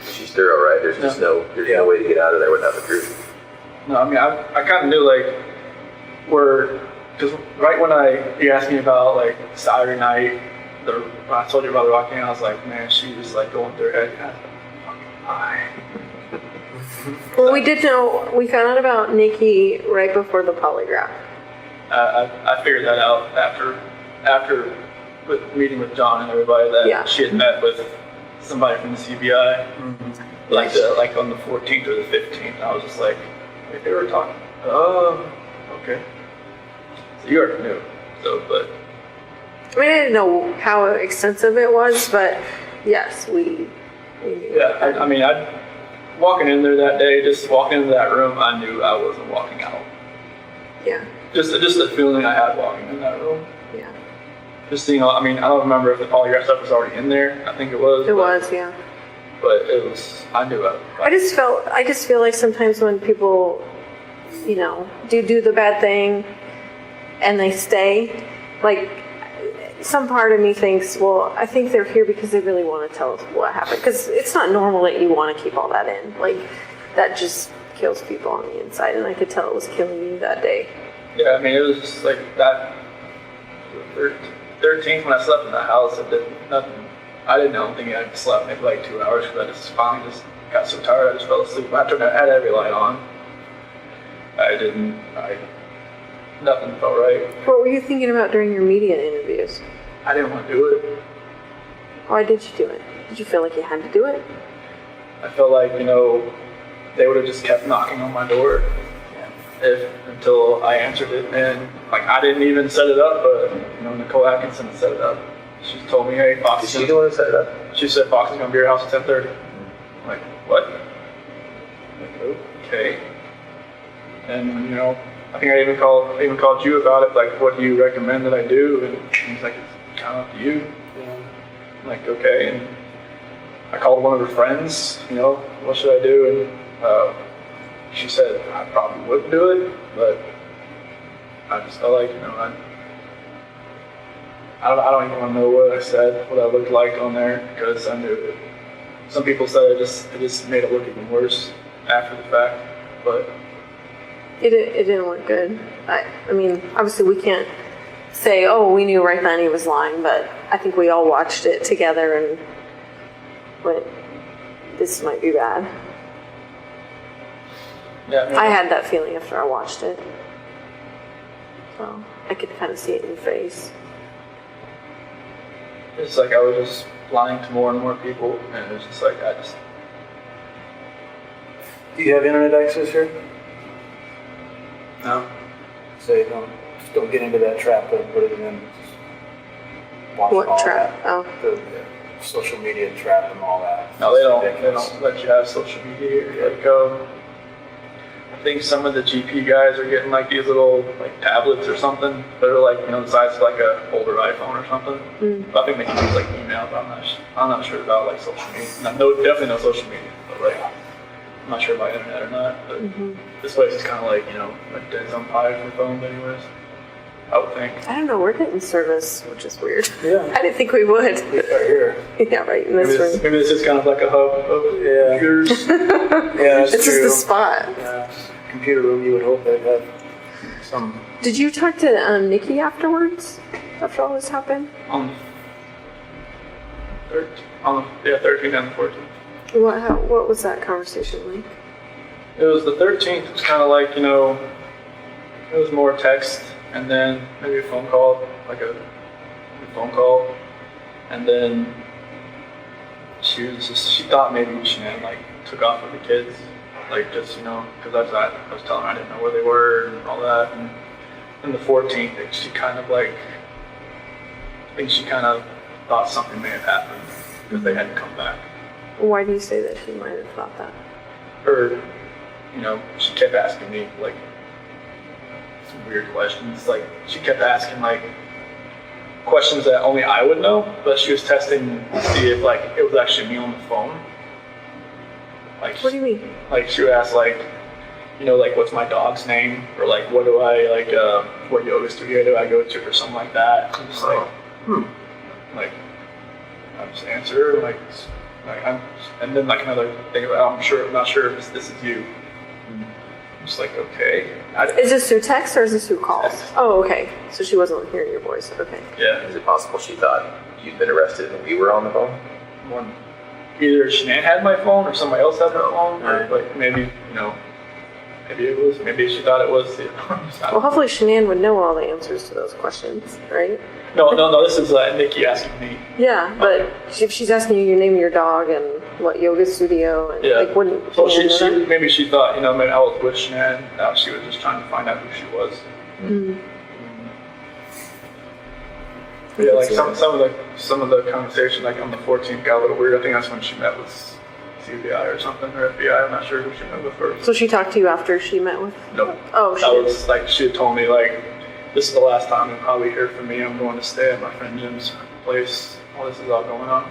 She's thorough, right? There's just no way to get out of there without the truth. No, I mean I kind of knew like because right when you asked me about like Saturday night, when I told you about the walking, I was like, man, she was like going through her head. Well, we did know, we found out about Nikki right before the polygraph. I figured that out after with meeting with John and everybody that she had met with somebody from the CBI, like on the 14th or the 15th. I was just like, wait, they were talking. Oh, okay. So you already knew. So, but I mean, I didn't know how extensive it was, but yes, we knew. yeah, I mean, walking in there that day, just walking into that room, I knew I wasn't walking out. Yeah. Just the feeling I had walking in that room. Yeah. Just seeing, I mean, I don't remember if the polygraph stuff was already in there. I think it was. It was, yeah. But it was, I knew it. I just feel like sometimes when people, do the bad thing and they stay, like, some part of me thinks, well, I think they're here because they really want to tell us what happened. Because it's not normal that you want to keep all that in. Like, that just kills people on the inside. And I could tell it was killing you that day. Yeah, I mean, it was just like that. 13th, when I slept in the house, I did nothing. I don't think I slept maybe like 2 hours because I just finally just got so tired I just fell asleep. I had every light on. Nothing felt right. What were you thinking about during your media interviews? I didn't want to do it. Why did you do it? Did you feel like you had to do it? I felt like, they would have just kept knocking on my door until I answered it. And like, I didn't even set it up, but Nicole Atkinson set it up. She told me, hey, Fox. Is she the one who set it up? She said Fox is going to be at your house at 10:30. I'm like, what? I'm like, okay. And I think I even called you about it. Like, what do you recommend that I do? And he's like, it's kind of up to you. I'm like, okay. And I called one of her friends. What should I do? And she said I probably wouldn't do it, but I just felt like I don't even want to know what I said, what I looked like on there, because I knew it. Some people said it just made it look even worse after the fact, but It didn't look good. I mean, obviously we can't say, oh, we knew right then he was lying, but I think we all watched it together and went, this might be bad. yeah. I had that feeling after I watched it. So I could kind of see it in your face. It's like I was just lying to more and more people, and it was just like Do you have internet access here? No. So just don't get into that trap and put it in. Watch What all trap? that. Oh. The social media trap and all that. No, they don't. It's They ridiculous. don't let you have social media here. Like, I think some of the GP guys are getting like these little like tablets or something that are like the size of like a older iPhone or something. But I think they can use like email. But I'm not sure about like social media. No, definitely no social media. But like, I'm not sure about internet or not. But this place is kind of like a dead zone pie for phones, anyways. I would think. I don't know, we're getting service, which is weird. Yeah. I didn't think we would. Right here. Yeah, right in this room. Maybe this is kind of like a hub of computers. Yeah, that's This true. is the spot. Yeah. Computer room, you would hope they'd have some. Did you talk to Nikki afterwards? After all this happened? On the 13th and the 14th. What was that conversation like? It was the 13th. It was kind of like, It was more text, and then maybe a phone call, like a phone call, and then she thought maybe Shanann like took off with the kids, like just because I was telling her I didn't know where they were and all that, and then the 14th, she kind of like, I think she kind of thought something may have happened because they hadn't come back. Why do you say that she might have thought that? Or, she kept asking me like some weird questions. Like she kept asking like questions that only I would know, but she was testing to see if like it was actually me on the phone. Like, what do you mean? Like she would ask like, like what's my dog's name, or like what do I like, what yoga studio do I go to, or something like that. I'm just like, like I just answer like and then like another thing about I'm not sure if this is you. I'm just like, okay. Is this through text or is this through calls? Text. Oh, okay. So she wasn't hearing your voice. Okay. Yeah. Is it possible she thought you'd been arrested and we were on the phone? One, either Shanann had my phone or somebody else had my phone, or like maybe maybe she thought it was. Well, hopefully Shanann would know all the answers to those questions, right? No. This is Nikki asking me. Yeah, but if she's asking you your name of your dog and what yoga studio, and like wouldn't Well, Shanann know that? maybe she thought maybe I was with Shanann. Now she was just trying to find out who she was. Mm-hmm. Yeah, like some of the conversation like on the 14th got a little weird. I think that's when she met with CBI or something, or FBI. I'm not sure who she met with first. So she talked to you after she met with? No. Oh, she that did. was like she had told me like, this is the last time you'll probably hear from me. I'm going to stay at my friend Jim's place while this is all going on.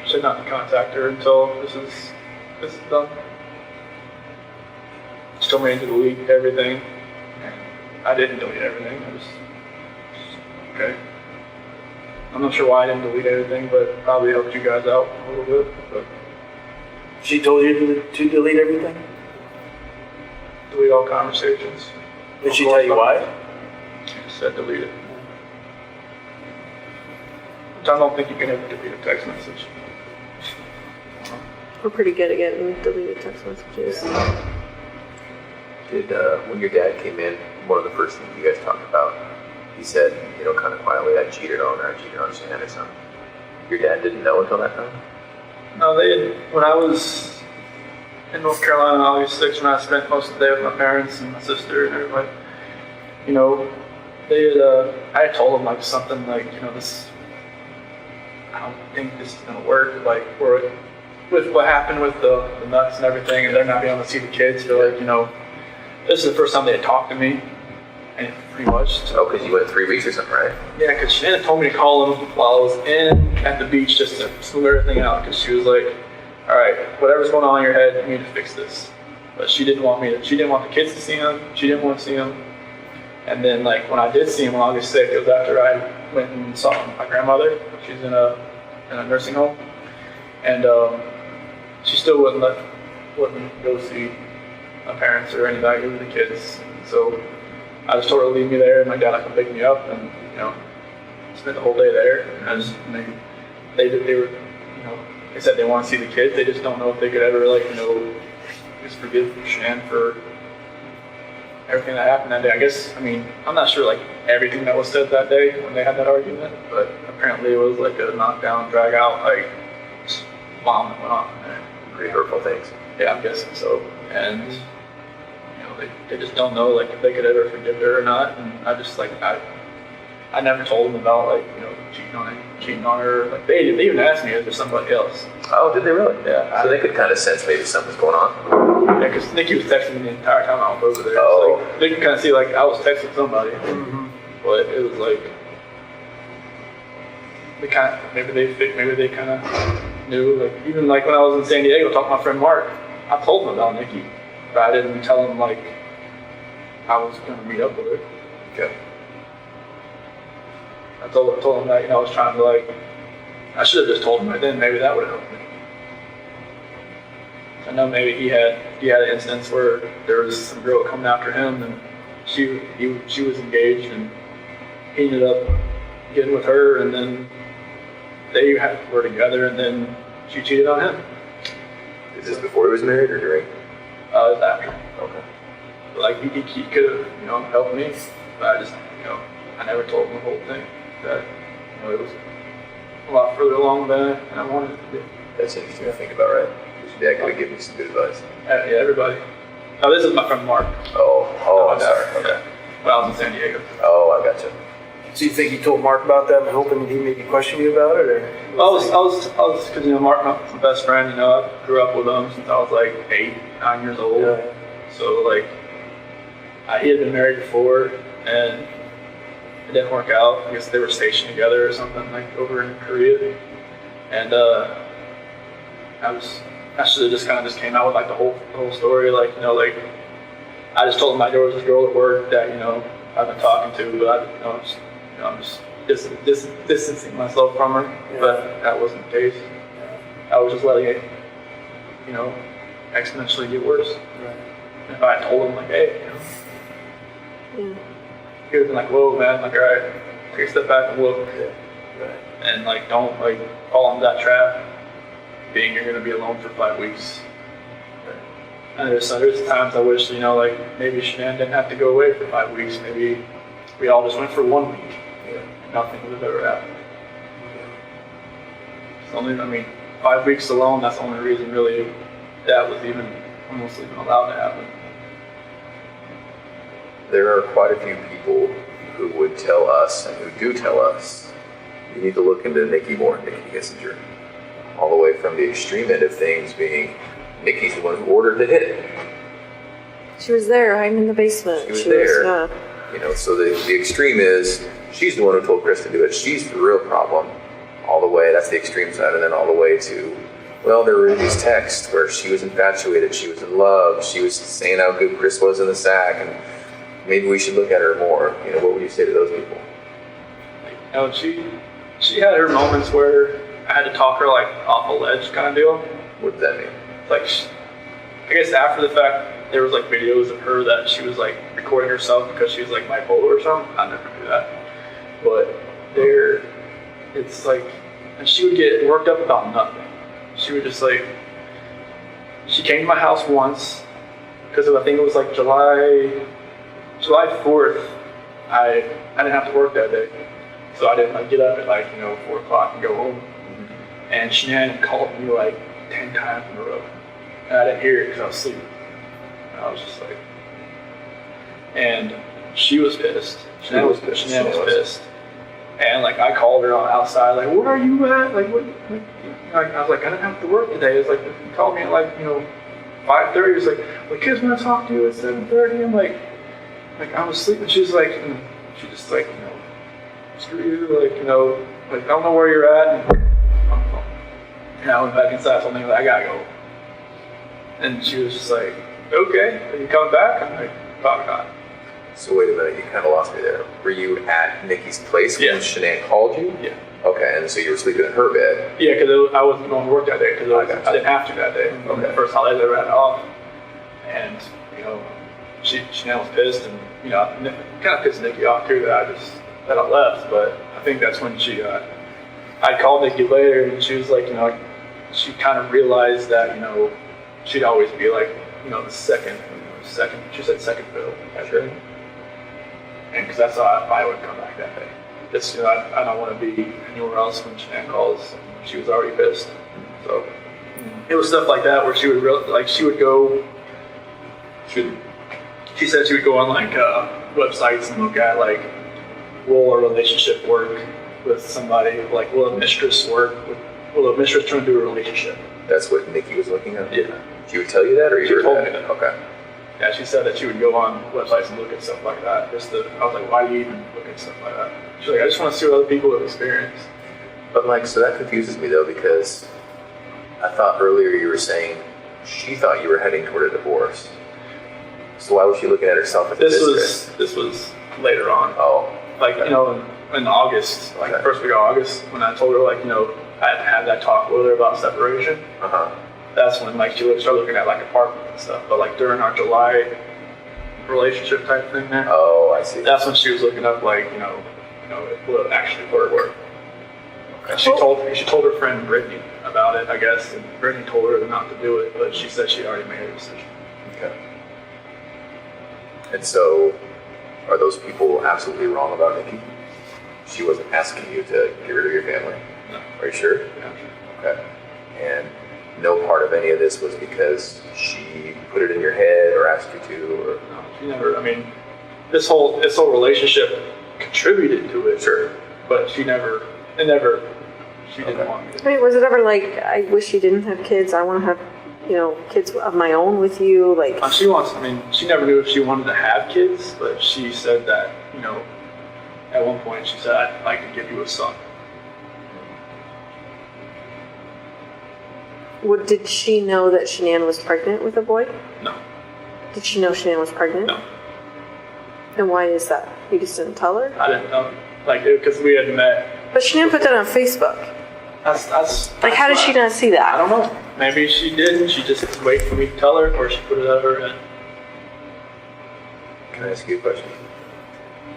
She said not to contact her until this is done. She told me to delete everything. I didn't delete everything. I just okay. I'm not sure why I didn't delete everything, but probably helped you guys out a little bit. But She told you to delete everything? delete all conversations. Did she tell you why? She just said delete it. Which I don't think you can ever delete a text message. We're pretty good at getting deleted text messages. Did when your dad came in, one of the first things you guys talked about, he said, kind of quietly, I cheated on her, I cheated on Shanann or something. Your dad didn't know until that time? No, when I was in North Carolina on August 6th, when I spent most of the day with my parents and my sister and everybody, they had, I had told them like something like, this, I don't think this is going to work, like, with what happened with the nuts and everything, and they're not being able to see the kids, they're like, this is the first time they had talked to me, and pretty much. Oh, because you went 3 weeks or something, right? Yeah, because Shanann told me to call him while I was at the beach just to smooth everything out, because she was like, all right, whatever's going on in your head, you need to fix this. But she didn't want the kids to see him, she didn't want to see him. And then like when I did see him on August 6th, it was after I went and saw my grandmother. She's in a nursing home. And she still wouldn't go see my parents or anybody with the kids. So I just told her to leave me there, and my dad would come pick me up, and spent the whole day there. And they said they want to see the kids. They just don't know if they could ever just forgive Shanann for everything that happened that day. I guess I'm not sure everything that was said that day when they had that argument, but apparently it was like a knockdown, drag out, bomb that went off in there. Pretty hurtful things. Yeah, I'm guessing so. And they just don't know if they could ever forgive her or not. And I just I never told them about cheating on her. They even asked me if there's somebody else. Oh, did they really? Yeah. So they could kind of sense maybe something was going on. Yeah, because Nikki was texting me the entire time I was over there. Oh. So they could kind of see I was texting somebody, but it was maybe they kind of knew. Even when I was in San Diego talking to my friend Mark, I told him about Nikki, but I didn't tell him I was going to meet up with her. Okay. I told him that I was trying to I should have just told him right then. Maybe that would have helped me. I know maybe he had an instance where there was some girl coming after him, and she was engaged, and he ended up getting with her, and then they were together, and then she cheated on him. Is this before he was married or during? It was after. Okay. Like he could have, you know, helped me, but I just, you know, I never told him the whole thing. That, you know, it was a lot further along than I wanted it to be. That's interesting to think about, right? Because your dad could have given you some good advice. Yeah, everybody. Oh, this is my friend Mark. Oh, I'm sorry. Okay. When I was in San Diego. Oh, I gotcha. So you think you told Mark about that and hoping that he maybe questioned you about it, or? I was, because, you know, Mark, my best friend, you know, I grew up with him since I was like 8, 9 years old. Yeah. So, like, he had been married before, and it didn't work out. I guess they were stationed together or something, like, over in Korea. And, I should have just kind of just came out with, like, the whole story. Like, you know, like, I just told him, like, there was this girl at work that, you know, I've been talking to, but I'm just distancing myself from her. Yeah. But that wasn't the case. I was just letting it, you know, exponentially get worse. Right. If I had told him, like, hey, you know, he would have been like, whoa, man, like, all right, take a step back and look. Yeah. Right. And, like, don't, like, fall into that trap, being you're going to be alone for 5 weeks. And there's times I wish, you know, like, maybe Shanann didn't have to go away for 5 weeks. Maybe we all just went for 1 week. Yeah. Nothing would have ever happened. It's only, I mean, 5 weeks alone, that's the only reason really that was almost even allowed to happen. There are quite a few people who would tell us and who do tell us, you need to look into Nikki more, Nikki Kissinger. All the way from the extreme end of things being Nikki's the one who ordered the hit. She was there, hiding in the basement. She was there. Yeah. You know, so the extreme is she's the one who told Chris to do it. She's the real problem. All the way, that's the extreme side, and then all the way to, well, there were these texts where she was infatuated, she was in love, she was saying how good Chris was in the sack, and maybe we should look at her more. You know, what would you say to those people? You know, she had her moments where I had to talk her, like, off a ledge kind of deal. What does that mean? Like, I guess after the fact, there was, like, videos of her that she was, like, recording herself because she was, like, bipolar or something. I never knew that. But it's like, and she would get worked up about nothing. She would just, like, she came to my house once because I think it was, like, July 4th. I didn't have to work that day. So I didn't, like, get up at, like, you know, 4 o'clock and go home. And Shanann called me, like, 10 times in a row. And I didn't hear it because I was sleeping. And I was just like, and she was pissed. Shanann was pissed. And, like, I called her on outside, like, where are you at? Like, what? Like, I was like, I didn't have to work today. It's like, you called me at, like, you know, 5:30. It's like, well, kids want to talk to you at 7:30. I'm like, I was sleeping. She was like, she just like, you know, screw you, like, you know, like, I don't know where you're at. And I went back inside, told me, like, I gotta go. And she was just like, okay, are you coming back? I'm like, probably not. So wait a minute, you kind of lost me there. Were you at Nikki's place when Yeah. Shanann called you? Yeah. Okay, and so you were sleeping in her bed. Yeah, because I wasn't going to work that day because I didn't have to that day. Okay. The first holiday I ever had off. And, you know, Shanann was pissed, and, you know, kind of pissed Nikki off too that I left. But I think that's when I called Nikki later, and she was like, you know, she kind of realized that, you know, she'd always be like, you know, she said second fiddle. Sure. And because that's how I would come back that day. Just, you know, I don't want to be anywhere else when Shanann calls. She was already pissed. So it was stuff like that where she would go. She said she would go on, like, websites and look at, like, will a relationship work with somebody? Like, will a mistress work? Will a mistress turn into a relationship? That's what Nikki was looking at? Yeah. She would tell you that, or you She heard told that? me that. Okay. Yeah, she said that she would go on websites and look at stuff like that. I was like, why do you even look at stuff like that? She's like, I just want to see what other people have experienced. But, like, so that confuses me, though, because I thought earlier you were saying she thought you were heading toward a divorce. So why was she looking at herself as a mistress? This was later on. Oh. Like, you know, in August, like, Okay. first week of August, when I told her, like, you know, I had to have that talk with her about separation. Uh-huh. That's when, like, she would start looking at, like, apartments and stuff. But, like, during our July relationship type thing there, Oh, I see. that's when she was looking up, like, you know, will it actually work? And she told her friend Brittany about it, I guess, and Brittany told her not to do it, but she said she already made her decision. Okay. And so, are those people absolutely wrong about Nikki? She wasn't asking you to get rid of your family? No. Are you sure? Yeah. Okay. And no part of any of this was because she put it in your head or asked you to, or? No, she never. I mean, this whole relationship contributed to it. Sure. But she didn't want me to. I mean, was it ever like, I wish you didn't have kids, I want to have, kids of my own with you, like? She never knew if she wanted to have kids, but she said that, at one point she said, I'd like to give you a son. Did she know that Shanann was pregnant with a boy? No. Did she know Shanann was pregnant? No. And why is that? You just didn't tell her? I didn't know. Because we had met. But Shanann put that on Facebook. That's Like, how did she not see I that? don't know. Maybe she did and she just was waiting for me to tell her, or she put it out of her head. Can I ask you a question?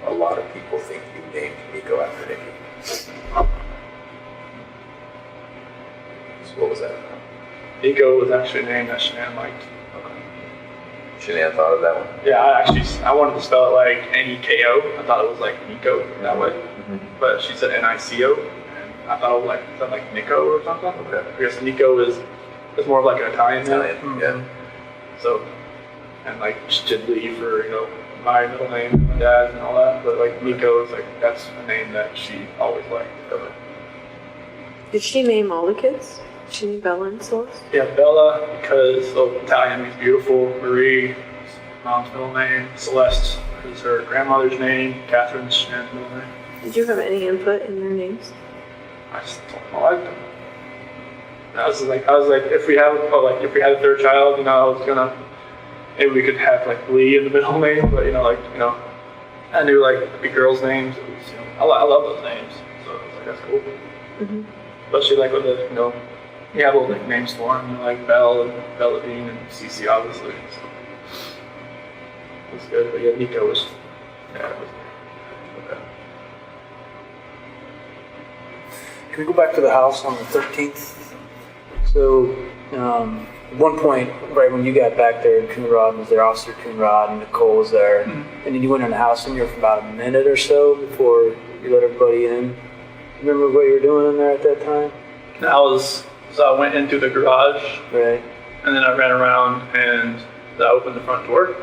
A lot of people think you named Nico after Nikki. So what was that? Nico was actually a name that Shanann liked. Okay. Shanann thought of that one? Yeah, I wanted to spell it like N-E-K-O. I thought it was like Nico that way. But she said N-I-C-O. And I thought it was like Nico or something. Okay. I guess Nico is more of like an Italian name. Italian, yeah. So, and like she did leave for, my middle name, my dad's and all that. But like Nico is that's a name that she always liked. Okay. Did she name all the kids? She named Bella and Celeste? Yeah, Bella, because Italian means beautiful. Marie, mom's middle name. Celeste is her grandmother's name. Catherine's Shannon's middle name. Did you have any input in their names? I just liked them. I was like, if we had a third child, I was gonna, maybe we could have like Lee in the middle name, but I knew like the girls' names. It was, I love those names, so I was like, that's cool. Mm-hmm. Especially like with the, you have little nicknames for them, like Belle and Belladine and Cece, obviously. So it was good, but yeah, Nico was, it was okay. Can we go back to the house on the 13th? So, at one point, right when you got back there, Coonrod was there, Officer Coonrod, and Nicole was there. Mm-hmm. And then you went in the house and you were for about a minute or so before you let everybody in. Remember what you were doing in there at that time? So I went into the garage, Right. and then I ran around and I opened the front door.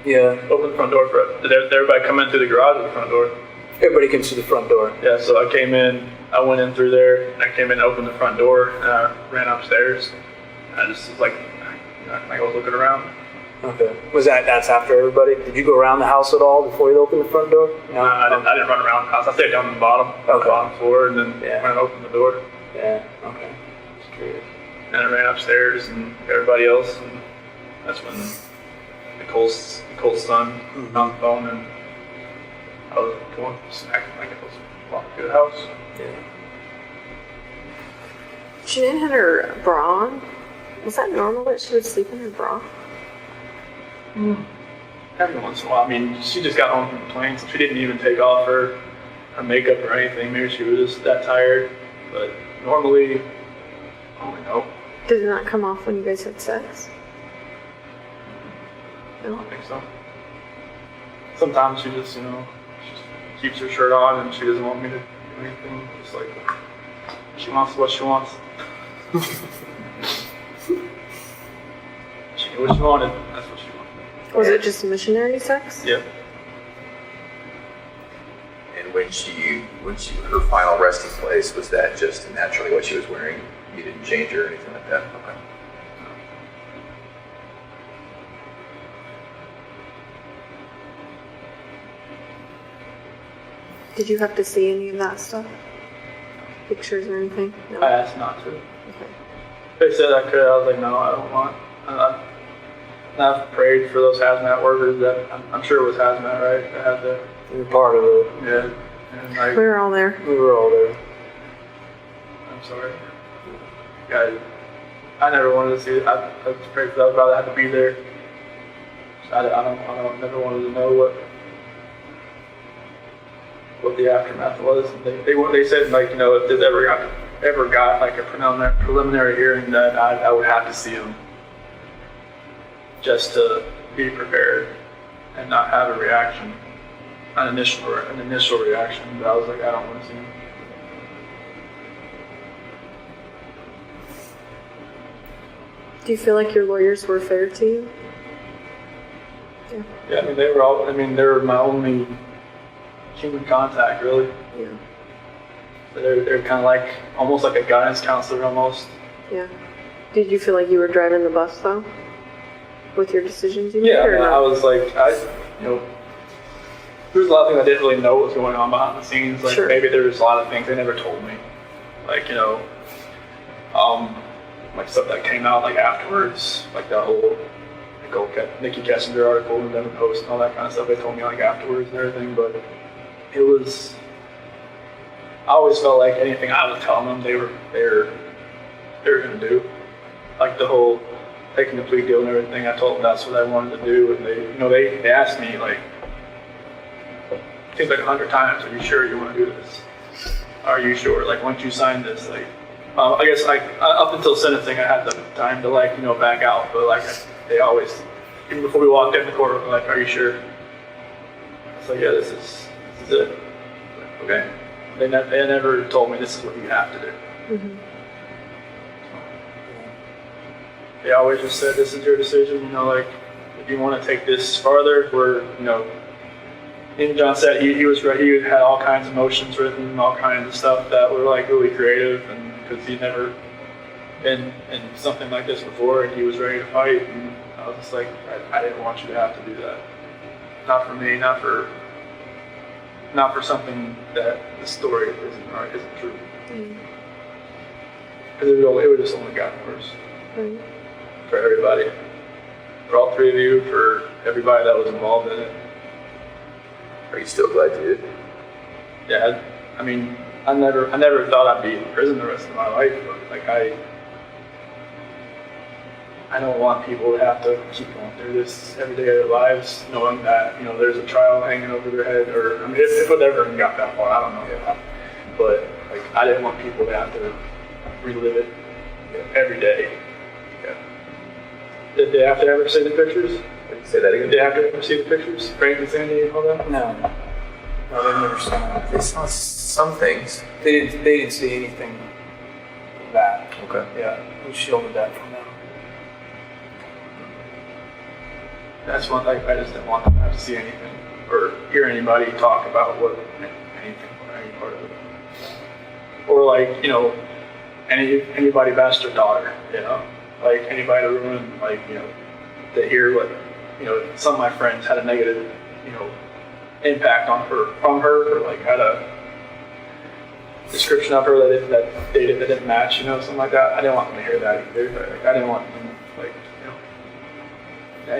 Yeah. Opened the front door did everybody come in through the garage or the front door? Everybody comes to the front door. Yeah, so I came in, I went in through there, and I came in, opened the front door, and I ran upstairs. I just was like I was looking around. Okay. That's after everybody? Did you go around the house at all before you opened the front door? No, I didn't run around the house. I stayed down on the bottom, Okay. bottom floor, and then Yeah. went and opened the door. Yeah. Okay. Just curious. And I ran upstairs and everybody else, and that's when Nicole's son on the phone, and I was going smacking like I was walking through the house. Yeah. Shanann had her bra on. Was that normal that she would sleep in her bra? Every once in a while. I mean, she just got home from the plane, so she didn't even take off her makeup or anything. Maybe she was just that tired. But normally, I don't know. Did it not come off when you guys had sex? I don't think so. Sometimes she just, she keeps her shirt on and she doesn't want me to do anything. Just like, she wants what she wants. She knew what she wanted. That's what she wanted. Was it just missionary sex? Yeah. And when her final resting place, was that just naturally what she was wearing? You didn't change her or anything like that? Okay. Did you have to see any of that stuff? Pictures or anything? No. I asked not to. Okay. They said I could. I was like, no, I don't want. I've prayed for those hazmat workers that I'm sure it was hazmat, right? That had the You're part of it. yeah. And like, We were all there. We were all there. I'm sorry. I never wanted to see it. I just prayed for that. I'd rather have to be there. I never wanted to know what the aftermath was. They said like if this ever got like a preliminary hearing, that I would have to see them just to be prepared. and not have a reaction, an initial reaction. But I was like, I don't want to see him. Do you feel like your lawyers were fair to you? Yeah, I mean, they were my only human contact, really. Yeah. They're kind of like, almost like a guidance counselor, almost. Yeah. Did you feel like you were driving the bus, though? With your decisions you made, Yeah, or I no? was like, there's a lot of things I didn't really know what was going on behind the scenes. Like, Sure. maybe there was a lot of things they never told me. Like, like stuff that came out, like, afterwards. Like, that whole, Nikki Kessinger article in the Denver Post and all that kind of stuff. They told me, like, afterwards and everything. But it was, I always felt like anything I was telling them, they were going to do. Like, the whole taking the plea deal and everything, I told them that's what I wanted to do. And they asked me, like, seems like 100 times, are you sure you want to do this? Are you sure? Like, once you sign this, like, I guess, like, up until sentencing, I had the time to, like, back out. But, like, they always, even before we walked in the courtroom, like, are you sure? It's like, yeah, this is it. Like, okay. They never told me this is what you have to do. Mm-hmm. They always just said, this is your decision, like, if you want to take this farther, even John said he was ready. He had all kinds of motions written, all kinds of stuff that were, like, really creative, and because he'd never been in something like this before, and he was ready to fight, and I was just like, I didn't want you to have to do that. Not for me, not for something that the story isn't true. Because it would just only gotten worse. Right. For everybody. For all three of you, for everybody that was involved in it. Are you still glad you did? Yeah, I mean, I never thought I'd be in prison the rest of my life, but, like, I don't want people to have to keep going through this every day of their lives, knowing that, there's a trial hanging over their head, or, I mean, if it ever got that far, I don't know. Yeah. But, like, I didn't want people to have to relive it every day. Yeah. Did they have to ever see the pictures? Say that again? Did they have to ever see the pictures? Frank and Sandy and all that? No, they never saw it. They saw some things. They didn't see anything of that. Okay. Yeah, we shielded that from them. That's one thing, I just didn't want them to have to see anything or hear anybody talk about anything or any part of it. Or, like, anybody best their daughter, like anybody to ruin, like, to hear what, some of my friends had a negative, impact from her, or, like, had a description of her that didn't match, something like that. I didn't want them to hear that either. Like, I didn't want them, like,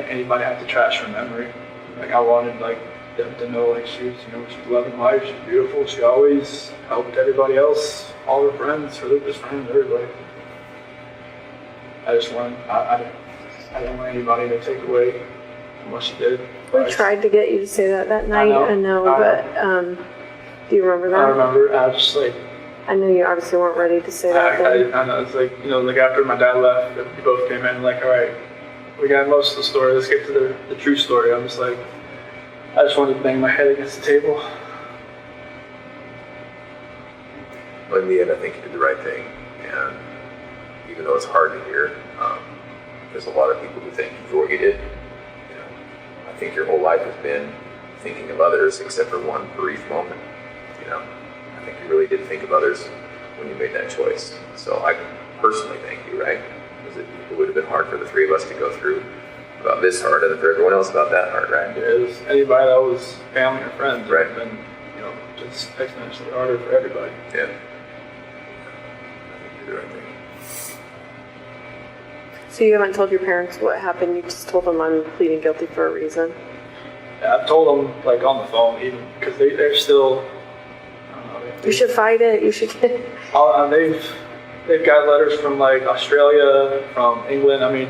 anybody have to trash her memory. Like, I wanted, like, them to know, like, she was, she's loving life, she's beautiful, she always helped everybody else, all her friends, her Lucas friends, everybody. I just wanted, I didn't want anybody to take away from what she did. We tried to get you to say that night, I know, but do you remember that? I remember, I was just like, I know you obviously weren't ready to say that then. I know, it's like, like after my dad left, we both came in, like, all right, we got most of the story, let's get to the true story. I'm just like, I just wanted to bang my head against the table. Well, in the end, I think you did the right thing. And even though it's hard to hear, there's a lot of people who thank you for what you did. I think your whole life has been thinking of others, except for one brief moment. I think you really did think of others when you made that choice. So I personally thank you, right? Because it would have been hard for the three of us to go through about this hard, and for everyone else about that hard, right? Yeah, it was anybody that was family or friends, Right. It would have been, just exponentially harder for everybody. Yeah. I think you did the right thing. So you haven't told your parents what happened, you just told them I'm pleading guilty for a reason? Yeah, I've told them, like, on the phone, even, because they're still, I don't know. You should fight it, you should get... They've got letters from, like, Australia, from England, I mean,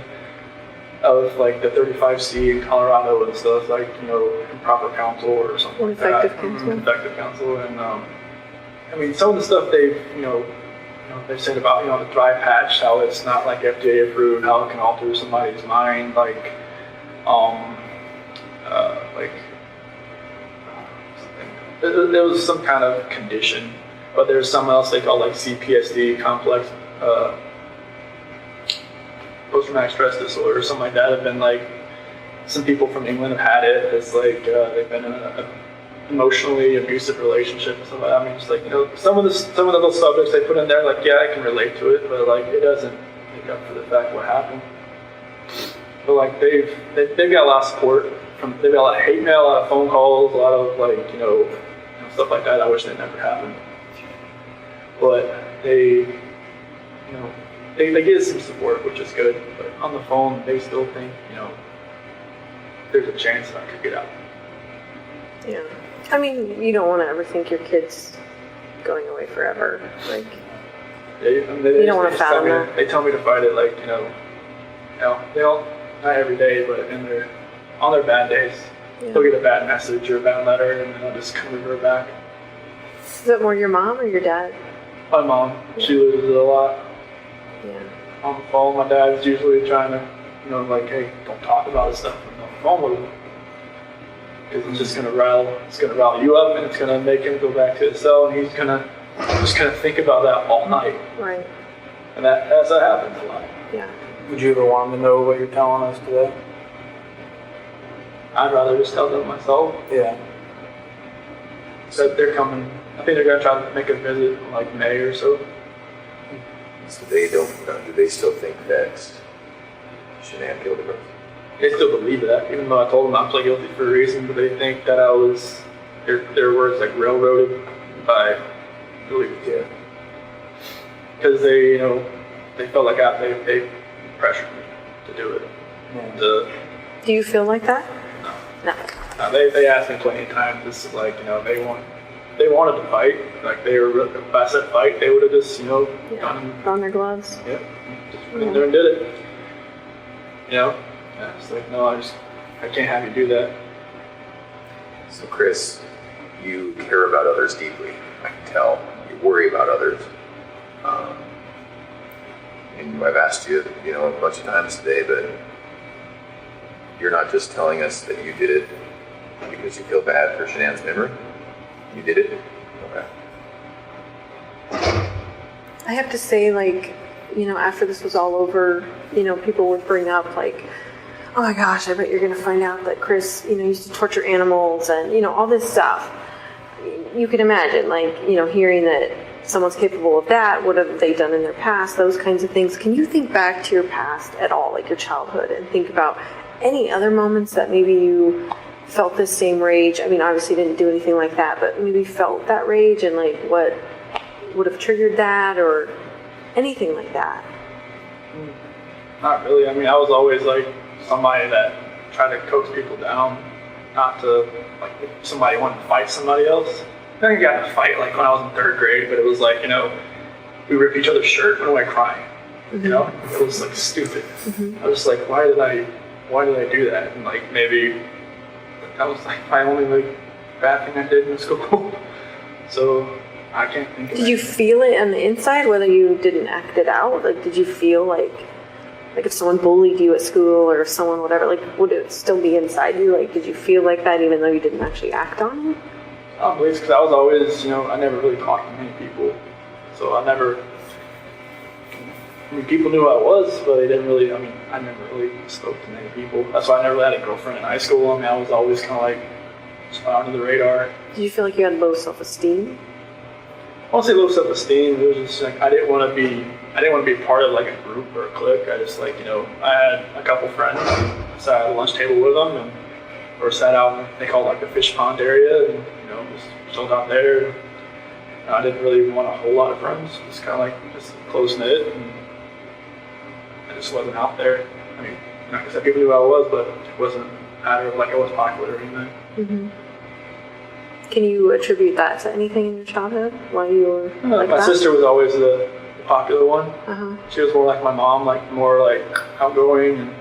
of, like, the 35C in Colorado and stuff, like, improper counsel or something like that. Ineffective counsel. Ineffective counsel, and, I mean, some of the stuff they've said about, the dry patch, how it's not, like, FDA approved, how it can alter somebody's mind, like, like it was some kind of condition, but there's something else they call like CPSD, complex post-traumatic stress disorder, or something like that. Have been like some people from England have had it. It's like they've been in an emotionally abusive relationship or something. I mean, it's like, you know, some of those subjects they put in there, like, yeah, I can relate to it, but like it doesn't make up for the fact what happened. But like they've got a lot of support from, they've got a lot of hate mail, a lot of phone calls, a lot of like, you know, stuff like that. I wish that never happened. But they get some support, which is good. But on the phone, they still think, you know, there's a chance that I could get out. Yeah. I mean, you don't want to ever think your kid's going away forever. Like, you don't want to fathom that. They tell me to fight it, like, you know, they don't, not every day, but on their bad days, they'll get a bad message or a bad letter, and then I'll just come revert back. Is it more your mom or your dad? My mom, she loses it a lot. Yeah. On the phone, my dad's usually trying to, you know, like, hey, don't talk about this stuff on the phone with him. Because it's just gonna rile you up, and it's gonna make him go back to his cell, and he's just gonna think about that all night. Right. And that happens a lot. Yeah. Would you ever want them to know what you're telling us today? I'd rather just tell them myself. Yeah. So they're coming. I think they're gonna try to make a visit in like May or so. So they don't. Do they still think that Shanann killed her? They still believe that, even though I told them not to play guilty for a reason. But they think that I was their words like railroaded by belief. Yeah. Because they felt like they pressured me to do it. Yeah. Do you feel like that? No. No. They asked me plenty of times. This is like, you know, they wanted to fight. Like if I said fight, they would have just, you know, Thrown their gloves. Yep. Just went in there and did it. You know? Yeah, it's like, no, I can't have you do that. So Chris, you care about others deeply. I can tell. You worry about others. And I've asked you, you know, a bunch of times today, but you're not just telling us that you did it because you feel bad for Shanann's memory. You did it? Okay. I have to say, like, you know, after this was all over, you know, people would bring up, like, oh my gosh, I bet you're going to find out that Chris, you know, used to torture animals and, you know, all this stuff. You can imagine, like, you know, hearing that someone's capable of that, what have they done in their past, those kinds of things. Can you think back to your past at all, like your childhood, and think about any other moments that maybe you felt this same rage? I mean, obviously you didn't do anything like that, but maybe felt that rage, and like what would have triggered that, or anything like that? Not really. I mean, I was always like somebody that tried to coax people down, not to, like, if somebody wanted to fight somebody else. I think I got in a fight like when I was in 3rd grade, but it was like, you know, we ripped each other's shirt and went crying. You know, it was like stupid. I was just like, why did I do that? And like maybe that was like my only like bad thing I did in school. So I can't think of it. Did you feel it on the inside, whether you didn't act it out? Like, did you feel like if someone bullied you at school or if someone whatever, like, would it still be inside you? Like, did you feel like that even though you didn't actually act on it? I don't believe it's because I was always, you know, I never really talked to many people. So I mean, people knew who I was, but they didn't really, I mean, I never really spoke to many people. That's why I never had a girlfriend in high school. I mean, I was always kind of like, just under the radar. Did you feel like you had low self-esteem? I won't say low self-esteem. It was just like, I didn't want to be part of like a group or a clique. I just like, you know, I had a couple friends. I sat at a lunch table with them or sat out in, they call it like the fish pond area, and, you know, just chilled out there. I didn't really want a whole lot of friends. Just kind of like just close knit, and I just wasn't out there. I mean, like I said, people knew who I was, but it wasn't a matter of like I wasn't popular or anything. Mm-hmm. Can you attribute that to anything in your childhood? Why you were like my that? sister was always the popular one. Uh-huh. She was more like my mom, like more like outgoing, and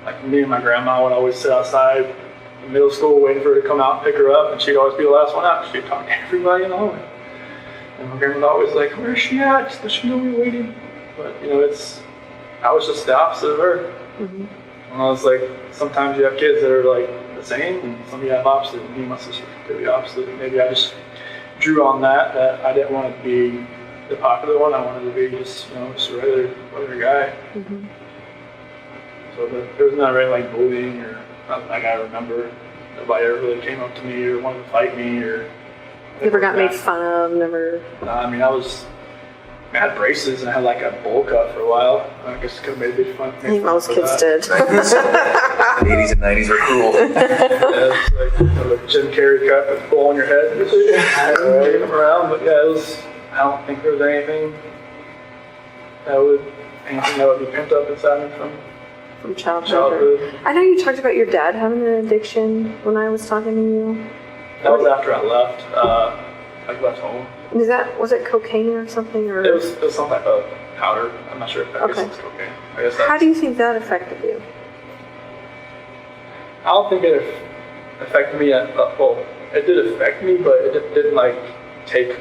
like me and my grandma would always sit outside in middle school waiting for her to come out and pick her up, and she'd always be the last one out. She'd talk to everybody in the hallway. And my grandma was always like, "Where's she at? Does she know we're waiting?" But you know, I was just the opposite of her. Mm-hmm. And I was like, sometimes you have kids that are like the the same, and some of you have opposite. Me and my sister are completely opposite. Maybe I just drew on that I didn't want to be the popular one. I wanted to be just just a regular guy. Mm-hmm. So there was not really like bullying or nothing like I remember. Nobody ever really came up to me or wanted to fight me or. Never got made fun of. Never. I mean, I had braces and I had like a bowl cut for a while. I guess it could have made a bit fun. I think most kids did. The 80s and 90s were cruel. Yeah, it's like a Jim Carrey cut with a bowl on your head. Just come around, but yeah, it was. I don't think there was anything that would be pent up inside me From childhood. childhood. I know you talked about your dad having an addiction when I was talking to you. That was after I left. I left home. Was it cocaine or something? Or It was some type of powder. I'm not sure if I guess Okay. it's cocaine. I guess how do you think that affected you? I don't think it affected me. Well, it did affect me, but it didn't like take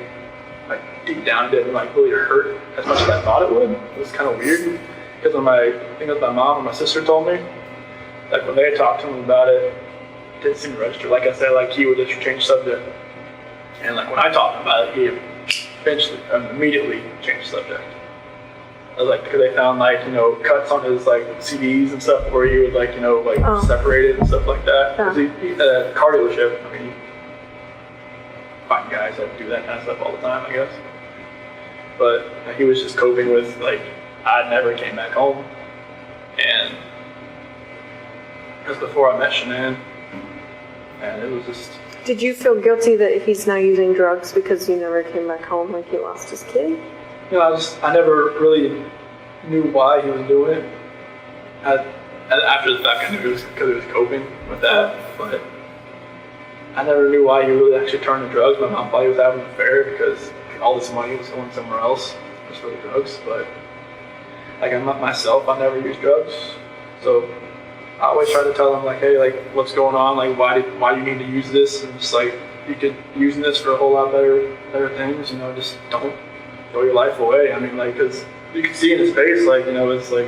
like deep down. It didn't like really hurt as much as I thought it would. It was kind of weird because when I think of my mom and my sister told me, like when they talked to him about it, it didn't seem to register. Like I said, like he would just change subject, and like when I talked about it, he eventually immediately changed subject. I was like, because they found like cuts on his like CDs and stuff where he would like separate it and stuff like that. Yeah. 'Cause he at a car dealership. I mean, you find guys that do that kind of stuff all the time, I guess. But he was just coping with like I never came back home, and because before I met Shanann, and it was just. Did you feel guilty that he's now using drugs because you never came back home, like he lost his kid? I never really knew why he was doing it. After the fact, I knew it was because he was coping with that, but I never knew why he really actually turned to drugs. My mom thought he was having an affair because all this money was going somewhere else just for the drugs, but like I'm not myself, I never used drugs, so I always try to tell him like, hey, like what's going on, like why do you need to use this, and just like you could use this for a whole lot better things, just don't throw your life away. I mean, like, because you can see in his face, like, it's like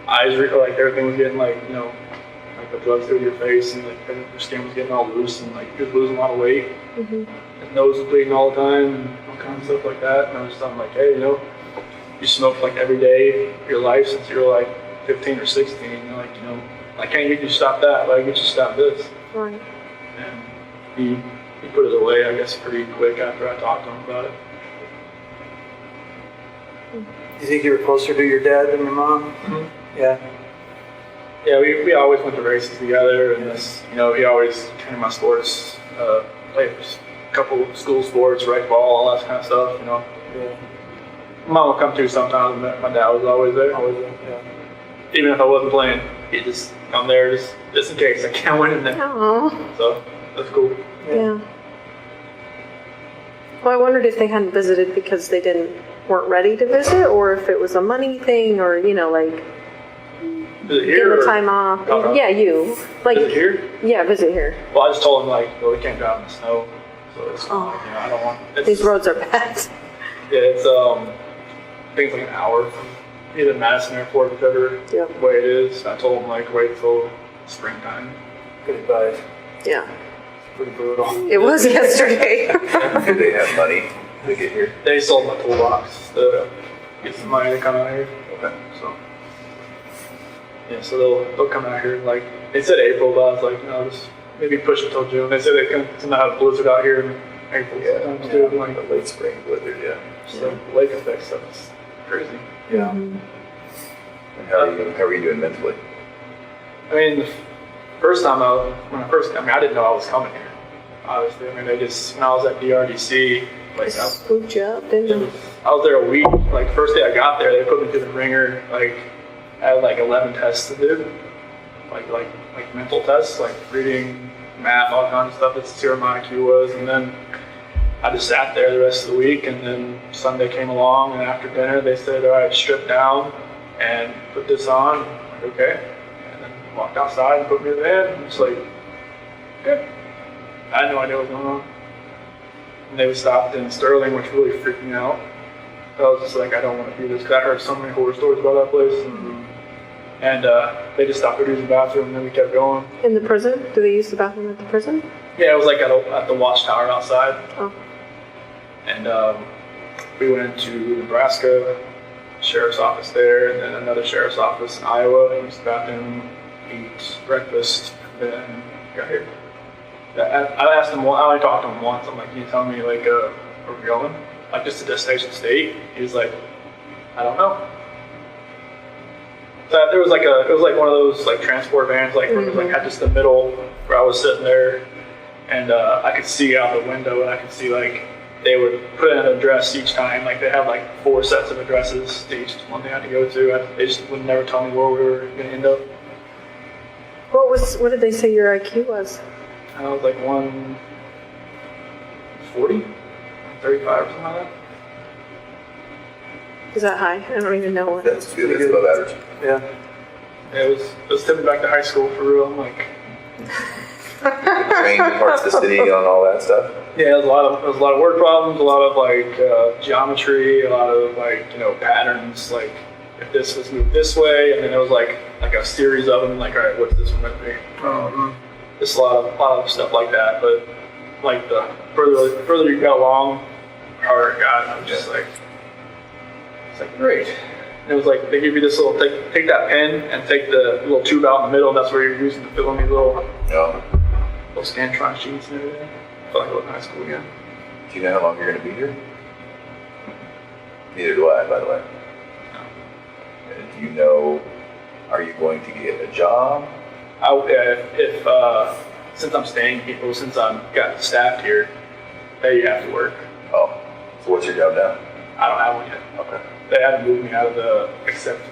eyes, like everything was getting like, like the drugs through your face, and like your skin was getting all loose, and like he was losing a lot of weight. Mm-hmm. His nose was bleeding all the time, and all kinds of stuff like that. And I was telling him like, hey, you smoked like every day of your life since you were like 15 or 16. You're like, I can't get you to stop that, but I can get you to stop this. Right. And he put it away, I guess, pretty quick after I talked to him about it. Do you think you were closer to your dad than your mom? Mm-hmm. Yeah. Yeah, we always went to races together, and he always came to my sports, played a couple school sports, rec ball, all that kind of stuff. Yeah. Mom would come too sometimes, but my dad was always there. Yeah. Even if I wasn't playing, he'd just come there just in case I can't win in there. Aww. So that's cool. Yeah. Well, I wondered if they hadn't visited because they weren't ready to visit, or if it was a money thing, or like Is it here? getting the or- time off. Oh, no. Yeah, you like. Is it here? Yeah, visit here. Well, I just told him like, we can't drive in the snow, so it's Oh. I don't want. It's, These roads are bad. Yeah, it's I think it's like an hour from either Madison Airport, whichever Yep. way it is. I told him like wait till springtime. Good advice. Yeah, Pretty brutal. it was yesterday. Did they have money to get here? They sold my toolbox to get some money to come out here. Okay. So yeah, so they'll come out here like they said April, but I was like, just maybe push it till June. They said they can have a blizzard out here in April sometimes too. Like, The late spring blizzard, yeah. so lake effect stuff is crazy. Yeah. And how are you doing mentally? I mean, the first time I didn't know I was coming here. Obviously, I mean, when I was at DRDC, like Swooped you up, didn't you? I was there a week. Like first day I got there, they put me through the ringer. Like I had like 11 tests to do, like mental tests, like reading, math, all kinds of stuff. That's zero my IQ was, and then I just sat there the rest of the week. And then Sunday came along, and after dinner they said, "All right, strip down and put this on." I'm like, okay, and then walked outside and put me in the van. I'm just like, good. I had no idea what was going on. And they stopped in Sterling, which really freaked me out. I was just like, I don't want to do this, because I heard so many horror stories about that place. And they just stopped to use the bathroom, and then we kept going. In the prison? Do they use the bathroom at the prison? Yeah, it was like at the watchtower outside. Oh. And we went into Nebraska, sheriff's office there, and then another sheriff's office in Iowa. Used the bathroom, eat breakfast, then got here. I asked him, I only talked to him once. I'm like, can you tell me, like, where we're going? Like, just to Destination State? He was like, I don't know. So there was like it was like one of those like transport vans, like where it was like had just the middle where I was sitting there, and I could see out the window, and I could see like they would put in an address each time. Like they had like 4 sets of addresses to each one they had to go to. They just would never tell me where we were going to end up. What did they say your IQ was? I was like 140, 135 or something like that. Is that high? I don't even know what. That's good. That's above average. Yeah. Yeah, it was tipping back to high school for real. I'm like, Trained in parts of the city on all that stuff. yeah, there was a lot of word problems, a lot of like geometry, a lot of like patterns. Like if this was moved this way, and then there was like a series of them. Like, all right, what's this one going to be? Just a lot of stuff like that. But like the further you got along, the harder it got. And I was just like, it's like great. And it was like they give you this little take that pen and take the little tube out in the middle. And that's where you're using to fill in these little Scantron sheets and everything. I feel like I was in high school again. Do you know how long you're going to be here? Neither do I, by the way. And do you know, are you going to get a job? If since I'm staying here, since I've got staffed here, they have to work. Oh, so what's your job now? I don't have one yet. Okay. They haven't moved me out of the acceptance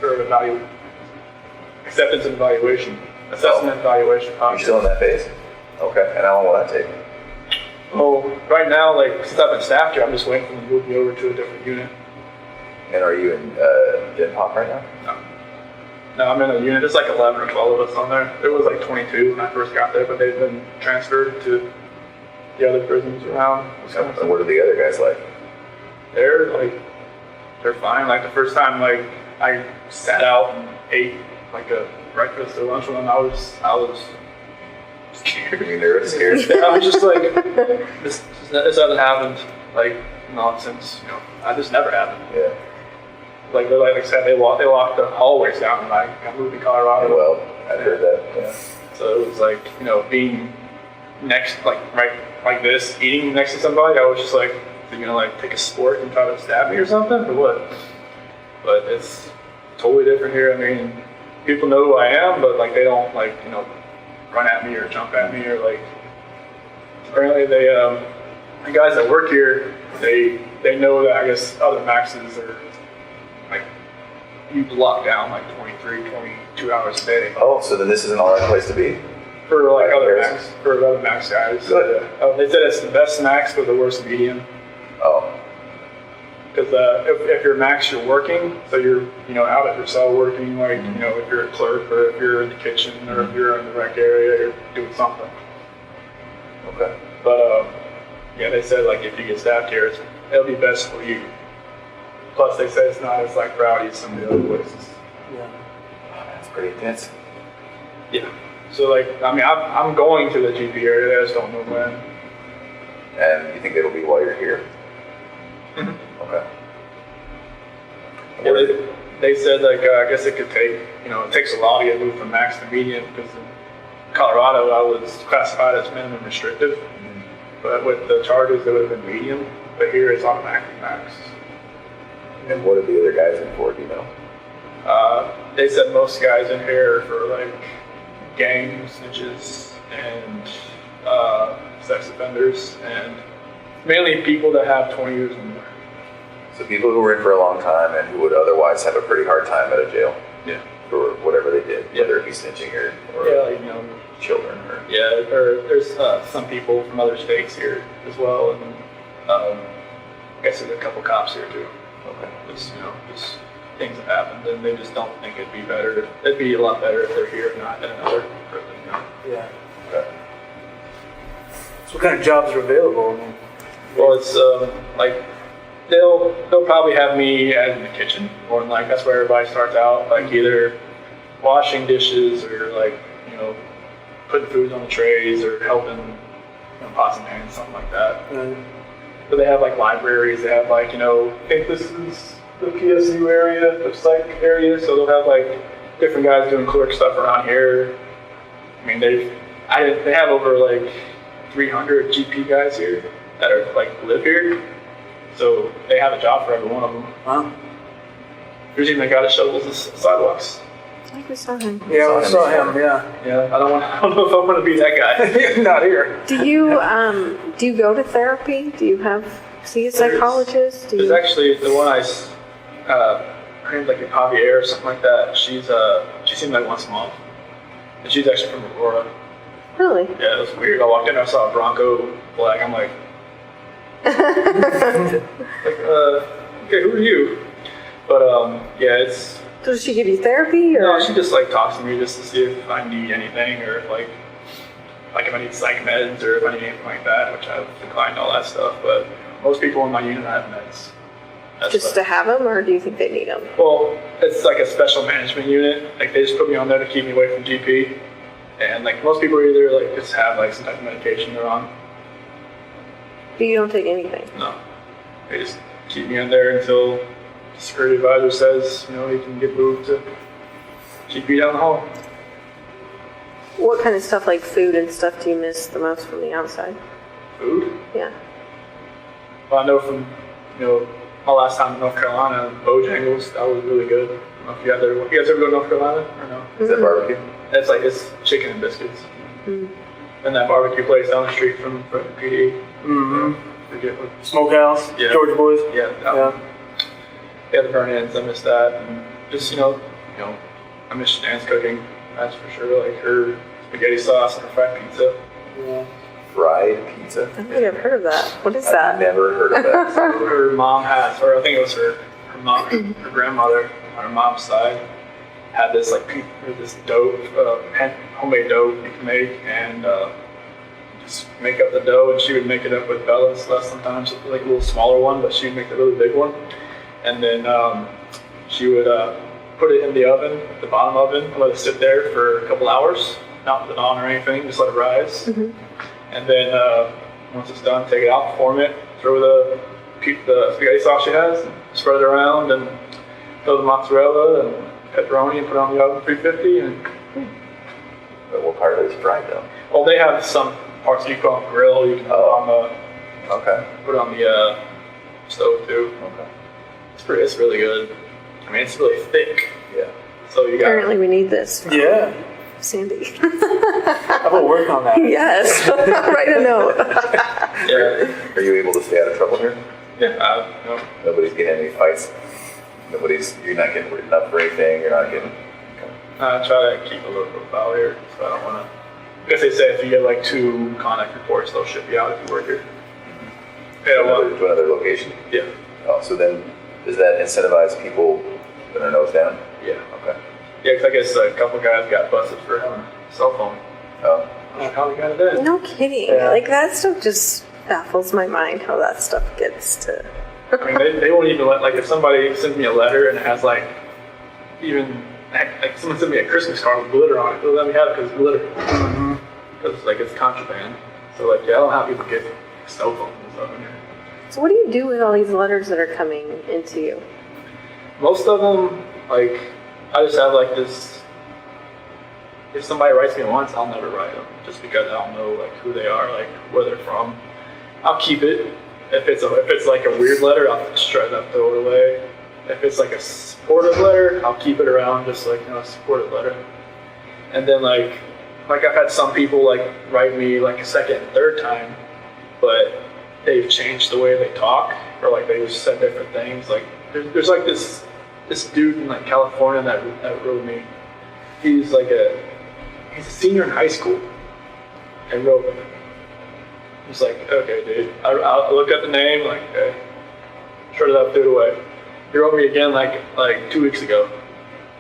and evaluation, assessment and evaluation You're process. still in that phase? Okay. And how long will that take? Oh, right now, like since I've been staffed here, I'm just waiting for them to move me over to a different unit. And are you in Gen Pop right now? No, I'm in a unit. There's like 11 or 12 of us on there. There was like 22 when I first got there, but they've been transferred to the other prisons around. And what are the other guys like? They're fine. Like the first time, like I sat out and ate like a breakfast or lunch with them, I was scared. Are you nervous, scared? I was just like, this hasn't happened like nonsense. I just never happened. Yeah. Like I said, they locked the hallways down when I moved to Colorado. Well, I've heard that. Yeah. So it was like being next, like right like this, eating next to somebody. I was just like, are you gonna like take a sport and try to stab me or something, or what? But it's totally different here. I mean, people know who I am, but like they don't like run at me or jump at me or like. Apparently, the guys that work here, they know that I guess other maxes are like you lock down like 23, 22 hours a day. Oh, so then this isn't all right place to be? For like Right, other comparison. max guys. Good. They said it's the best max but the worst medium. Oh, Because if you're max, you're working, so you're out at your cell working, like if you're a clerk or if you're in the kitchen or if you're in the rec area, you're doing something. okay. But yeah, they said like if you get staffed here, it'll be best for you. Plus, they said it's not as like rowdy as some of the other places. Yeah. That's pretty intense. Yeah. So like I'm going to the GP area. I just don't know when. And you think it'll be while you're here? Mhm. Okay. Yeah, they said like I guess it could take it takes a while to get moved from max to medium because in Colorado I was classified as minimum restrictive, but with the charges it would have been medium. But here it's automatically max. And what are the other guys in for? Do you know? They said most guys in here are for like gang snitches and sex offenders and mainly people that have 20 years or more. So people who were in for a long time and who would otherwise have a pretty hard time at a jail Yeah. for whatever they did, Yeah. whether it be snitching or Yeah, like, children or. yeah, or there's some people from other states here as well, and I guess there's a couple cops here too. Okay. Just things that happened, and they just don't think it'd be better. It'd be a lot better if they're here and not in another prison. Yeah. Okay. So what kind of jobs are available? I mean, Well, it's like they'll probably have me in the kitchen, or like that's where everybody starts out. Like either washing dishes or like, you know, putting food on the trays or helping, you know, pots and pans, something like that. But they have like libraries. They have like, you know, I think this is the PSU area, the psych area. So they'll have like different guys doing clerk stuff around here. I mean, they have over like 300 GP guys here that are like live here. So they have a job for every one of them. Wow. There's even a guy that shovels the sidewalks. I think we saw him. Yeah, we saw him. Yeah. Yeah, I don't know if I want to be that guy. Not here. Do you go to therapy? Do you see a psychologist? There's actually the one her name's like Javier or something like that. She seemed like once a month, and she's actually from Aurora. Really? Yeah, it was weird. I walked in, I saw a Bronco flag. I'm like, okay, who are you? But yeah, it's. Does she give you therapy or? No, she just like talks to me just to see if I need anything or if like if I need psych meds or if I need anything like that, which I've declined all that stuff. But most people in my unit have meds. Just to have them, or do you think they need them? Well, it's like a special management unit. Like they just put me on there to keep me away from GP. And like most people either like just have like some type of medication they're on. But you don't take anything? No. They just keep me in there until the security advisor says, you know, he can get moved to GP down the hall. What kind of stuff, like food and stuff, do you miss the most from the outside? Food? Yeah. Well, I know from, you know, my last time in North Carolina, Bojangles, that was really good. I don't know if you guys ever go to North Carolina or no? Is that barbecue? It's chicken and biscuits. Mm-hmm. And that barbecue place down the street from PD. Mm-hmm. Forget what. Smokehouse. Yeah. Georgia Boys. Yeah. That one. Yeah, the burn-ins, I miss that. And just, you know, I miss Shanann's cooking, that's for sure. Like her spaghetti sauce and her fried pizza. Yeah. Fried pizza? I don't think I've heard of that. What is I've that? never heard of that. Her mom has, or I think it was her mom, her grandmother on her mom's side had this this dough, homemade dough you can make, and just make up the dough, and she would make it up with Bella and stuff sometimes, like a little smaller one, but she'd make the really big one, and then she would put it in the oven, the bottom oven, and let it sit there for a couple hours, not put it on or anything, just let it rise, and then once it's done, take it out, form it, throw the spaghetti sauce she has, spread it around, and throw the mozzarella and pepperoni and put it on the oven 350. And But what part of it is fried though? well, they have some parts you can put on the grill. You can put it on the stove too. Okay. It's really good. I mean, it's really thick. Yeah. So you got. Apparently we need this. Yeah. Sandy. I will work on that. Yes. Write a note. Yeah. Are you able to stay out of trouble here? Yeah. No. Nobody's getting any fights? You're not getting written up for anything? You're not getting... I try to keep a low profile here, so I don't want to. I guess they say if you get like 2 contact reports, they'll ship you out if you work here. To another location? Yeah. Oh, so then does that incentivize people with their nose down? Yeah. Okay. Yeah, because I guess a couple guys got busted for having a cell phone. Oh. How we got it in? No kidding. Yeah. Like that stuff just baffles my mind how that stuff gets to. I mean, they won't even let, like, if somebody sends me a letter and it has, like, even, like, someone sent me a Christmas card with glitter on it, they'll let me have it because it's glitter. Because, like, it's contraband. So, like, yeah, I don't have people get cell phones and stuff in here. So what do you do with all these letters that are coming into you? Most of them, like, I just have, like, this, if somebody writes me once, I'll never write them, just because I don't know, like, who they are, like, where they're from. I'll keep it. If it's like a weird letter, I'll just straight up throw it away. If it's like a supportive letter, I'll keep it around, just like, a supportive letter. And then like I've had some people like write me like a second and third time, but they've changed the way they talk, or like they just said different things. Like there's like this dude in like California that wrote me. He's a senior in high school and wrote me. He's like, okay, dude. I looked at the name, like, okay, shut it up, threw it away. He wrote me again, like 2 weeks ago.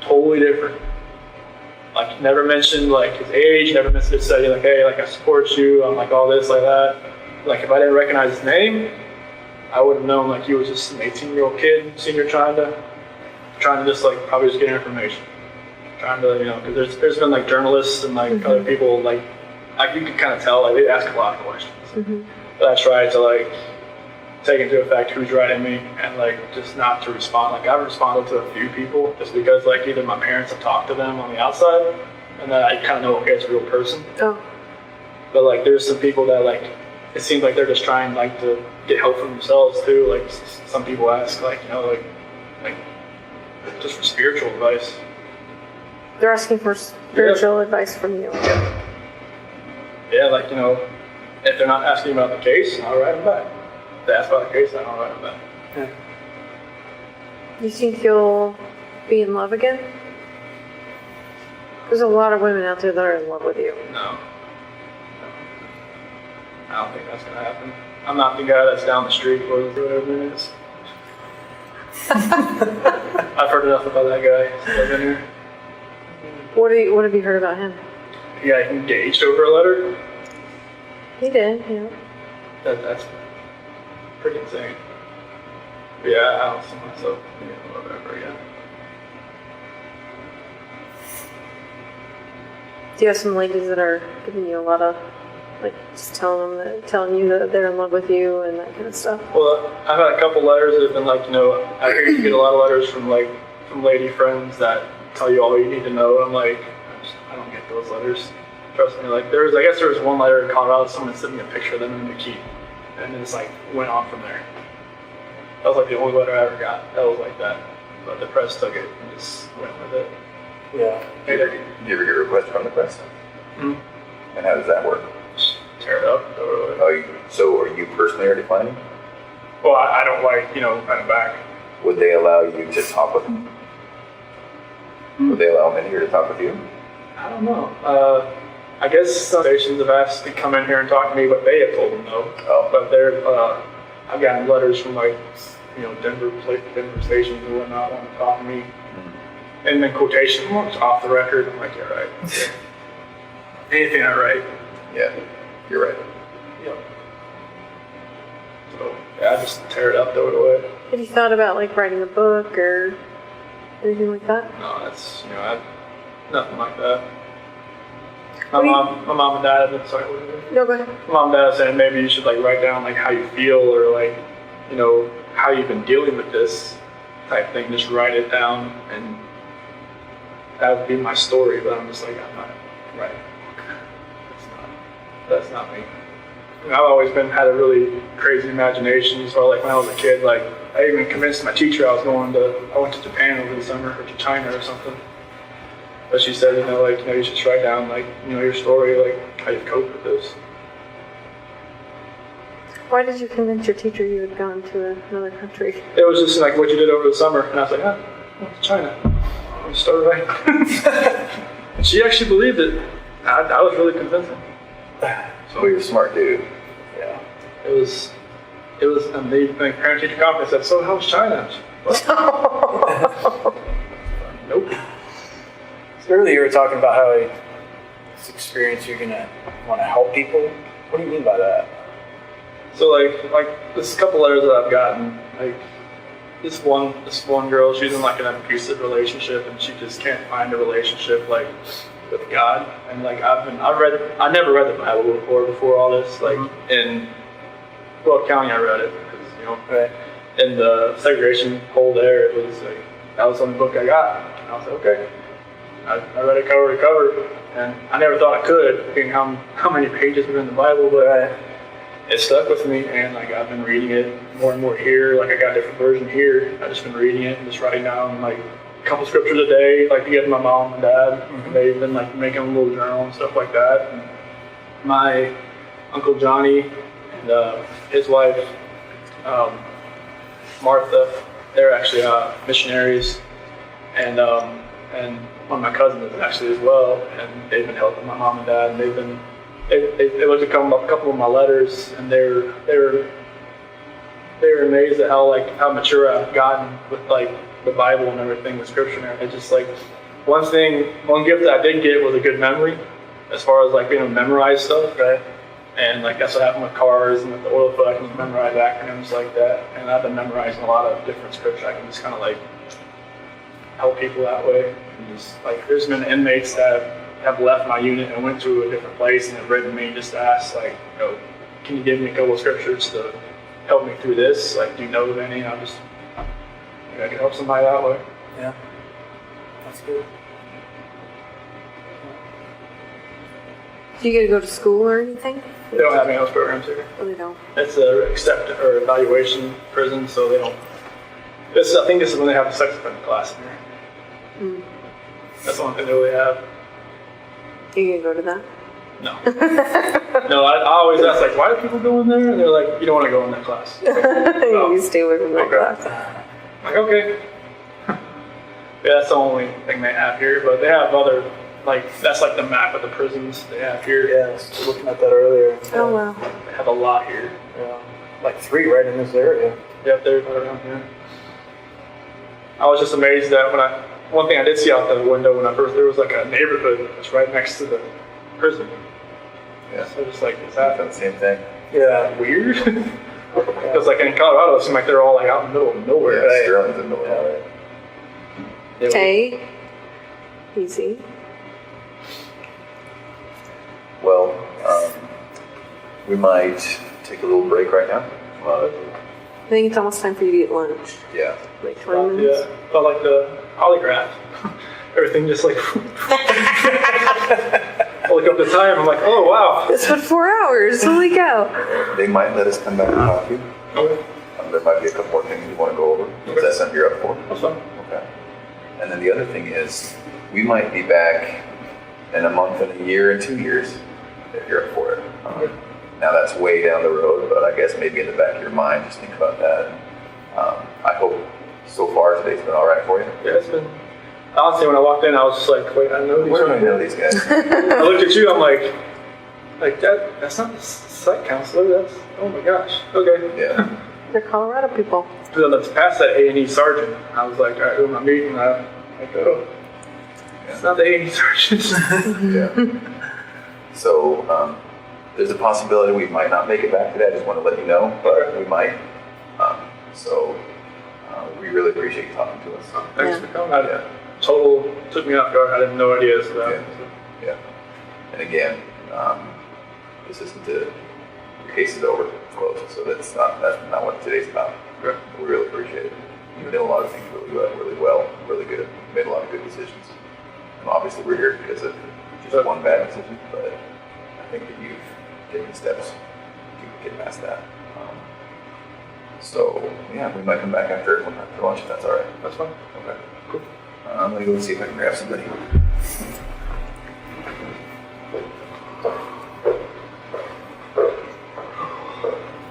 Totally different. Like, never mentioned like his age, never mentioned his study. Like, hey, like I support you. I'm like all this, like that. Like, if I didn't recognize his name, I would have known like he was just an 18-year-old kid, senior, trying to just like probably just get information, trying to, because there's been like journalists and like other people like you can kind of tell like they ask a lot of questions. But I try to like take into effect who's writing me and like just not to respond. Like I've responded to a few people just because like either my parents have talked to them on the outside and then I kind of know, okay, it's a real person. Oh. But like there's some people that like it seems like they're just trying like to get help for themselves too. Like some people ask like like just for spiritual advice. They're asking for spiritual advice from you. Yeah, like if they're not asking about the case, I'll write them back. If they ask about the case, I don't write them back. Yeah. You think you'll be in love again? There's a lot of women out there that are in love with you. No. I don't think that's gonna happen. I'm not the guy that's down the street or whatever it is. I've heard enough about that guy since I've been here. What have you heard about him? The guy engaged over a letter? He did, yeah. That's pretty insane. But yeah, I don't see myself being in love ever again. Do you have some ladies that are giving you a lot of, like, just telling you that they're in love with you and that kind of stuff? Well, I've had a couple letters that have been like, I hear you get a lot of letters from lady friends that tell you all you need to know. I'm like, I don't get those letters. Trust me. Like I guess there was one letter in Colorado. Someone sent me a picture of them in a bikini, and then it's like went on from there. That was like the only letter I ever got. That was like that. But the press took it and just went with it. Yeah. Do you ever get requests from the press? Mm-hmm. And how does that work? Just tear it up. Throw it away. So are you personally are declining? Well, I don't like writing back. Would they allow you to talk with them? Would they allow men here to talk with you? I don't know. I guess some stations have asked to come in here and talk to me, but they have told them no. Oh. But I've gotten letters from like, Denver stations and whatnot wanting to talk to me. And then quotation marks off the record. I'm like, yeah, right. Anything I write. Yeah, you're right. Yep. So yeah, I just tear it up, throw it away. Have you thought about like writing a book or anything like that? No, that's nothing like that. My mom and dad have been sorry. What is it? No, go ahead. My mom and dad said maybe you should like write down like how you feel or like how you've been dealing with this type thing. Just write it down and that would be my story. But I'm just like I'm not writing a book. That's not me. I've always had a really crazy imagination. So like when I was a kid, like I even convinced my teacher I went to Japan over the summer or to China or something. But she said, you should write down, your story, like, how you cope with this. Why did you convince your teacher you had gone to another country? It was just, like, what you did over the summer. And I was like, I went to China. And started writing. And she actually believed it. I was really convincing. So you're a smart dude. Yeah. It was, and the parent-teacher conference said, so how was China? Nope. So earlier you were talking about how this experience you're gonna want to help people. What do you mean by that? So like this couple letters that I've gotten, like this one girl, she's in like an abusive relationship and she just can't find a relationship like with God. And like I never read the Bible before all this. Like in Weld County, I read it because Right. in the segregation hole there, it was like that was the only book I got. And I was like, okay. I read it cover to cover, and I never thought I could, being how many pages were in the Bible, but it stuck with me, and like I've been reading it more and more here. Like I got a different version here. I've just been reading it and just writing down like a couple scriptures a day, like to give my mom and dad. And they've been like making a little journal and stuff like that. And my Uncle Johnny and his wife Martha, they're actually missionaries, and one of my cousins is actually as well, and they've been helping my mom and dad, and they looked at a couple of my letters, and they were amazed at how mature I've gotten with like the Bible and everything, the scripture, and it's just like one gift that I did get was a good memory, as far as like being able to memorize stuff, right? And like that's what happened with cars and with the oil field. I can memorize acronyms like that, and I've been memorizing a lot of different scripture. I can just kind of like help people that way. And just like, there's been inmates that have left my unit and went to a different place and have written me just to ask, like, can you give me a couple of scriptures to help me through this? Like, do you know of any? And I can help somebody that way. Yeah. That's good. Do you get to go to school or anything? They don't have any of those programs here. Oh, they don't. It's a evaluation prison, so they don't. I think this is when they have the sex offender class in here. Mm. That's the only thing they really have. You gonna go to that? No. No, I always ask, like, why do people go in there? And they're like, you don't want to go in that class. You stay away from that Okay. class. I'm like, okay. Yeah, that's the only thing they have here, but they have other, like, that's like the map of the prisons they have here. Yeah, I was looking at that earlier. Oh, wow. They have a lot here. Yeah. Like 3 right in this area. Yep, there's right around here. I was just amazed that one thing I did see out the window when there was like a neighborhood that's right next to the prison. Yeah. So just like, is I've that done the same thing. yeah, weird? Because like in Colorado, it seemed like they're all like out in the middle of nowhere. Yeah, Sterling's in the middle of nowhere. Okay. Easy. Well, we might take a little break right now. I think it's almost time for you to eat lunch. Yeah. Like 20 minutes. Yeah, felt like the polygraph. Everything just like. I look up the time. I'm like, oh wow. It's been 4 hours. Holy cow. They might let us come back and talk to you. Okay, There might be a couple more things you want to go over. Is that something you're up for? that's fine. Okay. And then the other thing is, we might be back in a month and a year and 2 years, if you're up for it. Now that's way down the road, but I guess maybe in the back of your mind, just think about that. I hope so far today's been all right for you. Yeah, it's been. Honestly, when I walked in, I was just like, wait, I know these. Where do I know these guys? I looked at you. I'm like that's not the psych counselor. That's oh my gosh. Okay. Yeah. They're Colorado people. Then let's pass that A&E sergeant. I was like, all right, who am I meeting? I go. It's not the A&E sergeant. Yeah. So there's a possibility we might not make it back today. I just want to let you know, but we might. We really appreciate you talking to us. Thanks for coming. Total took me off guard. I had no idea. So Yeah. And again, this isn't your case is over, it's closed. So that's not what today's about. Okay. We really appreciate it. You did a lot of things really well, really good. You made a lot of good decisions. And obviously we're here because of just one bad decision, but I think that you've taken steps to get past that. We might come back after lunch if that's all right. that's fine. Okay. Cool. I'm gonna go see if I can grab somebody.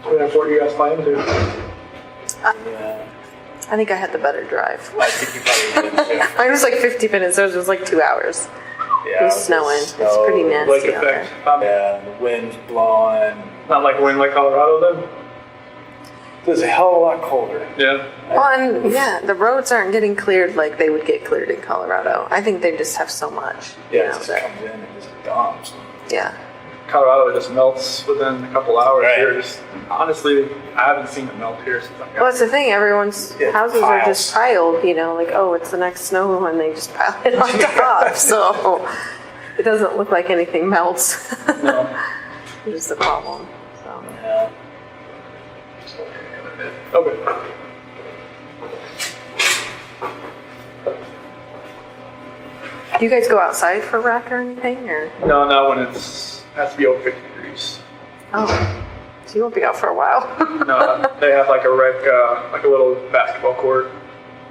What airport you guys flying to? Yeah. I think I had the better drive. I think you probably did too. Mine was like 50 minutes, so it was like 2 hours. Yeah, It was snowing. It's pretty Lake nasty out there. effect. Yeah, the wind's blowing. Not like wind like Colorado then. It was a hell of a lot colder. Yeah. Well, and yeah, the roads aren't getting cleared like they would get cleared in Colorado. I think they just have so much. Yeah, you it know, just that- comes in and just dumps. yeah. Colorado just melts within a couple hours Right. here. Just honestly, I haven't seen it melt here since I got Well, that's the thing. Everyone's Yeah, houses are just piled, like, oh, it's the next snow, and they just pile it on top. So it doesn't look like anything melts. No. Which is the problem. So. Yeah. Okay. Do you guys go outside for rec or anything, or? No, not when has to be over 50 degrees. Oh, so you won't be out for a while. No, they have like a rec, like a little basketball court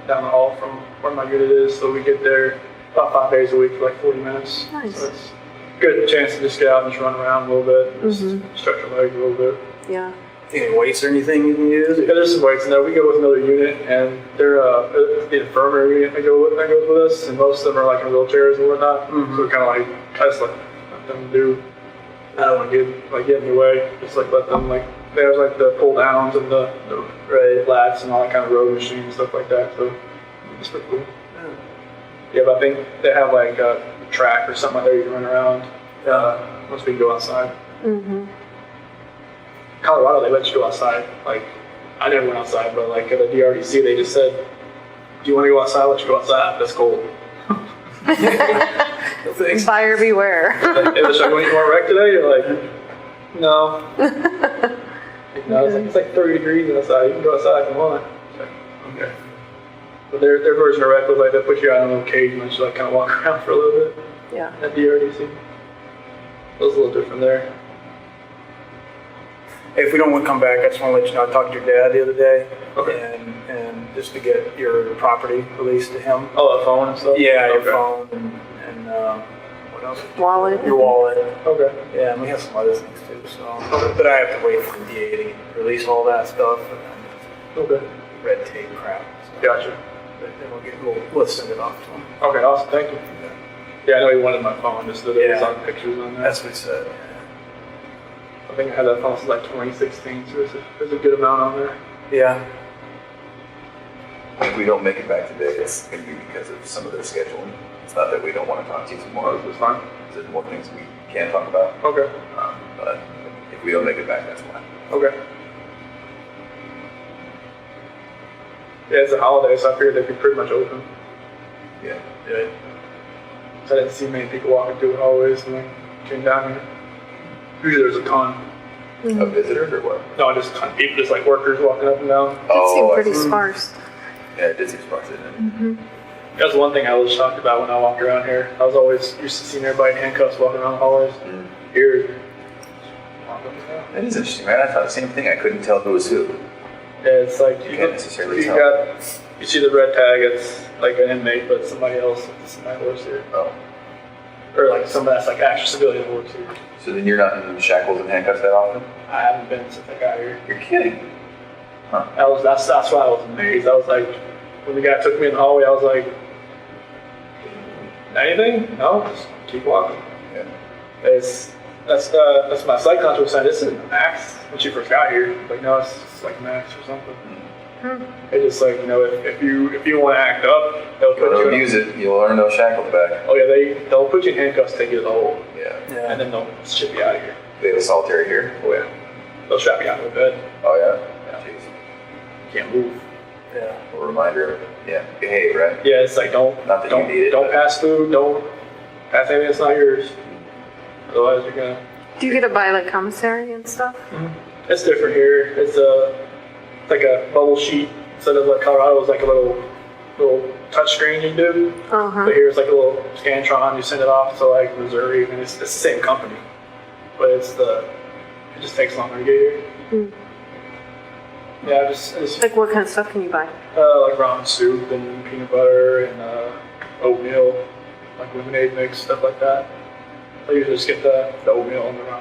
down the hall from where my unit is. So we get there about 5 days a week for like 40 minutes. Nice. So it's a good chance to just get out and just run around a little bit, just stretch your legs a little bit. Yeah. Any weights or anything you can use? Yeah, there's some weights in there. We go with another unit, and they're the infirmary unit that goes with us, and most of them are like in wheelchairs and whatnot. So we kind of like I just like let them do. I don't want to get in your way. Just like let them like there's like the pull downs and the lats and all that kind of road machine and stuff like that. So it's pretty cool. Yeah, but I think they have like a track or something like that you can run around once we go outside. Mm-hmm. Colorado, they let you go outside. Like, I never went outside, but like at the DRDC, they just said Do you want to go outside? Let's go outside. That's cold. Buyer beware. Hey, should I go eat more wreck today? You're like, no. No, it's like 30 degrees outside. You can go outside if you want. It's like, okay. But their version of wreck was like they put you out in a little cage and let you like kind of walk around for a little bit Yeah. at the RDC. It was a little different there. Hey, if we don't want to come back, I just want to let you know, I talked to your dad the other day. Okay. And just to get your property released to him. Oh, the phone and stuff? Yeah, your Okay. phone and what else? Wallet. Your wallet. Okay. Yeah, and we have some other things too, so. But I have to wait for the DA to release all that stuff and then Okay. red tape crap. So. Gotcha. But then we'll send it off to him. Okay, awesome. Thank you. Yeah, I know he wanted my phone just so there was Yeah. on pictures on there. That's what he said. I think I had that phone since like 2016, so there's a good amount on there. Yeah. If we don't make it back today, it's going to be because of some of their scheduling. It's not that we don't want to talk to you tomorrow. It's fine. There's more things we can talk about. Okay. But if we don't make it back, that's why. Okay. Yeah, it's a holiday, so I figured they'd be pretty much open. Yeah. Yeah. So I didn't see many people walking through the hallways when I came down here. Usually there's a ton. A visitor or what? No, just a ton of people, just like workers walking up and down. It seemed I pretty see. sparse. Yeah, it did seem sparse, didn't it? That's one thing I was shocked about when I walked around here. I was always used to seeing everybody in handcuffs walking around the hallways. Here, That is interesting, man. I thought the same thing. I couldn't tell who was who. yeah, it's like You can't necessarily you tell. you see the red tag, it's like an inmate, but somebody else, somebody works here. Oh. Or like somebody that's like actual civilian who works here. So then you're not in shackles and handcuffs that often? I haven't been since I got here. You're kidding. That's why I was amazed. I was like, when the guy took me in the hallway, I was like, anything? No, just keep walking. Yeah. That's my psych conscious was saying, this isn't the max when she first got here. Like, no, it's like max or something. It's just like, you know, if you want to act up, they'll put You'll you abuse it. You'll earn those shackles back. Oh yeah, they'll put you in handcuffs, take you to the hole, Yeah. Yeah. and then they'll ship you out of here. They have a solitary here. Oh yeah, they'll strap you out to a bed. Oh, yeah? Jeez. You can't move. Yeah. A reminder. Yeah. Behave, right? Yeah, it's like don't Not that you need it, don't but- pass food, don't pass anything that's not yours. Otherwise, you're gonna. Do you get to buy like commissary and stuff? It's different here. It's like a bubble sheet instead of like Colorado. It's like a little touch screen you do. Uh-huh. But here's like a little Scantron. You send it off to like Missouri, and it's the same company, but it just takes longer to get here. Yeah, it's Like what kind of stuff can you buy? like ramen soup and peanut butter and oatmeal, like lemonade mix, stuff like that. I usually just get the oatmeal and the ramen